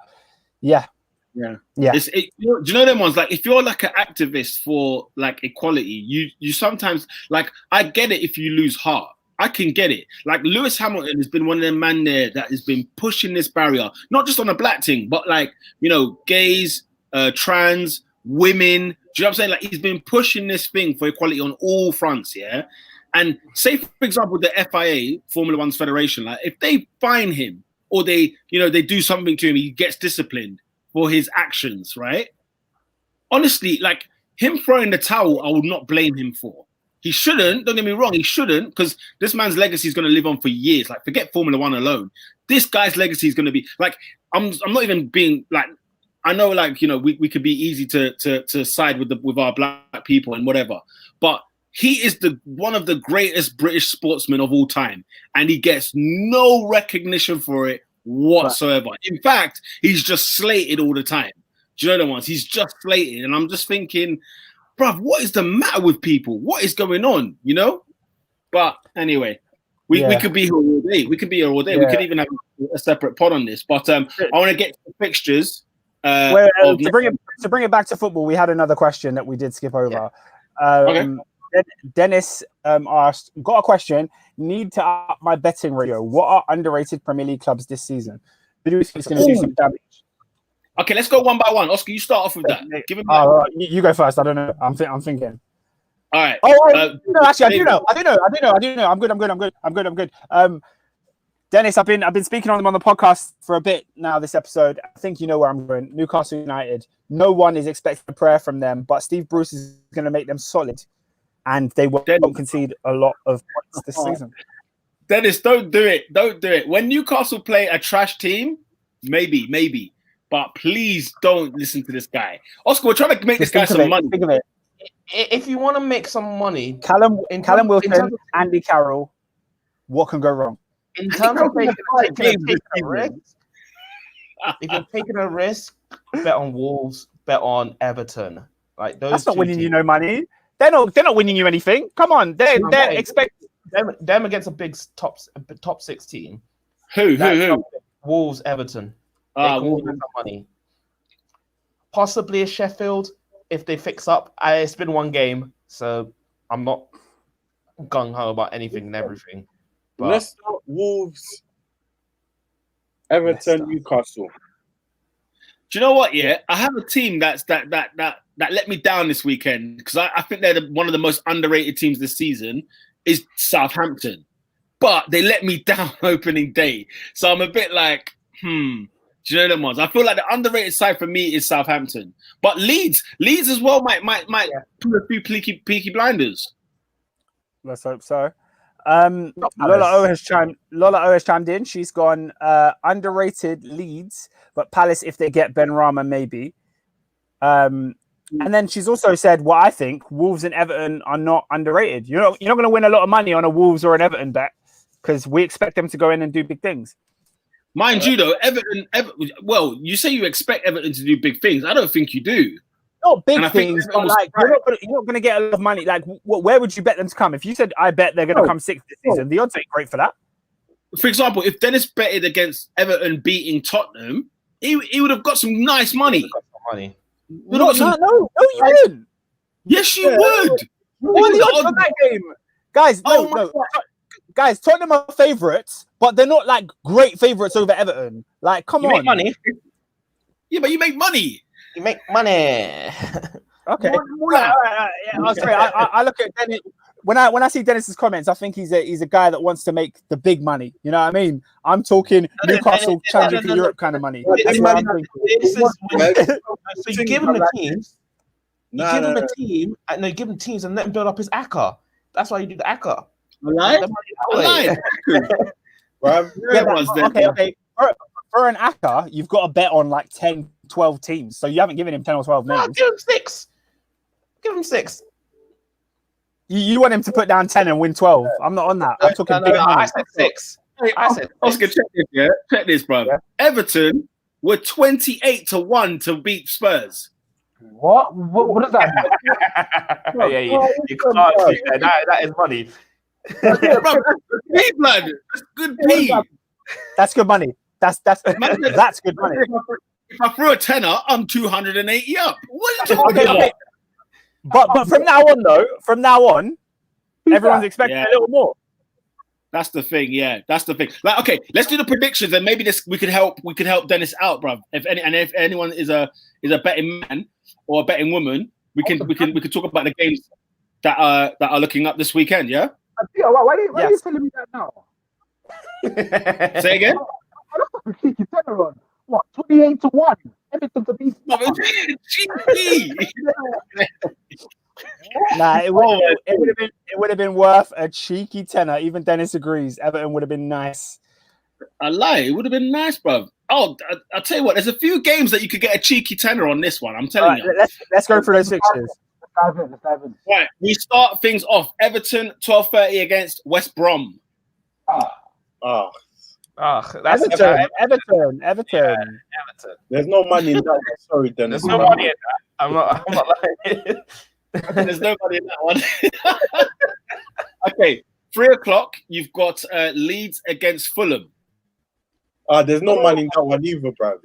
Yeah. Do you know them ones? Like, if you're like an activist for like equality, you sometimes, like, I get it if you lose heart. I can get it. Like Lewis Hamilton has been one of them man there that has been pushing this barrier, not just on a black thing, but like, you know, gays, trans, women. Do you know what I'm saying? Like he's been pushing this thing for equality on all fronts, yeah. And say, for example, the FIA, Formula One's federation, like if they fine him or they do something to him, he gets disciplined for his actions, right? Honestly, like him throwing the towel, I would not blame him for. He shouldn't, don't get me wrong, he shouldn't, because this man's legacy is going to live on for years. Like, forget Formula One alone. This guy's legacy is going to be, like, I'm not even being, like, I know, like, you know, we could be easy to side with our black people and whatever, but he is one of the greatest British sportsmen of all time, and he gets no recognition for it whatsoever. In fact, he's just slated all the time. Do you know the ones? He's just slated, and I'm just thinking, bruv, what is the matter with people? What is going on? You know? But anyway, we could be here all day. We could be here all day. Yeah. We could even have a separate pod on this. But I want to get to the fixtures. To bring it back to football, we had another question that we did skip over. Okay. Dennis asked, got a question. Need to up my betting ratio. What are underrated Premier League clubs this season? Who's going to do some damage? Okay, let's go one by one. Oscar, you start off with that. Give him you go first. I don't know. I'm thinking. All right. No, actually, I do know. I'm good. Dennis, I've been speaking on them on the podcast for a bit now. This episode, I think you know where I'm going. Newcastle United. No one is expecting a prayer from them, but Steve Bruce is going to make them solid, and they won't concede a lot of points this season. Dennis, don't do it. Don't do it. When Newcastle play a trash team, maybe. But please don't listen to this guy. Oscar, we're trying to make this guy some money. Think of it. If you want to make some money, Callum Wilson, Andy Carroll, what can go wrong? In terms of taking a risk, if you're taking a risk, bet on Wolves, bet on Everton. Like those. That's not winning you no money. They're not winning you anything. Come on, they're expecting them against a big top 6 team. Who? Wolves, Everton. Wolves some money. possibly a Sheffield if they fix up. It's been one game, so I'm not gung ho about anything and everything. But Leicester, Wolves, Everton, Leicester. Newcastle. Do you know what? Yeah, I have a team that let me down this weekend because I think they're one of the most underrated teams this season is Southampton, but they let me down opening day. So I'm a bit like, Do you know them ones? I feel like the underrated side for me is Southampton, but Leeds as well might put a few peaky blinders. Let's hope so. Lola O has chimed in. She's gone underrated Leeds, but Palace if they get Ben Rama maybe. And then she's also said what I think: Wolves and Everton are not underrated. You're not going to win a lot of money on a Wolves or an Everton bet because we expect them to go in and do big things. Mind you, though, Everton. Well, you say you expect Everton to do big things. I don't think you do. Not big things, but like you're not going to get a lot of money. Like, where would you bet them to come? If you said, I bet they're going to come sixth this season, the odds ain't great for that. For example, if Dennis betted against Everton beating Tottenham, he would have got some nice money. No, you wouldn't. Yes, you would. What are the odds on that game? Guys, no. Guys, Tottenham are favourites, but they're not like great favourites over Everton. Like, come on. Make money. Yeah, but you make money. You make money. Okay. I look at Dennis when I see Dennis's comments. I think he's a guy that wants to make the big money. You know what I mean? I'm talking Newcastle challenging for Europe kind of money. So you give him a team. Give him a team, and they give him teams and let him build up his ACCA. That's why you do the ACCA. Okay. For an ACCA, you've got to bet on like 10, 12 teams. So you haven't given him 10 or 12 names. No, give him 6. Give him 6. You want him to put down 10 and win 12. I'm not on that. I'm talking big money. I said 6. Hey, Oscar, check this, yeah? Check this, bro. Yeah. Everton were 28-1 to beat Spurs. What is that? You can't see that. That is money. Blood. That's good pee. That's good money. That's good money. If I threw a tenner, I'm 280 up. What are you talking about? Okay. But from now on, everyone's expecting a little more. That's the thing, yeah. That's the thing. Like, okay, let's do the predictions, and maybe we could help Dennis out, bro. If anyone is a betting man or a betting woman, we can talk about the games that are looking up this weekend, yeah? Why are you telling me that now? Say again? What, 28-1? Everything to be. Nah, it would have been worth a cheeky tenner. Even Dennis agrees. Everton would have been nice. I lie. It would have been nice, bro. Oh, I'll tell you what. There's a few games that you could get a cheeky tenner on this one. I'm telling you. Let's go through those fixtures. Let's dive in. Right, we start things off. Everton 12:30 against West Brom. That's Everton. Yeah, Everton. There's no money in that. Sorry, Dennis. There's no money in that. I'm not lying. There's nobody in that one. Okay, 3:00. You've got Leeds against Fulham. There's no money in that one either, bro.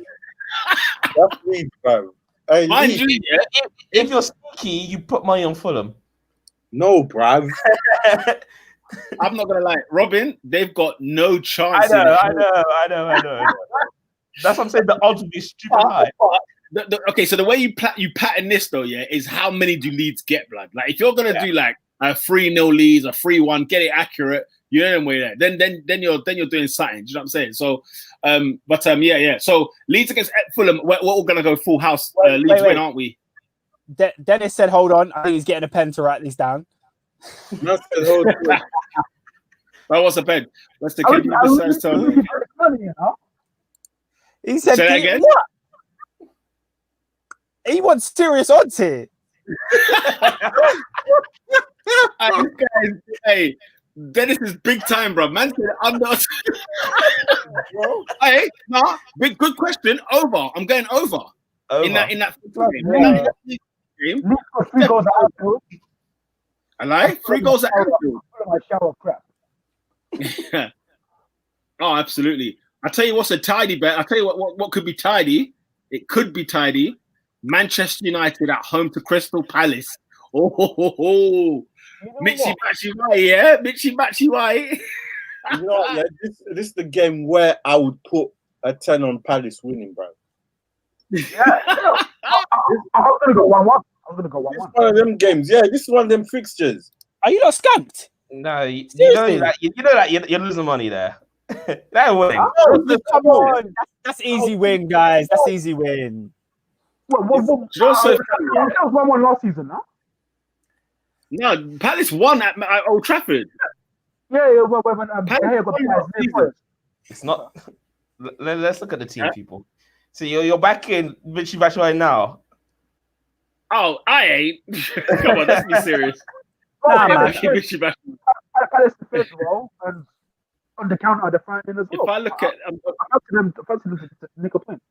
That's Leeds, bro. Hey, Mind you, if you're sneaky, you put money on Fulham. No, bruv. I'm not gonna lie, Robin. They've got no chance. I know. That's what I'm saying. The odds would be stupid high. Okay, so the way you pattern this though, yeah, is how many do Leeds get, blood? Like if you're gonna do like a 3-0 Leeds, a 3-1, get it accurate, you know way there. Then you're doing something. Do you know what I'm saying? So, yeah. So Leeds against Fulham, we're gonna go full house. Leeds win, aren't we? Dennis said, "Hold on." I think he's getting a pen to write these down. That was a pen. That's the kid with the tone. He said, "Say that again." What? He wants serious odds here. Hey, Dennis is big time, bro. Man said I'm not. Hey, good question. Over. I'm going over. In that game. I like 3 goals at Anfield. My shower crap. Oh, absolutely. I tell you what's a tidy bet. I tell you what could be tidy. It could be tidy. Manchester United at home to Crystal Palace. Oh. Mitchy Matchy White, yeah? Mitchy Matchy White. You know what, yeah, this is the game where I would put a 10 on Palace winning, bro. I'm gonna go 1-1. I'm gonna go 1-1. It's one of them games. Yeah, this is one of them fixtures. Are you not skunked? No, you Seriously? know that you're losing money there. That winning. Come on, that's easy win, guys. That's easy win. What? Joseph- That was 1-1 last season, huh? No, Palace won at Old Trafford. Yeah. When Gahey got the It's not. Let's look at the team, people. So you're back in Mitchy Batshuayi now. Oh, I ain't. Come on, let's be serious. Nah, man. Mitchy Batshuayi. Palace defense role and on the counter the front end as well. If I look at I fancy them to nick a point.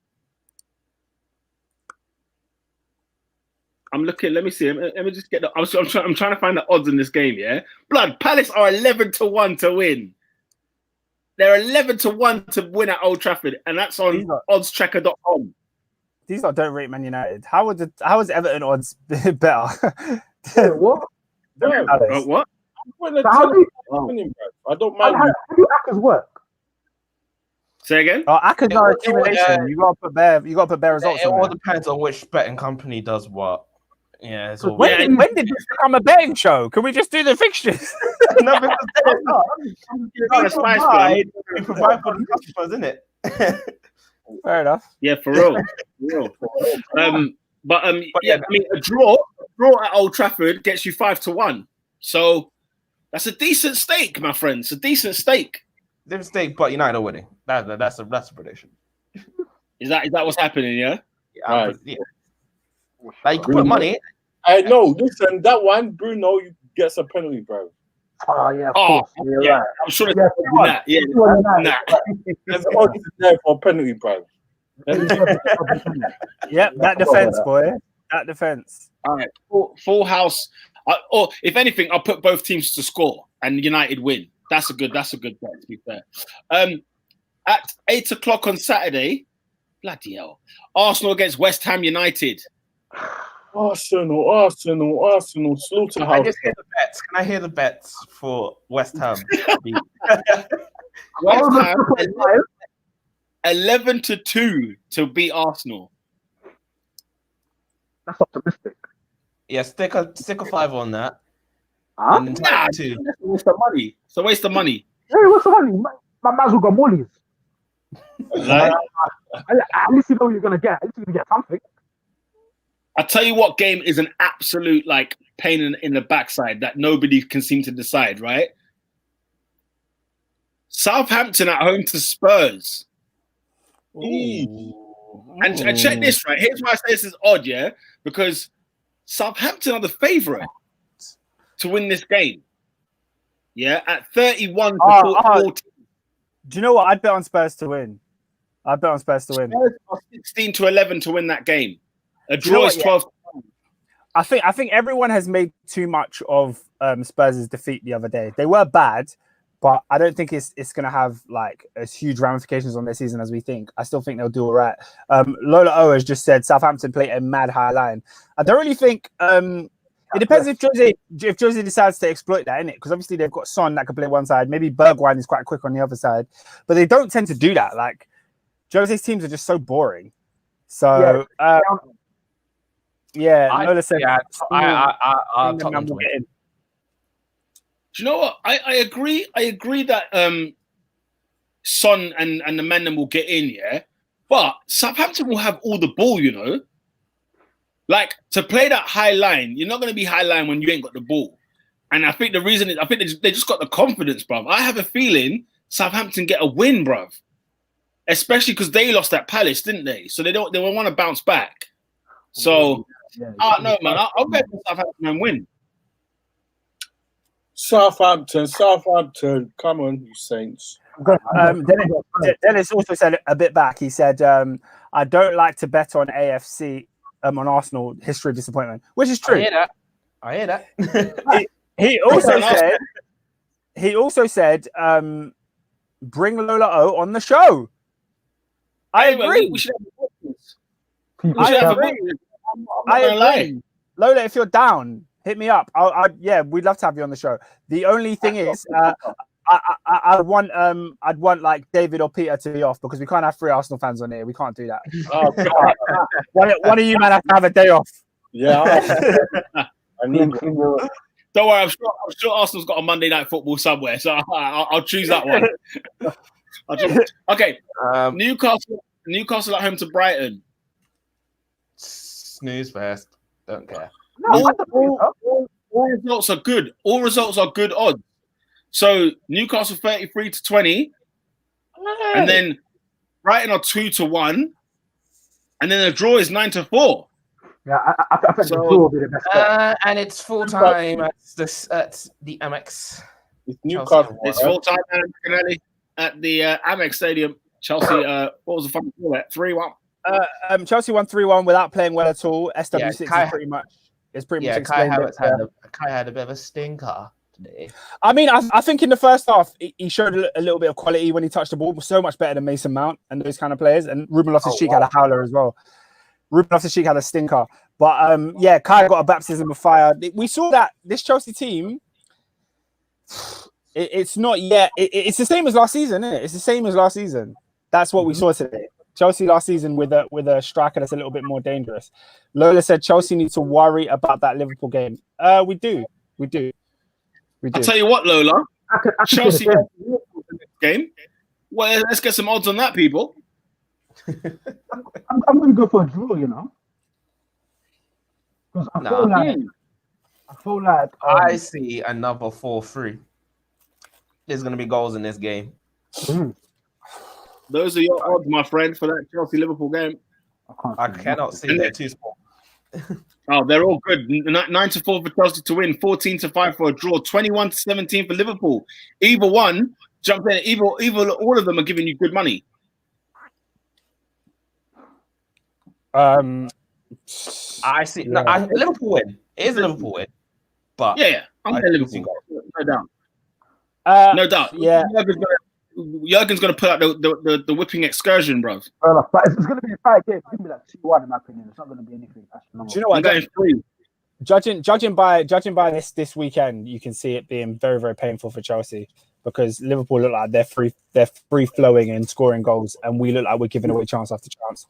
I'm looking. Let me see. Let me just get the. I'm trying to find the odds in this game. Yeah, blood. Palace are 11-1 to win. They're 11-1 to win at Old Trafford, and that's on oddstracker.com. These lot don't rate Man United. How is Everton odds better? What? What? I don't mind. How do Ackers work? Say again. Oh, Ackers are accumulation. You gotta put bare results. It on all there. depends on which betting company does what. Yeah, it's all When did this become a betting show? Can we just do the fixtures? no, because we provide for the customers, isn't it? Fair enough. Yeah, for real. But yeah, I mean, a draw at Old Trafford gets you 5-1. So that's a decent stake, my friends. A decent stake. Different stake, but United are winning. That's a prediction. Is that what's happening? Yeah. Yeah. Like you can put money. I know. Listen, that one, Bruno gets a penalty, bro. Oh yeah. Yeah. I'm sure it's that. Yeah. There's odds there for a penalty, bro. Yep, that defense, boy. That defense. All right. Full house. Or if anything, I'll put both teams to score and United win. That's a good bet, to be fair. At 8 o'clock on Saturday, bloody hell. Arsenal against West Ham United. Arsenal, slaughterhouse. I just hear the bets. Can I hear the bets for West Ham? West Ham 11-2 to beat Arsenal. That's optimistic. Yeah, stick a 5 on that. Huh? And then Nah, two. it's a waste of money. It's a waste of money. Hey, what's the money? My man's will go mollies. Like, At least you know what you're gonna get. At least you're gonna get something. I tell you what game is an absolute like pain in the backside that nobody can seem to decide, right? Southampton at home to Spurs. And check this, right? Here's why I say this is odd, yeah? Because Southampton are the favourite to win this game. Yeah, at 31-14. Do you know what? I'd bet on Spurs to win. I'd bet on Spurs to win. Spurs are 16-11 to win that game. A draw is 12. I think everyone has made too much of Spurs' defeat the other day. They were bad, but I don't think it's going to have like as huge ramifications on their season as we think. I still think they'll do all right. Lola O has just said Southampton play a mad high line. I don't really think it depends if Jose decides to exploit that, innit? Because obviously they've got Son that can play one side. Maybe Bergwijn is quite quick on the other side, but they don't tend to do that. Like Jose's teams are just so boring. So Lola said, Tottenham will get in. Do you know what? I agree. I agree that Son and the men will get in, yeah. But Southampton will have all the ball, you know. Like to play that high line, you're not going to be high line when you ain't got the ball. And I think the reason is, I think they just got the confidence, bruv. I have a feeling Southampton get a win, bruv. Especially because they lost at Palace, didn't they? So they want to bounce back. So no, man, I'll bet Southampton and win. Southampton, come on, you Saints. Dennis also said a bit back. He said, "I don't like to bet on AFC on Arsenal. History of disappointment," which is true. I hear that. He also said, "Bring Lola O on the show." I agree. We should have a I gonna lie. agree. Lola, if you're down, hit me up. Yeah, we'd love to have you on the show. The only thing is, I'd want like David or Peter to be off because we can't have 3 Arsenal fans on here. We can't do that. Oh, God. One of you man have to have a day off. Yeah. I need it. Don't worry, I'm sure Arsenal's got a Monday Night Football somewhere, so I'll choose that one. Okay, Newcastle at home to Brighton. Snooze fest. Don't care. All results are good. All results are good odds. So Newcastle 33-20, and then Brighton are 2-1, and then the draw is 9-4. Yeah, I think the draw will be the best bet. And it's full time at the Amex. It's Newcastle. It's full time at the Amex Stadium. Chelsea. What was the final score? 3-1. Chelsea won 3-1 without playing well at all. SW6 Kai- is pretty much. Kai Havertz had a bit of a stinker today. I mean, I think in the first half he showed a little bit of quality when he touched the ball. Was so much better than Mason Mount and those kind of players. And Ruben Loftus-Cheek had a howler as well. Ruben Loftus-Cheek had a stinker. But Kai got a baptism of fire. We saw that this Chelsea team. It's not yet. It's the same as last season, isn't it? It's the same as last season. That's what we saw today. Chelsea last season with a striker that's a little bit more dangerous. Lola said Chelsea need to worry about that Liverpool game. We do. I'll tell you what, Lola. I could Chelsea game. Well, let's get some odds on that, people. I'm going to go for a draw, you know. Because I feel like I see another 4-3. There's going to be goals in this game. Those are your odds, my friend, for that Chelsea-Liverpool game. I cannot see they're too small. Oh, they're all good. 9-4 for Chelsea to win, 14-5 for a draw, 21-17 for Liverpool. Either one, jump in. Either all of them are giving you good money. I see. No, Liverpool win. It is a Liverpool win. But yeah, I'm saying Liverpool. No doubt. Yeah. Jurgen's going to put out the whipping excursion, bro. But it's going to be a tight game. It's going to be like 2-1 in my opinion. It's not going to be anything. Do you know what? I'm going 3. Judging by this weekend, you can see it being very, very painful for Chelsea because Liverpool look like they're free flowing and scoring goals, and we look like we're giving away chance after chance.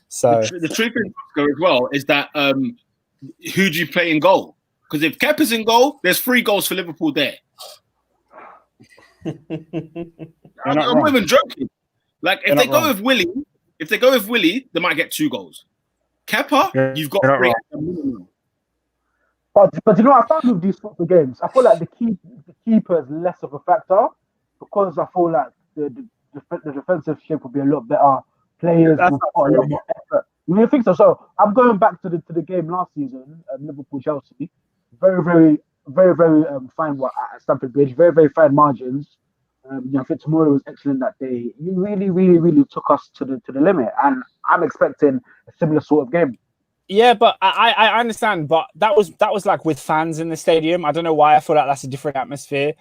So the truth is, as well, is that who do you play in goal? Because if Kepa's in goal, there's 3 goals for Liverpool there. I'm not even joking. Like if they go with Willie, they might get 2 goals. Kepa, you've got 3 at the minimum. But you know what I found with these sorts of games? I feel like the keeper is less of a factor because I feel like the defensive shape will be a lot better. Players will put a lot more effort. You think so? So I'm going back to the game last season, Liverpool Chelsea. Very, very, very, very fine at Stamford Bridge. Very, very fine margins. I think tomorrow was excellent that day. You really, really, really took us to the limit, and I'm expecting a similar sort of game. Yeah, but I understand, but that was like with fans in the stadium. I don't know why I feel like that's a different atmosphere,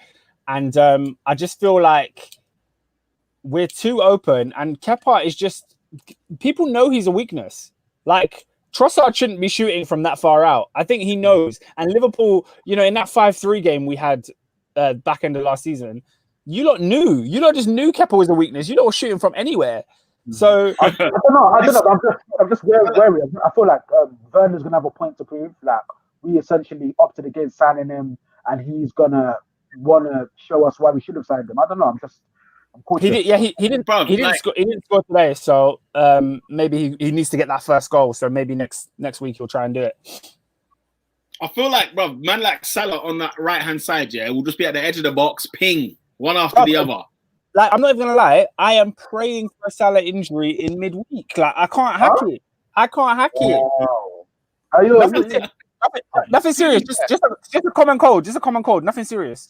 and I just feel like we're too open. And Kepa is just people know he's a weakness. Like Trossard shouldn't be shooting from that far out. I think he knows. And Liverpool, in that 5-3 game we had back end of last season, you lot just knew Kepa was a weakness. You lot were shooting from anywhere. So I don't know. I'm just wary. I feel like Werner's gonna have a point to prove. Like we essentially opted against signing him, and he's gonna wanna show us why we should have signed him. I don't know. I'm cautious. He didn't score today. So maybe he needs to get that first goal. So maybe next week he'll try and do it. I feel like, bro, man like Salah on that right hand side, will just be at the edge of the box, ping one after the other. Like, I'm not even gonna lie, I am praying for a Salah injury in midweek. Like, I can't hack it. Wow. Nothing serious. Just a common cold. Just a common cold. Nothing serious.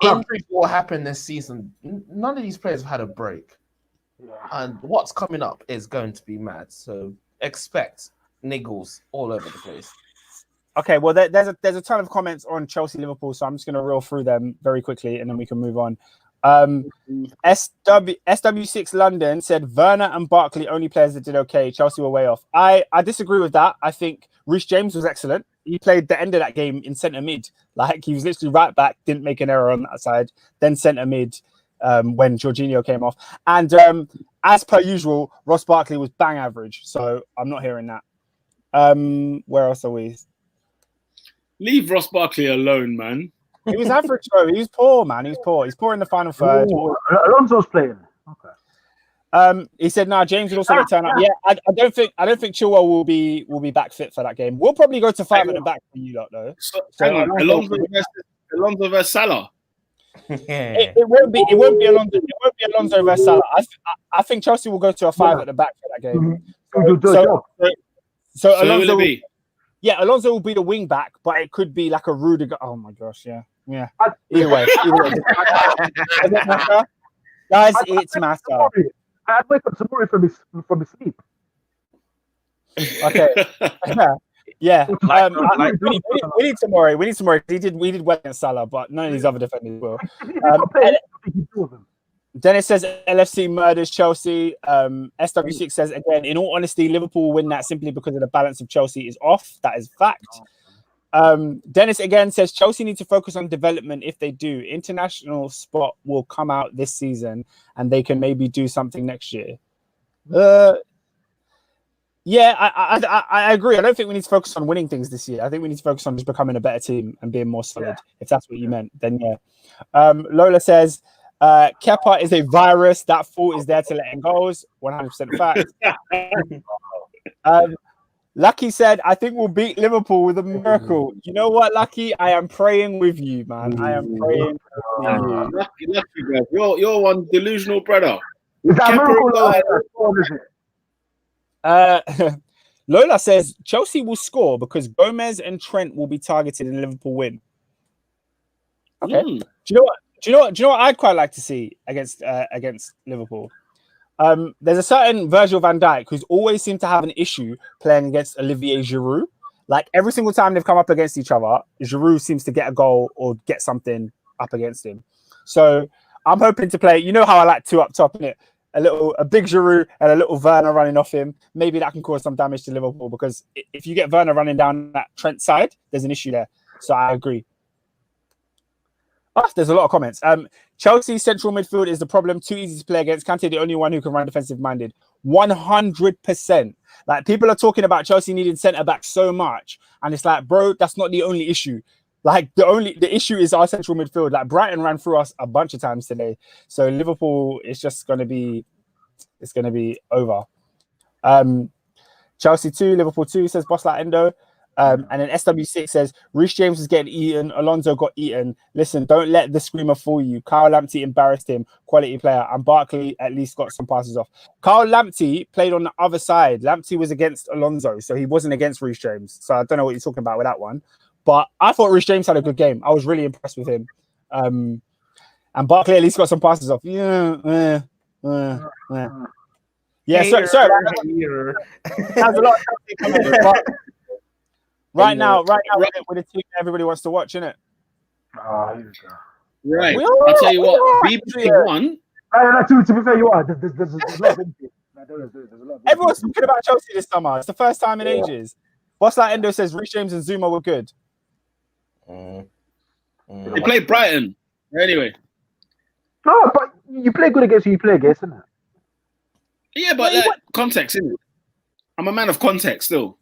Injuries will happen this season. None of these players have had a break, and what's coming up is going to be mad. So expect niggles all over the place. Okay, well, there's a ton of comments on Chelsea Liverpool, so I'm just going to reel through them very quickly, and then we can move on. SW6 London said Werner and Barkley only players that did okay. Chelsea were way off. I disagree with that. I think Reece James was excellent. He played the end of that game in centre mid. Like he was literally right back, didn't make an error on that side. Then centre mid when Jorginho came off. And as per usual, Ross Barkley was bang average. So I'm not hearing that. Where else are we? Leave Ross Barkley alone, man. He was average, bro. He was poor, man. He was poor. He's poor in the final third. Alonso's playing. Okay. He said, "No, James would also return up." Yeah, I don't think Chilwell will be back fit for that game. We'll probably go to 5 at the back for you lot, though. So hang on, Alonso versus Salah. It won't be Alonso. It won't be Alonso versus Salah. I think Chelsea will go to a 5 at the back for that game. So Alonso. Yeah, Alonso will be the wing back, but it could be like a Rudiger. Oh my gosh, yeah. Either way. Guys, it's matter. I'd wake up tomorrow from his sleep. Okay. Yeah. We need Tomori. We need Tomori. We did well against Salah, but none of these other defenders will. Dennis says LFC murders Chelsea. SW6 says, again, in all honesty, Liverpool will win that simply because of the balance of Chelsea is off. That is fact. Dennis again says Chelsea need to focus on development. If they do, international spot will come out this season and they can maybe do something next year. Yeah, I agree. I don't think we need to focus on winning things this year. I think we need to focus on just becoming a better team and being more solid. If that's what you meant, then yeah. Lola says Kepa is a virus. That fault is there to let in goals. 100% fact. Lucky said, I think we'll beat Liverpool with a miracle. You know what, Lucky? I am praying with you, man. I am praying with you. Lucky, guys. You're one delusional brother. Is that miracle? Lola says Chelsea will score because Gomez and Trent will be targeted in Liverpool win. Okay. Do you know what I'd quite like to see against Liverpool? There's a certain Virgil van Dijk who's always seemed to have an issue playing against Olivier Giroud. Like every single time they've come up against each other, Giroud seems to get a goal or get something up against him. So I'm hoping to play. You know how I like 2 up top, innit? A big Giroud and a little Werner running off him. Maybe that can cause some damage to Liverpool because if you get Werner running down that Trent side, there's an issue there. So I agree. There's a lot of comments. Chelsea central midfield is the problem. Too easy to play against. Kante the only one who can run defensive minded. 100%. Like people are talking about Chelsea needing centre back so much, and it's like, bro, that's not the only issue. Like the issue is our central midfield. Like Brighton ran through us a bunch of times today. So Liverpool is just gonna be over. Chelsea 2, Liverpool 2, says Boss Like Endo. And then SW6 says Reece James was getting eaten, Alonso got eaten. Listen, don't let the screamer fool you. Carl Lamptey embarrassed him, quality player, and Barkley at least got some passes off. Carl Lamptey played on the other side. Lamptey was against Alonso, so he wasn't against Reece James. So I don't know what you're talking about with that one. But I thought Reece James had a good game. I was really impressed with him. And Barkley at least got some passes off. Yeah. Sorry. There's a lot of coming. Right now, with a team everybody wants to watch, innit? Here we go. Right. I'll tell you what, BBC One. To be fair, you are. There's a lot of Everyone's talking about Chelsea this summer. It's the first time in ages. What's that? Endo says Reece James and Zuma were good. They played Brighton. Anyway. No, but you play good against who you play against, isn't it? Yeah, but context, isn't it? I'm a man of context still.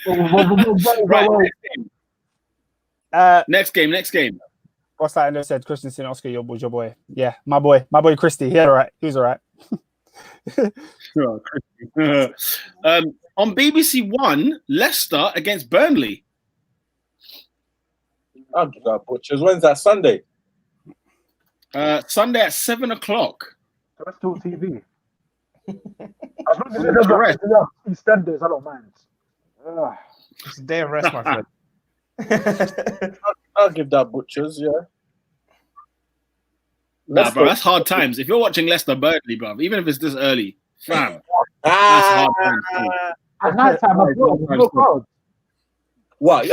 Right. Next game. What's that? Endo said Christensen, Oscar, your boy. Yeah, my boy Christy. He was all right. On BBC One, Leicester against Burnley. I'll give that butchers. When's that? Sunday? Sunday at 7:00. That's still TV. As long as it doesn't have EastEnders, I don't mind. It's a day of rest, my friend. I'll give that butchers, yeah. Nah, bro, that's hard times. If you're watching Leicester Burnley, bro, even if it's this early, fam, that's hard times. At night time, I've got what?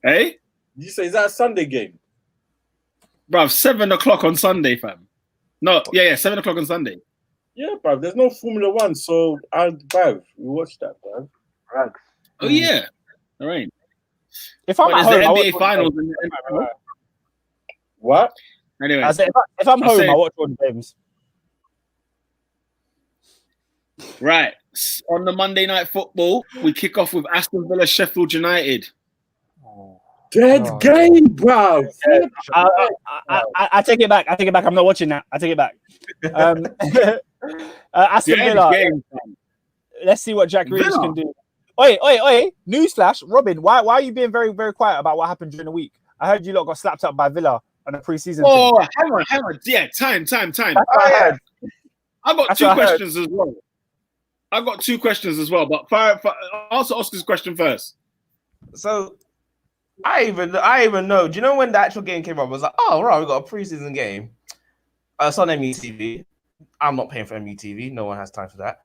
Hey? You say is that a Sunday game? Bruv, 7 o'clock on Sunday, fam. No, yeah, 7 o'clock on Sunday. Yeah, bruv. There's no Formula One, so bruv, we watch that, bruv. Rags. Oh yeah, all right. If I'm But at there's home, the I NBA watch finals. all the games. What? Anyway, I said, if I'm I home, said- I watch all the games. right. On the Monday night football, we kick off with Aston Villa, Sheffield United. Dead Oh. game, bruv. I take it back. I take it back. I'm not watching that. I take it back. Aston Dead Villa. game, fam. Let's see what Jack Grealish Villa. can do. Oi! Newsflash, Robin. Why are you being very, very quiet about what happened during the week? I heard you lot got slapped up by Villa on a preseason. Oh, thing. hang on. Yeah, time. That's what I heard. I got That's two what I heard. questions as well. I got two questions as well, but answer Oscar's question first. So I even know. Do you know when the actual game came up? I was like, oh right, we got a preseason game. It's on MUTV. I'm not paying for MUTV. No one has time for that.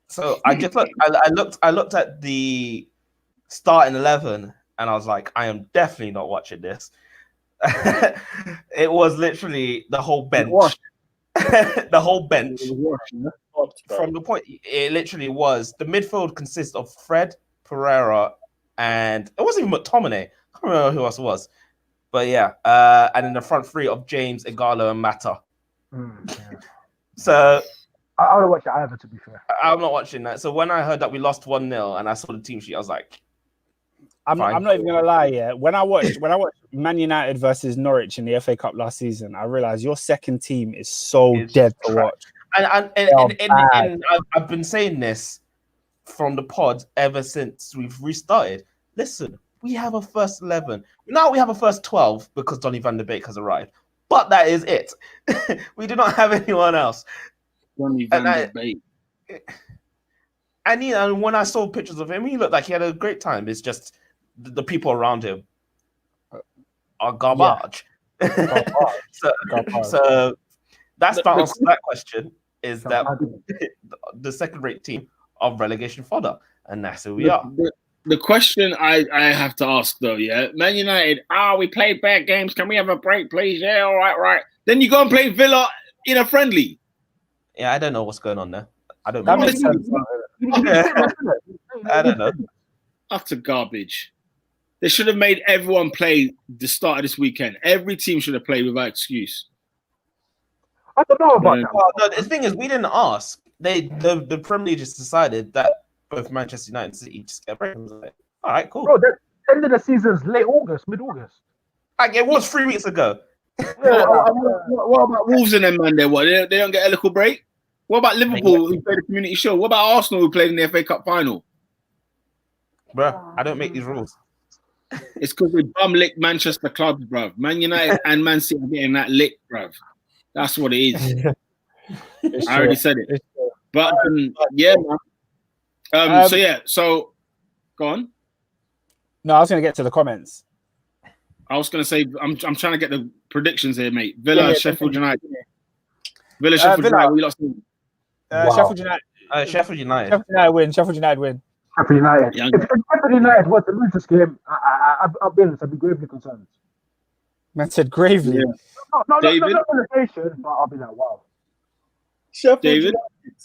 So I just I looked at the starting 11, and I was like, I am definitely not watching this. It was literally the whole bench. The whole bench. From the point, it literally was. The midfield consists of Fred, Pereira, and it wasn't even McTominay. I can't remember who else it was. But yeah, and in the front three of James, Igalo, and Mata. So I would watch it either, to be fair. I'm not watching that. So when I heard that we lost 1-0 and I saw the team sheet, I was like, I'm not even gonna lie. Yeah, when I watched Man United versus Norwich in the FA Cup last season, I realized your second team is so It's dead to trash. watch. And I've been saying this from the pod ever since we've restarted. Listen, we have a first 11. Now we have a first 12 because Donny van der Beek has arrived. But that is it. We do not have anyone else. Donny van der Beek. And you know, when I saw pictures of him, he looked like he had a great time. It's just the people around him are garbage. So that's the answer to that question. Is that the second-rate team of relegation fodder, and that's who we are. The question I have to ask though, yeah, Man United. We played bad games. Can we have a break, please? Yeah, all right. Then you go and play Villa in a friendly. Yeah, I don't know what's going on there. I don't. That know. makes sense. I don't know. Utter garbage. They should have made everyone play the start of this weekend. Every team should have played without excuse. I don't know about that. Well, no, the thing is, we didn't ask. The Premier League just decided that both Manchester United and City just get a break. I was like, all right, cool. Bro, the end of the season's late August, mid-August. Like, it was 3 weeks ago. What about Wolves and them, man? They don't get a little break? What about Liverpool, who played the Community Shield? What about Arsenal, who played in the FA Cup final? Bro, I don't make these rules. It's because we bum lick Manchester clubs, bruv. Man United and Man City are getting that lick, bruv. That's what it is. I already said it. But yeah, man. So go on. No, I was going to get to the comments. I was going to say, I'm trying to get the predictions here, mate. Villa, Sheffield United. Villa, Sheffield United. We lost. Sheffield United. Sheffield United. Sheffield United win. Sheffield United win. Sheffield United. Yeah. If Sheffield United was to lose this game, I'll be honest, I'd be gravely concerned. Man said gravely. Yeah. Not David? relegation, but I'll be like, wow. Sheffield David? United.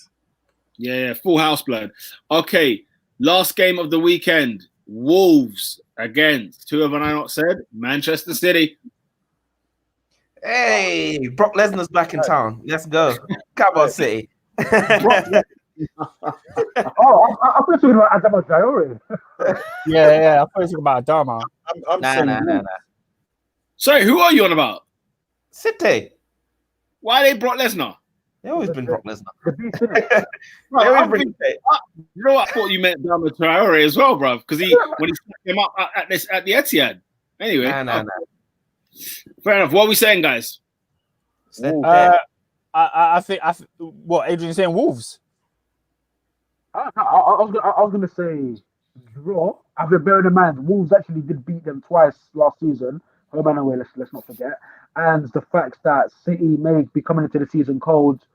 Yeah, full house blood. Okay, last game of the weekend. Wolves against, who have I not said? Manchester City. Hey, Brock Lesnar's back in town. Let's go. Come on, City. I thought you were talking about Adama Traore. Yeah. I thought you were talking about Adama. I'm saying Nah. Sorry, who are you on about? City. Why they Brock Lesnar? They always been Brock Lesnar. The beast, innit? They always bring You know what? I thought you meant Adama Traore as well, bruv, because when he snapped him up at the Etihad. Anyway, Nah. Fair enough. What are we saying, guys? I think what Adrian's saying Wolves. I was gonna say draw. After bearing in mind, Wolves actually did beat them twice last season. Home and away, let's not forget. And the fact that City may be coming into the season cold,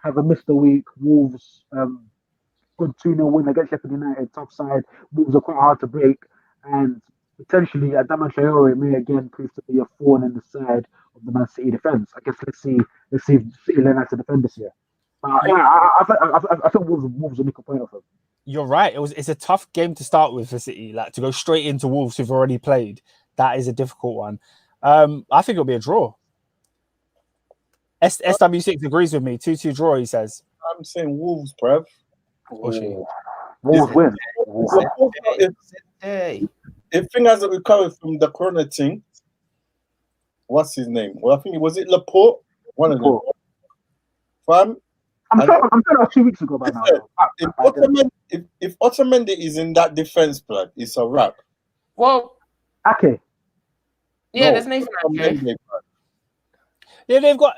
have a missed a week. Wolves, good 2-0 win against Sheffield United, top side. Wolves are quite hard to break, and potentially Adama Traore may again prove to be a thorn in the side of the Man City defense. I guess let's see if City learn how to defend this year. Yeah, I think Wolves will make a point of him. You're right. It's a tough game to start with for City. Like to go straight into Wolves who've already played. That is a difficult one. I think it'll be a draw. SW6 agrees with me. 2-2 draw, he says. I'm saying Wolves, bruv. Wolves win. If thing hasn't recovered from the corona thing, what's his name? Well, I think was it Laporte? One of them. Fam, I'm sure that was 2 weeks ago by now. If Otamendi is in that defense, blood, it's a wrap. Well, okay. Yeah, there's Nathan Ake. Yeah, they've got.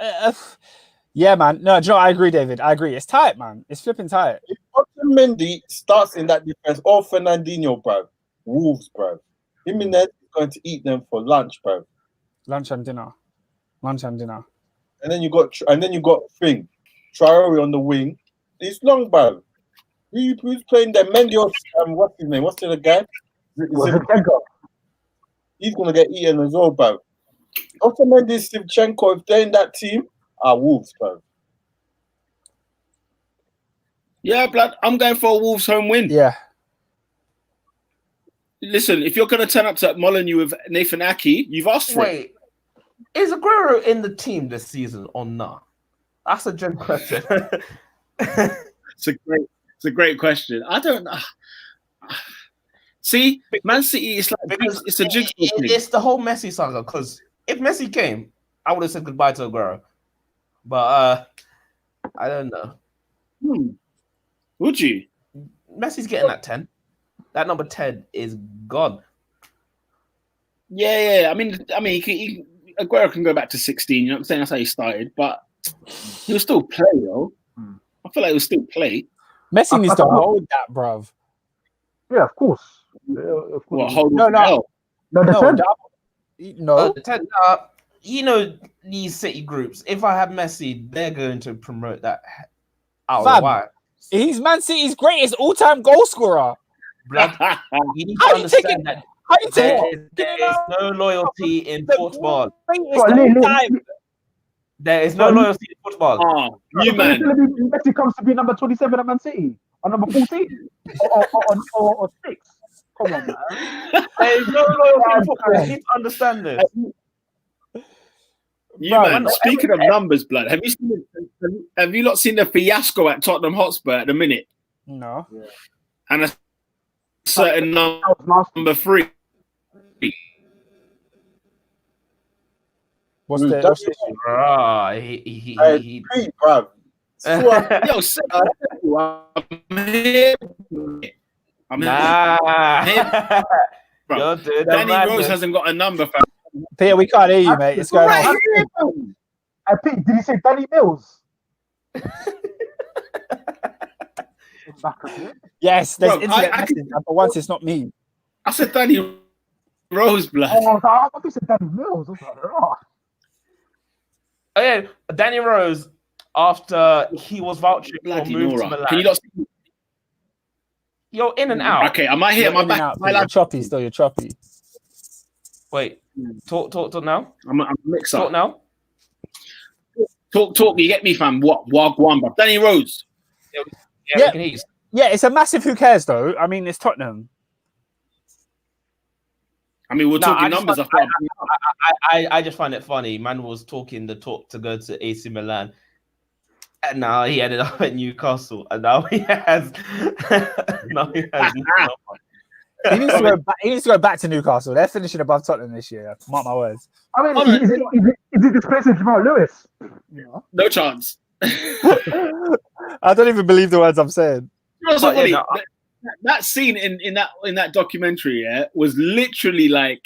Yeah, man. No, do you know, I agree, David. I agree. It's tight, man. It's flipping tight. If Otamendi starts in that defense, or Fernandinho, bruv, Wolves, bruv, Jimenez is going to eat them for lunch, bruv. Lunch and dinner. And then you got Thing, Traore on the wing. It's long, bruv. Who's playing there? Mendy, what's his name? What's the other guy? He's gonna get eaten as well, bruv. Otamendi, Shevchenko, if they're in that team, are Wolves, bruv. Yeah, blood. I'm going for a Wolves home win. Yeah. Listen, if you're going to turn up to Molineux with Nathan Ake, you've asked for it. Wait, is Aguero in the team this season or not? That's a good question. It's a great question. I don't know. See, Man City is like it's a jigsaw thing. It's the whole Messi saga. Because if Messi came, I would have said goodbye to Aguero. But I don't know. Would you? Messi's getting that 10. That number 10 is gone. Yeah. I mean, Aguero can go back to 16. You know what I'm saying? That's how he started, but he'll still play, though. I feel like he'll still play. Messi needs to hold that, bruv. Yeah, of course. Yeah, of course. No. The 10. You know these City groups. If I have Messi, they're going to promote that out of the wire. He's Man City's greatest all-time goal scorer. Blood. You need to understand that there is no loyalty in football. There is no loyalty in football. Oh, you man. Messi comes to be number 27 at Man City, or number 14, or 6. Come on, man. There is no loyalty in football. You need to understand this. Man, speaking of numbers, blood, have you not seen the fiasco at Tottenham Hotspur at the minute? No. Yeah. And a certain number 3. What's the bruv. I'm here. Danny Rose hasn't got a number, fam. Peter, we can't hear you, mate. It's going on. Did he say Danny Mills? Yes, there's internet message. For once, it's not me. I said Danny Rose, blood. I thought you said Danny Mills. Oh yeah, Danny Rose, after he was vouching for move to Milan. Can you not see? You're in and out. Okay, am I here? Am I back? You're choppy still. You're choppy. Wait, talk now. I'm a mix up. Talk now. Talk. You get me, fam? What? Wagwan, bro. Danny Rose. Yeah, we can hear you. Yeah, it's a massive. Who cares though? I mean, it's Tottenham. I mean, we're talking numbers. I just find it funny. Man was talking the talk to go to AC Milan, and now he ended up at Newcastle, and now he has. He needs to go back to Newcastle. They're finishing above Tottenham this year. Mark my words. I mean, is it displacing Jamal Lewis? No chance. I don't even believe the words I'm saying. That scene in that documentary, was literally like,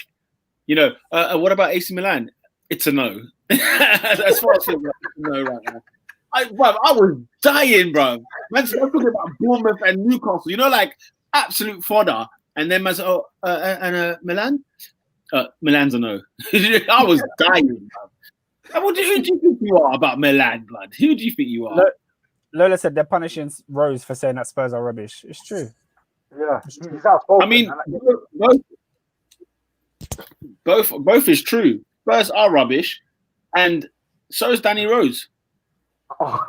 what about AC Milan? It's a no. As far as it's a no right now. I was dying, bro. Man's talking about Bournemouth and Newcastle. Like absolute fodder. And then man's Milan? Milan's a no. I was dying, bro. Who do you think you are about Milan, blood? Who do you think you are? Lola said they're punishing Rose for saying that Spurs are rubbish. It's true. Yeah, he's outspoken. I mean, Both is true. Spurs are rubbish, and so is Danny Rose. Was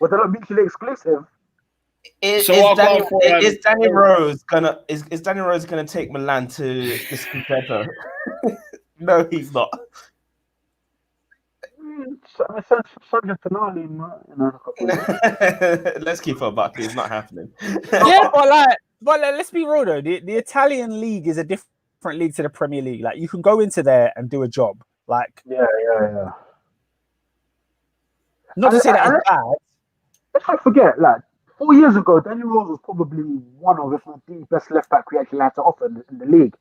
that not mutually exclusive? Is Danny Rose gonna take Milan to this competitor? No, he's not. Let's keep it back. It's not happening. Yeah, but let's be real though. The Italian league is a different league to the Premier League. Like you can go into there and do a job. Like yeah. Not to say that it's bad. Let's not forget, like 4 years ago, Danny Rose was probably one of, if not the best left back we actually had to offer in the league,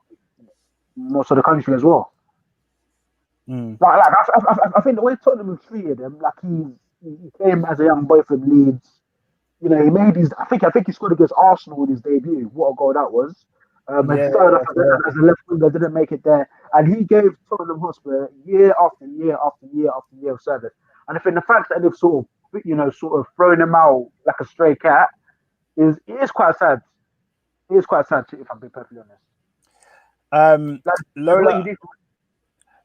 most of the country as well. I think the way Tottenham treated him, like he came as a young boy from Leeds. You know, he made his. I think he scored against Arsenal in his debut. What a goal that was! And started off as a left winger, didn't make it there, and he gave Tottenham Hotspur year after year after year after year of service. And I think the fact that they've sort of thrown him out like a stray cat is quite sad. It is quite sad, if I'm being perfectly honest.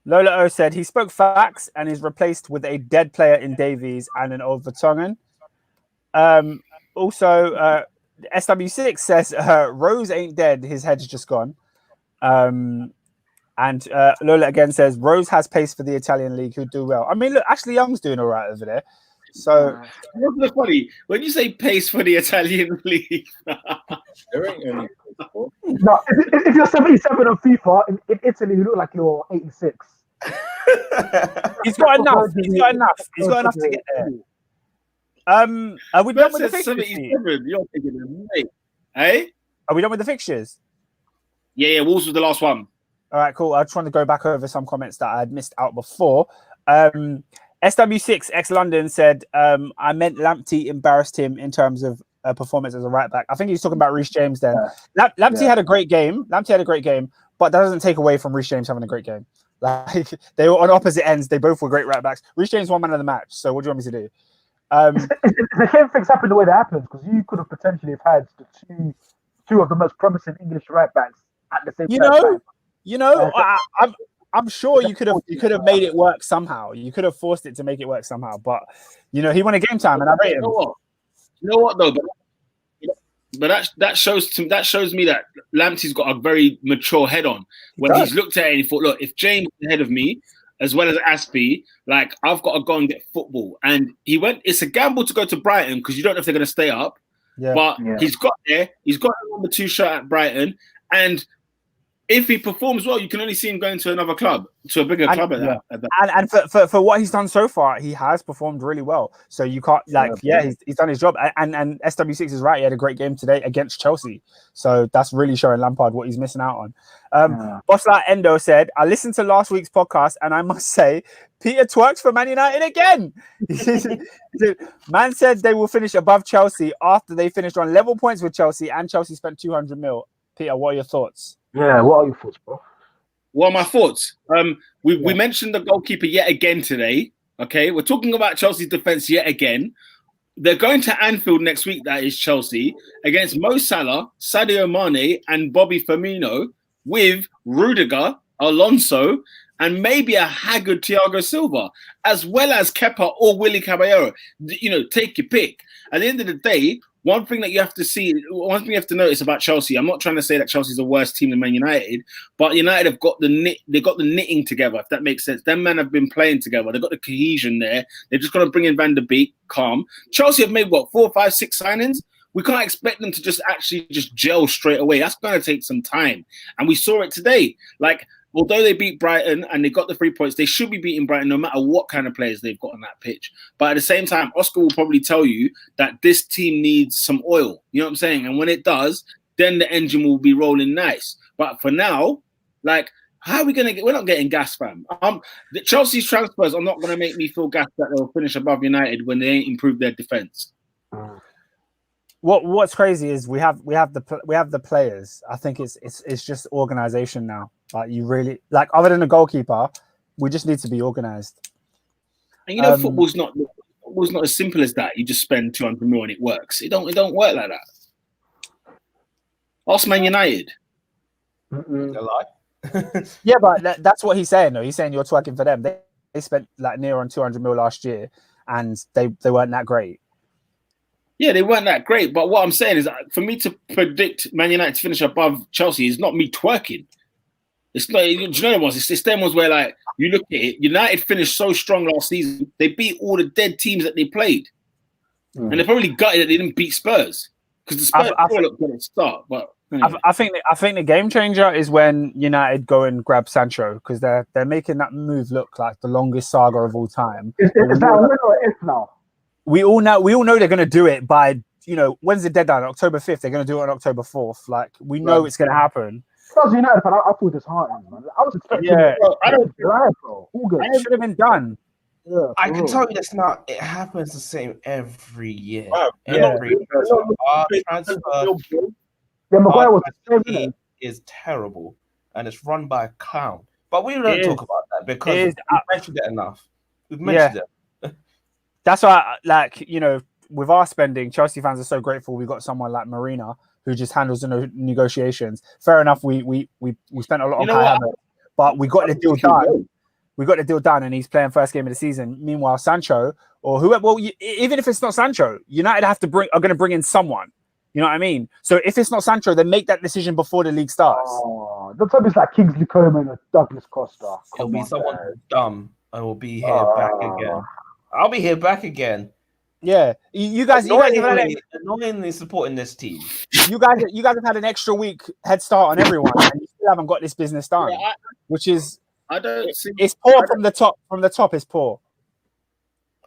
Lola O said he spoke facts and is replaced with a dead player in Davies and an old Vertonghen. Also, SW6 says Rose ain't dead, his head's just gone. And Lola again says Rose has pace for the Italian league, who'd do well. I mean, look, Ashley Young's doing all right over there. So what's funny when you say pace for the Italian league? There ain't any. No, if you're 77 on FIFA in Italy, you look like you're 86. He's got enough. He's got enough to get there. Are we done with the fixtures? 77. You're thinking of me, hey? Are we done with the fixtures? Yeah. Wolves was the last one. All right, cool. I just want to go back over some comments that I had missed out before. SW6 ex London said, I meant Lamptey embarrassed him in terms of performance as a right back. I think he's talking about Reece James then. Lamptey had a great game. But that doesn't take away from Reece James having a great game. Like they were on opposite ends. They both were great right backs. Reece James won man of the match. So what do you want me to do? The same things happen the way that happens because you could have potentially have had the two of the most promising English right backs at the same time. I'm sure you could have made it work somehow. You could have forced it to make it work somehow. But he won a game time, and I rate him. You know what though? But that shows me that Lamptey's got a very mature head on. When he's looked at it and he thought, look, if James is ahead of me, as well as Aspie, like I've got to go and get football. And he went. It's a gamble to go to Brighton because you don't know if they're going to stay up. Yeah. But he's got there. He's got a number 2 shirt at Brighton, and if he performs well, you can only see him going to another club, to a bigger club at that. And for what he's done so far, he has performed really well. So you can't he's done his job. And SW6 is right. He had a great game today against Chelsea. So that's really showing Lampard what he's missing out on. Bosslat Endo said, I listened to last week's podcast and I must say, Peter twerks for Man United again. Man said they will finish above Chelsea after they finished on level points with Chelsea and Chelsea spent 200 mil. Peter, what are your thoughts? Yeah, what are your thoughts, bro? What are my thoughts? We mentioned the goalkeeper yet again today. Okay, we're talking about Chelsea's defense yet again. They're going to Anfield next week, that is Chelsea, against Mo Salah, Sadio Mane, and Bobby Firmino, with Rudiger, Alonso, and maybe a haggard Thiago Silva, as well as Kepa or Willy Caballero. Take your pick. At the end of the day, one thing you have to notice about Chelsea, I'm not trying to say that Chelsea's a worse team than Man United, but United have got the knitting together, if that makes sense. Them men have been playing together. They've got the cohesion there. They're just going to bring in Van der Beek, calm. Chelsea have made, 4, 5, 6 signings? We can't expect them to just gel straight away. That's going to take some time. And we saw it today. Although they beat Brighton and they got the 3 points, they should be beating Brighton no matter what kind of players they've got on that pitch. But at the same time, Oscar will probably tell you that this team needs some oil. You know what I'm saying? And when it does, then the engine will be rolling nice. But for now, how are we going to get... We're not getting gas, fam. The Chelsea's transfers are not going to make me feel gas that they'll finish above United when they ain't improved their defence. What's crazy is we have the players. I think it's just organisation now. You really other than a goalkeeper, we just need to be organised. And football's not as simple as that. You just spend 200 million and it works. It don't work like that. Ask Man United. It's a lie. Yeah, but that's what he's saying. Though he's saying you're twerking for them. They spent like near on 200 mil last year, and they weren't that great. Yeah, they weren't that great. But what I'm saying is, for me to predict Man United to finish above Chelsea is not me twerking. It's not. Do you know what it was? It's them ones where like you look at it. United finished so strong last season. They beat all the dead teams that they played, and they're probably gutted that they didn't beat Spurs because the Spurs looked good at the start. But anyway. I think the game changer is when United go and grab Sancho because they're making that move look like the longest saga of all time. Is that a win or if now? We all know they're going to do it by when's the deadline? October 5th. They're going to do it on October 4th. Like we know it's going to happen. As a United fan, I thought this hard, man. I was expecting. Yeah, I don't bro. All good. It should have been done. Yeah, I can tell you this now. It happens the same every year. Yeah. Our transfer Maguire was the same. is terrible, and it's run by a clown. But we don't talk about that because we've mentioned it enough. We've mentioned it. That's why, with our spending, Chelsea fans are so grateful we got someone like Marina who just handles the negotiations. Fair enough, we spent a lot on Kai Havertz, but we got the deal done. We got the deal done, and he's playing first game of the season. Meanwhile, Sancho or whoever, even if it's not Sancho, United are going to bring in someone. You know what I mean? So if it's not Sancho, then make that decision before the league starts. Oh, don't tell me it's like Kingsley Coman or Douglas Costa. It'll be someone dumb. I will be here back again. I'll be here back again. Yeah, you guys annoyingly supporting this team. You guys have had an extra week head start on everyone, and you still haven't got this business done, which is it's poor from the top. From the top, it's poor.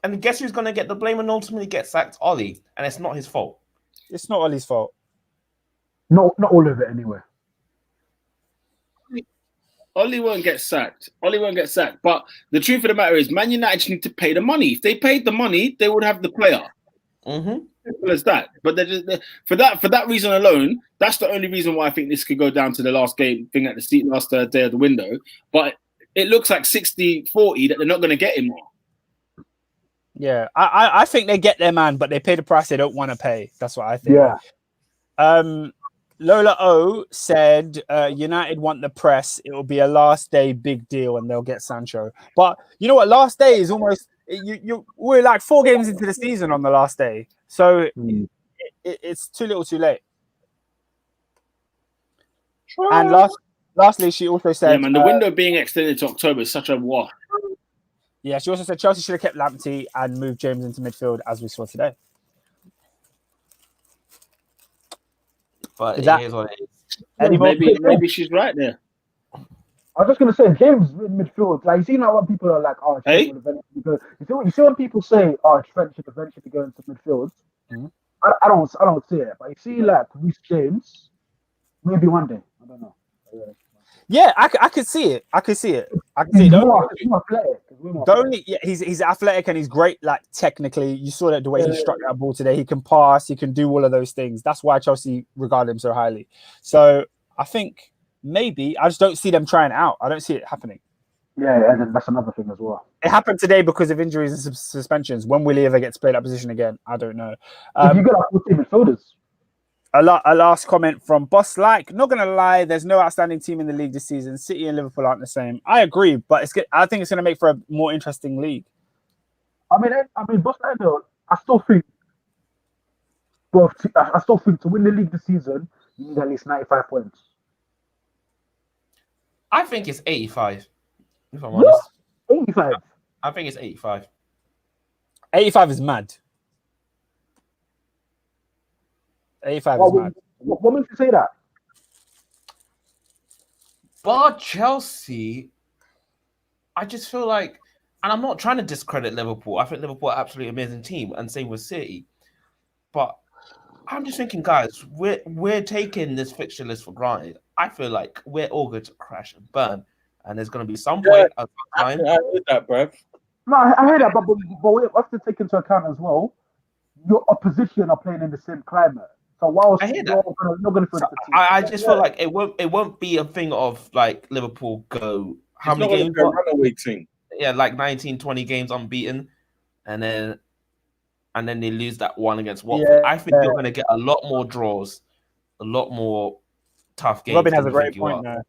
And guess who's going to get the blame and ultimately get sacked? Ollie, and it's not his fault. It's not Ollie's fault. No, not all of it anyway. Ollie won't get sacked. But the truth of the matter is, Man United just need to pay the money. If they paid the money, they would have the player. Simple as that. But for that reason alone, that's the only reason why I think this could go down to the last game thing at the last day of the window. But it looks like 60-40 that they're not going to get him more. Yeah, I think they get their man, but they pay the price they don't want to pay. That's what I think. Yeah. Lola O said United want the press. It will be a last day big deal and they'll get Sancho. But you know what? Last day is almost we're like 4 games into the season on the last day. So it's too little too late. And lastly, she also said the window being extended to October is such a wash. Yeah, she also said Chelsea should have kept Lamptey and moved James into midfield as we saw today. But it is what it is. Maybe she's right there. I was just gonna say James in midfield. Like you see now when people are like, "Oh, Trent will eventually go." You see when people say, "Oh, Trent should eventually go into midfield." I don't see it. But you see, like Reece James, maybe one day. I don't know. Yeah, I could see it. He's more athletic. He's athletic and he's great. Like technically, you saw that the way he struck that ball today. He can pass. He can do all of those things. That's why Chelsea regard him so highly. So I think maybe I just don't see them trying it out. I don't see it happening. Yeah, and that's another thing as well. It happened today because of injuries and suspensions. When will he ever get to play that position again? I don't know. If you get up with midfielders. A last comment from Boss Like. Not gonna lie, there's no outstanding team in the league this season. City and Liverpool aren't the same. I agree, but I think it's gonna make for a more interesting league. I mean, Boss Like though, I still think to win the league this season, you need at least 95 points. I think it's 85. If I'm honest, 85. I think it's 85. 85 is mad. 85 is mad. What makes you say that? But Chelsea, I just feel like, and I'm not trying to discredit Liverpool. I think Liverpool are an absolutely amazing team, and same with City. But I'm just thinking, guys, we're taking this fixture list for granted. I feel like we're all going to crash and burn, and there's going to be some point at some time. I heard that, bruv. No, I heard that, but we have to take into account as well. Your opposition are playing in the same climate. So whilst I hear you're not going to feel I just feel like it won't be a thing of like Liverpool go how many games? Runaway team. Yeah, like 19, 20 games unbeaten, and then they lose that one against Watford. I think you're going to get a lot more draws, a lot more tough games. Robin has than a you think great you point are. there.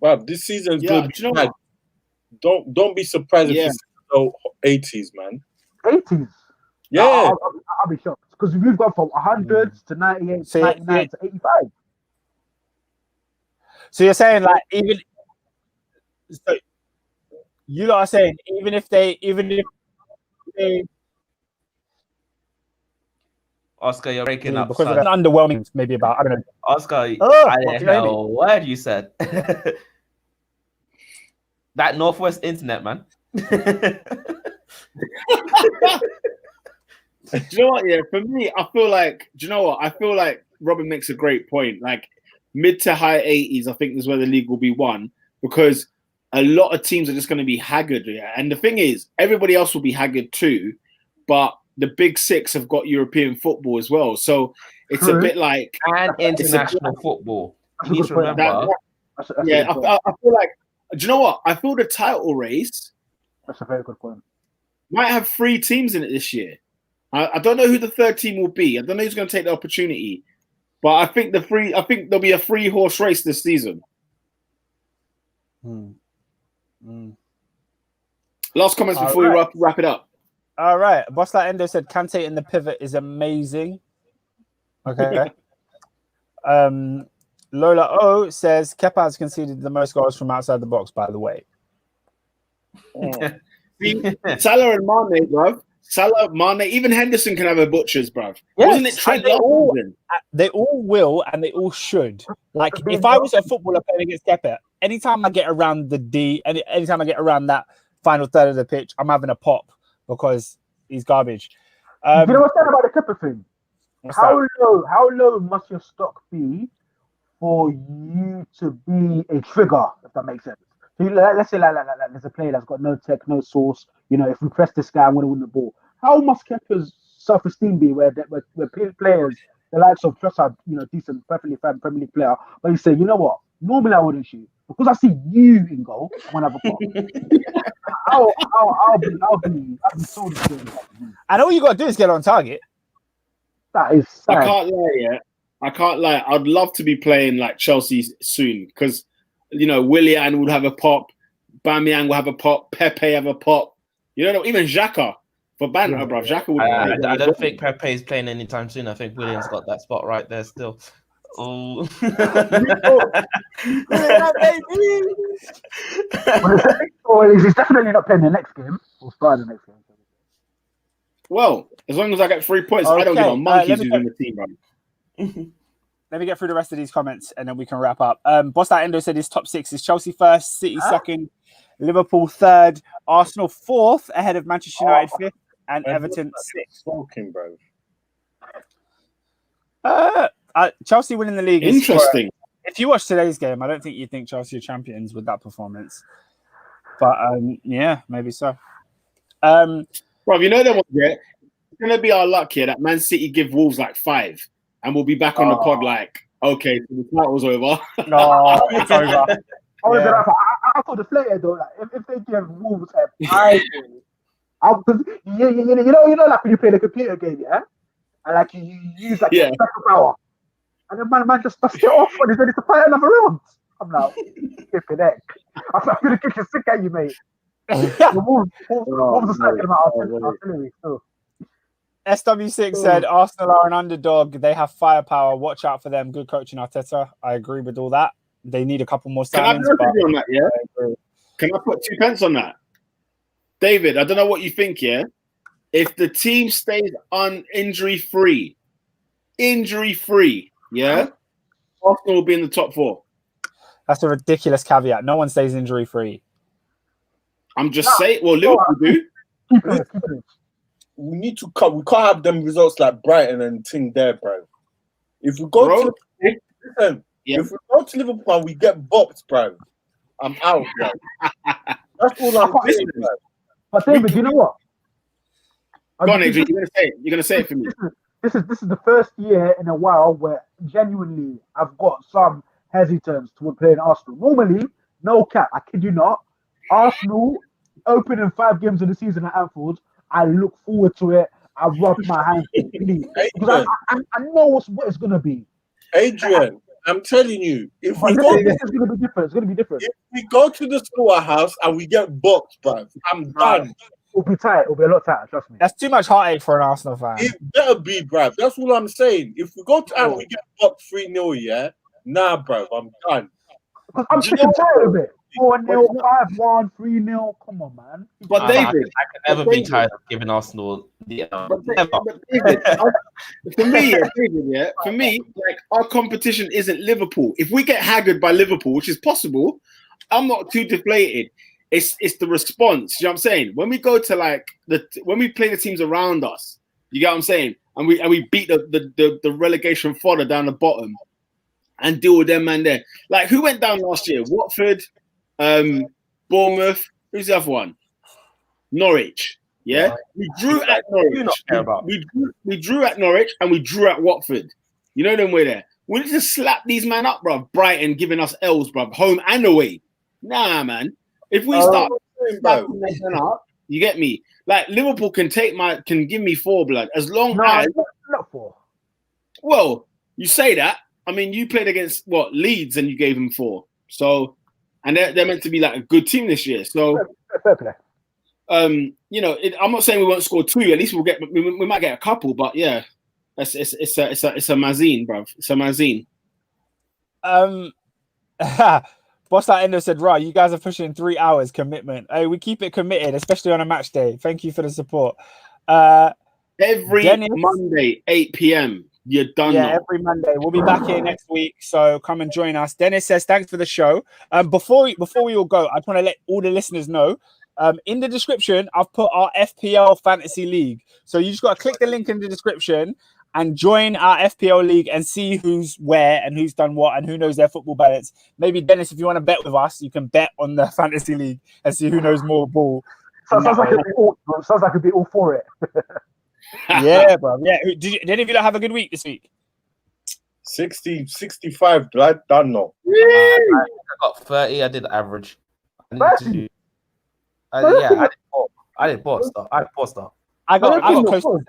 Well, this season's Yeah, good. do you know what? Don't be surprised Yeah. if it's low 80s, man. 80s. Yeah. I'll be shocked because we've gone from 100s to 98, So, 99 to 85. So you're saying like even so you lot are saying even if they Oscar, you're breaking up. because of Son. the underwhelming, maybe about I don't know. Oscar, Oh, I what, didn't can you hear hear me? a word you said. That Northwest internet, man. Do you know what? Yeah, for me, I feel like. Do you know what? I feel like Robin makes a great point. Like mid to high 80s, I think is where the league will be won because a lot of teams are just going to be haggard. Yeah, and the thing is, everybody else will be haggard too, but the big six have got European football as well. So it's a bit like And international football. You need to That's a good point. remember. That's a yeah. good point. I feel like. Do you know what? I feel the title race That's a very good point. might have 3 teams in it this year. I don't know who the third team will be. I don't know who's going to take the opportunity, but I think there'll be a 3-horse race this season. Last comments before we wrap it up. All right. Boss like Endo said Kante in the pivot is amazing. Okay. Lola O says Kepa has conceded the most goals from outside the box, by the way. See, Salah and Mane, bruv. Salah, Mane, even Henderson can have a butchers, bruv. Yes, Wasn't it Trent last season? They all will and they all should. Like if I was a footballer playing against Kepa, anytime I get around the D, anytime I get around that final third of the pitch, I'm having a pop because he's garbage. Do you know what's sad about the Kepa thing? What's How that? low must your stock be for you to be a trigger, if that makes sense? So let's say like there's a player that's got no tech, no source. You know, if we press this guy, I'm going to win the ball. How must Kepa's self-esteem be where players, the likes of Trossard, you know, decent, perfectly fine Premier League player, but you say, you know what? Normally I wouldn't shoot because I see you in goal. I'm gonna have a pop. I'll be so disappointed. And all you got to do is get on target. That is sad. I can't lie, yeah. I can't lie. I'd love to be playing like Chelsea soon because, you know, Willian would have a pop, Bamian will have a pop, Pepe have a pop. You know, even Xhaka for banter, bruv. Xhaka would. I don't think Pepe is playing anytime soon. I think William's got that spot right there still. Oh, Well, he's definitely not playing the next game. We'll start the next game. Well, as long as I get 3 points, I don't give a monkey's who's in the team, bruv. Let me get through the rest of these comments and then we can wrap up. Boss that Endo said his top 6 is Chelsea first, City second, Liverpool third, Arsenal fourth, ahead of Manchester United fifth, and Everton sixth. Smoking, bro. Chelsea winning the league. Interesting. If you watch today's game, I don't think you think Chelsea are champions with that performance. But yeah, maybe so. Bro, you know that one, yeah? It's going to be our luck here that Man City give Wolves like 5 and we'll be back on the pod like, okay, so the title's over. No, it's over. I feel deflated though. Like, if they give Wolves a prize, you know, like when you play the computer game, yeah, and like you use like special power, and then man just dusts it off when he's ready to play another round. I'm like, flipping heck. I'm gonna kick a sick at you, mate. Wolves are second about artillery still. SW6 said Arsenal are an underdog. They have firepower. Watch out for them. Good coaching, Arteta. I agree with all that. They need a couple more signings. Can I on that, yeah? Can I put 2 pence on that? David, I don't know what you think, yeah? If the team stays injury-free, yeah? Arsenal will be in the top 4. That's a ridiculous caveat. No one stays injury-free. I'm just saying. Well, Liverpool do. We need to cut. We can't have them results like Brighton and Ting there, bro. If we go if we go to Liverpool and we get bopped, bro, I'm out, bro. That's all I'm saying, bro. But David, you know what? Go on, Adrian. You're gonna say it for me. This is the first year in a while where genuinely I've got some hesitance toward playing Arsenal. Normally, no cap, I kid you not. Arsenal opening 5 games of the season at Anfield. I look forward to it. I rub my hands because I know what it's gonna be. Adrian, I'm telling you, if But we go, this is going to be different. It's going to be different. if we go to the slaughterhouse and we get boxed, bruv, I'm done. It'll be tight. It'll be a lot tighter. Trust me. That's too much heartache for an Arsenal fan. It better be, bruv. That's all I'm saying. If we go to and we get boxed 3-0, yeah, nah, bruv, I'm done. Because I'm sick and tired of it. 4-0, 5-1, 3-0. Come on, man. But David, I can never be tired of giving Arsenal the but David, for me, David, for me, like our competition isn't Liverpool. If we get haggard by Liverpool, which is possible, I'm not too deflated. It's the response. You know what I'm saying? When we go to like when we play the teams around us, you get what I'm saying, and we beat the relegation fodder down the bottom and deal with them man there. Like who went down last year? Watford, Bournemouth. Who's the other one? Norwich. Yeah, we drew at Norwich. We drew at Norwich and we drew at Watford. You know them way there. We need to slap these man up, bro. Brighton giving us L's, bro, home and away. Nah, man. If we start slapping them up, you get me. Like Liverpool can give me 4 blood as long as not 4. Well, you say that. I mean, you played against Leeds and you gave them 4. So, and they're meant to be like a good team this year. So, fair play. you know, I'm not saying we won't score 2. At least we might get a couple. But yeah, it's a mazine, bro. It's a mazine. Boss that Endo said, right, you guys are pushing 3 hours commitment. Hey, we keep it committed, especially on a match day. Thank you for the support. Every Monday, 8 p.m. You're done. Yeah, every Monday. We'll be back here next week, so come and join us. Dennis says, thanks for the show. Before we all go, I just want to let all the listeners know, in the description, I've put our FPL Fantasy League. So you just got to click the link in the description and join our FPL League and see who's where and who's done what and who knows their football balance. Maybe, Dennis, if you want to bet with us, you can bet on the Fantasy League and see who knows more ball. Sounds like it'd be all for it. Yeah, bro. Yeah. Did any of you have a good week this week? 60, 65, blood, done no. I got 30. I did average. I did poor stuff. I got close to 70.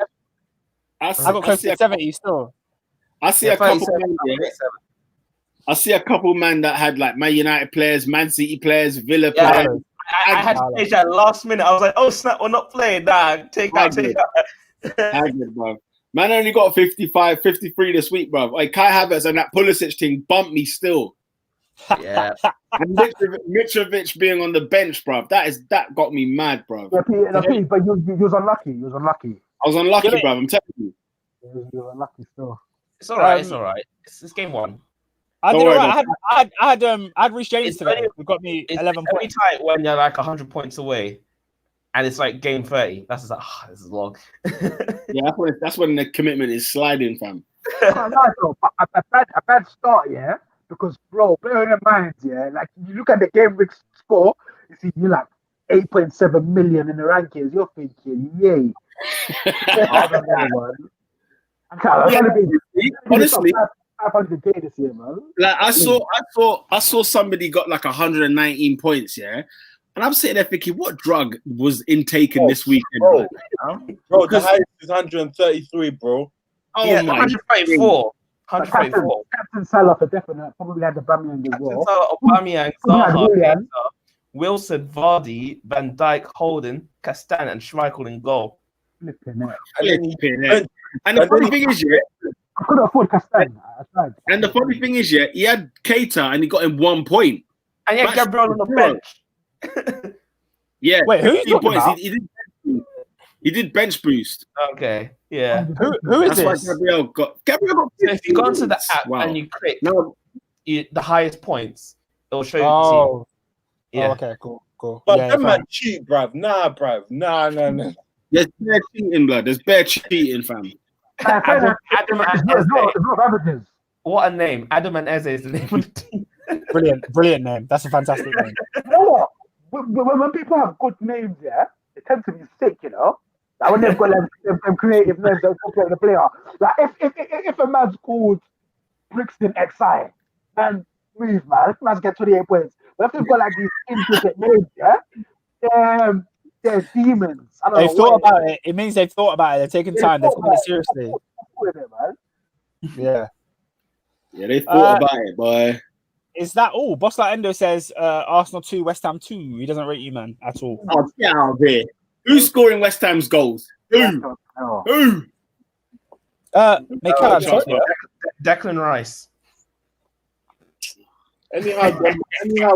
I got close to 70 still. I see a couple men, I see a couple man that had like Man United players, Man City players, Villa players. I had to change that last minute. I was like, oh snap, we're not playing. Nah, take out. Haggard, bro. Man only got 55, 53 this week, bro. Like Kai Havertz and that Pulisic thing bumped me still. Yeah. And Mitrovic being on the bench, bro. That got me mad, bro. But you was unlucky. I was unlucky, bro. I'm telling you. You were unlucky still. It's all right. It's all right. It's game one. I did all right. I had Reece James today. Who got me 11 points. points. Tight when you're like 100 points away, and it's like game 30. That's just like, this is long. Yeah, that's when the commitment is sliding, fam. A bad start, yeah. Because, bro, bear in mind, yeah, like you look at the game week score, you see you like 8.7 million in the rankings. You're thinking, yay. I don't know, man. Honestly, 500k this year, man. Like I saw somebody got like 119 points, yeah. And I'm sitting there thinking, what drug was intaken this weekend? Bro, the highest is 133, bro. Oh yeah, my 124. 124. Captain Salah for definite. Probably had the Aubameyang as well. Aubameyang, Zaha, Wilson, Vardy, Van Dijk, Holden, Castan, and Schmeichel in goal. And the funny thing is, yeah, I couldn't afford Castan. I tried. And the funny thing is, yeah, he had Keita and he got him 1 point. And he had Gabriel on the bench. Yeah. Wait, who are you talking about? He did bench boost. Okay. Yeah. Who is That's this? why Gabriel got. So if you go into the app and you click the highest points, it'll show you. Oh. Yeah. Oh, okay. Cool. But yeah, them man cheat, bruv. Nah, bruv. Nah. There's bare cheating, blood. There's bare cheating, fam. Adam and Eze. Averages. What a name. Adam and Eze is the name of the team. Brilliant name. That's a fantastic name. You know what? When people have good names, yeah, it tends to be sick, you know. Like when they've got them creative names that incorporate the player. Like if a man's called Brixton XI, man, move, man. Man's get 28 points. But if they've got like these intricate names, yeah, they're demons. They've thought about it. It means they've thought about it. They're taking time. They're taking it seriously. Yeah. Yeah, they thought about it, boy. Is that all? Boss like Endo says Arsenal 2, West Ham 2. He doesn't rate you, man, at all. Oh, get out of here. Who's scoring West Ham's goals? Who? Who? Make out Declan Rice. Anyhow,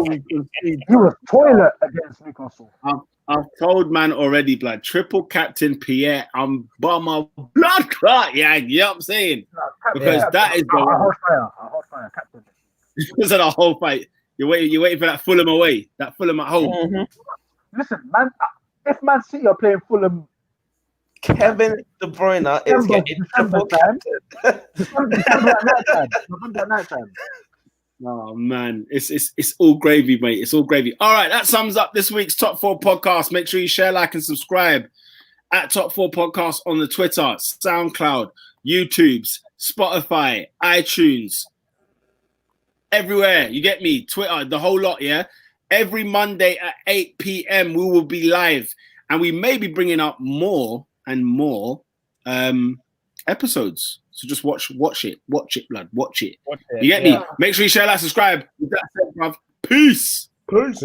we can see. He was toilet against Newcastle. I've told man already, blood. Triple captain Pierre. I'm by my blood clot. Yeah, you know what I'm saying? Because that is the I hold fire, captain. because of the whole fight. You're waiting for that Fulham away, that Fulham at home. Mm-hmm. Listen, man, if Man City are playing Fulham, Kevin De Bruyne is getting triple captain. November at night time. Oh man, it's all gravy, mate. It's all gravy. All right, that sums up this week's Top 4 podcast. Make sure you share, like, and subscribe at Top 4 Podcast on the Twitter, SoundCloud, YouTube's, Spotify, iTunes, everywhere. You get me? Twitter, the whole lot. Yeah. Every Monday at 8 p.m. we will be live, and we may be bringing up more and more episodes. So just watch it, blood. Watch it. You get me? Make sure you share, like, subscribe. With that said, bruv, peace. Peace.